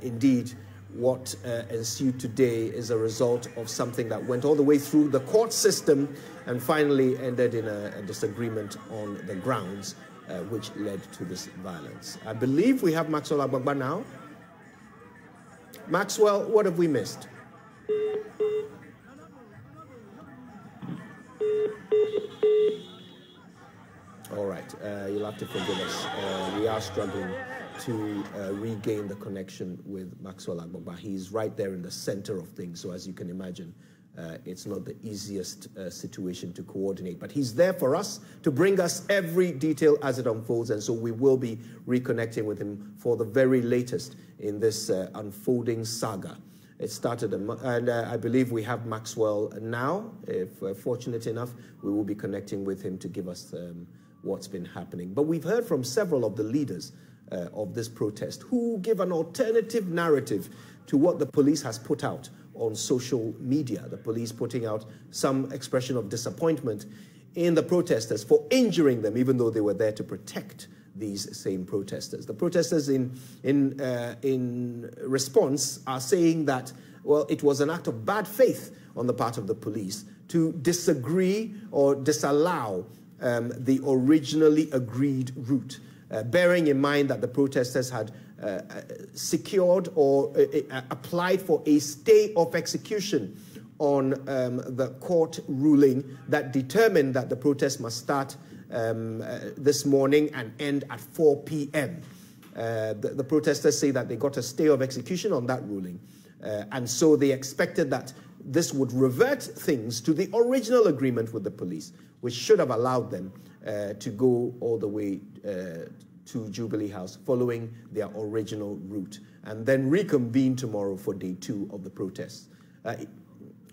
Speaker 2: Indeed, what ensued today is a result of something that went all the way through the court system and finally ended in a disagreement on the grounds, which led to this violence. I believe we have Maxwell Agbagba now. Maxwell, what have we missed? All right, you'll have to forgive us. We are struggling to regain the connection with Maxwell Agbagba. He's right there in the center of things, so as you can imagine, it's not the easiest situation to coordinate. But he's there for us to bring us every detail as it unfolds, and so we will be reconnecting with him for the very latest in this unfolding saga. It started, and I believe we have Maxwell now. If we're fortunate enough, we will be connecting with him to give us what's been happening. But we've heard from several of the leaders of this protest who give an alternative narrative to what the police has put out on social media. The police putting out some expression of disappointment in the protesters for injuring them, even though they were there to protect these same protesters. The protesters in response are saying that, well, it was an act of bad faith on the part of the police to disagree or disallow the originally agreed route, bearing in mind that the protesters had secured or applied for a stay of execution on the court ruling that determined that the protest must start this morning and end at 4 p.m. The protesters say that they got a stay of execution on that ruling, and so they expected that this would revert things to the original agreement with the police, which should have allowed them to go all the way to Jubilee House following their original route, and then reconvene tomorrow for day 2 of the protests.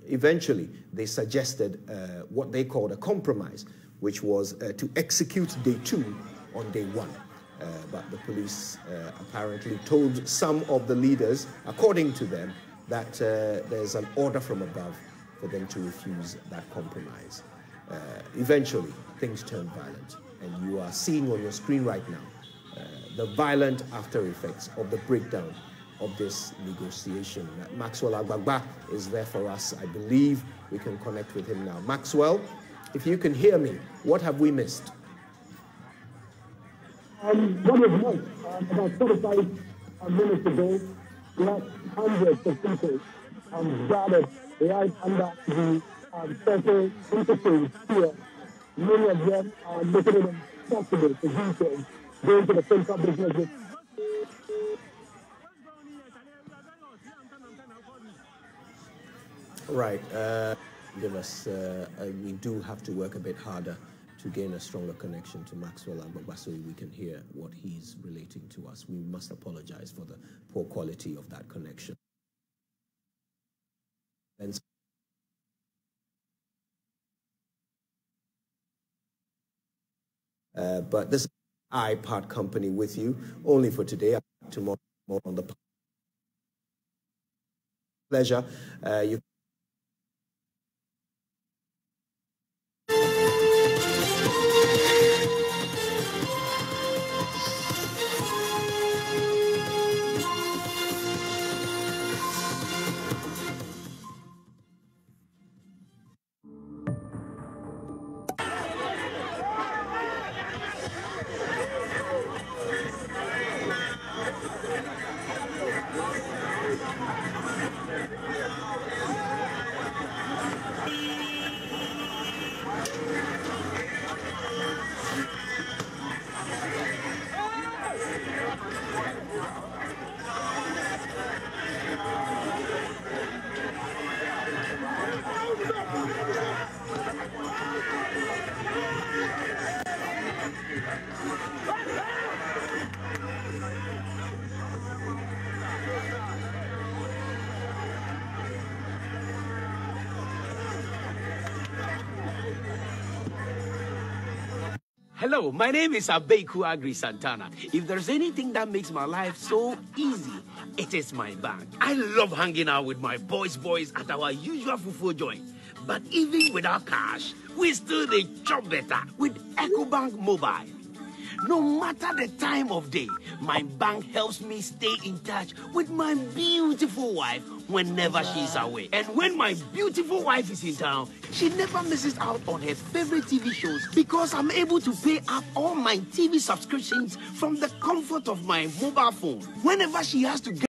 Speaker 2: Eventually, they suggested what they called a compromise, which was to execute day 2 on day 1. But the police apparently told some of the leaders, according to them, that there's an order from above for them to refuse that compromise. Eventually, things turned violent, and you are seeing on your screen right now the violent after effects of the breakdown of this negotiation. Maxwell Agbagba is there for us. I believe we can connect with him now. Maxwell, if you can hear me, what have we missed?
Speaker 14: What is missed? About 45 minutes ago, we had hundreds of people gathered right under the special interface here. Many of them are making it impossible to do so, going to the central business.
Speaker 2: Right. Give us, we do have to work a bit harder to gain a stronger connection to Maxwell Agbagba so we can hear what he's relating to us. We must apologize for the poor quality of that connection. And but this I part company with you only for today. Tomorrow more on the pleasure. You
Speaker 15: Hello, my name is Abeku Agri Santana. If there's anything that makes my life so easy, it is my bank. I love hanging out with my boys at our usual fufu joint. But even without cash, we still dey chop better with EcoBank Mobile. No matter the time of day, my bank helps me stay in touch with my beautiful wife whenever she's away. And when my beautiful wife is in town, she never misses out on her favorite TV shows because I'm able to pay up all my TV subscriptions from the comfort of my mobile phone. Whenever she has to get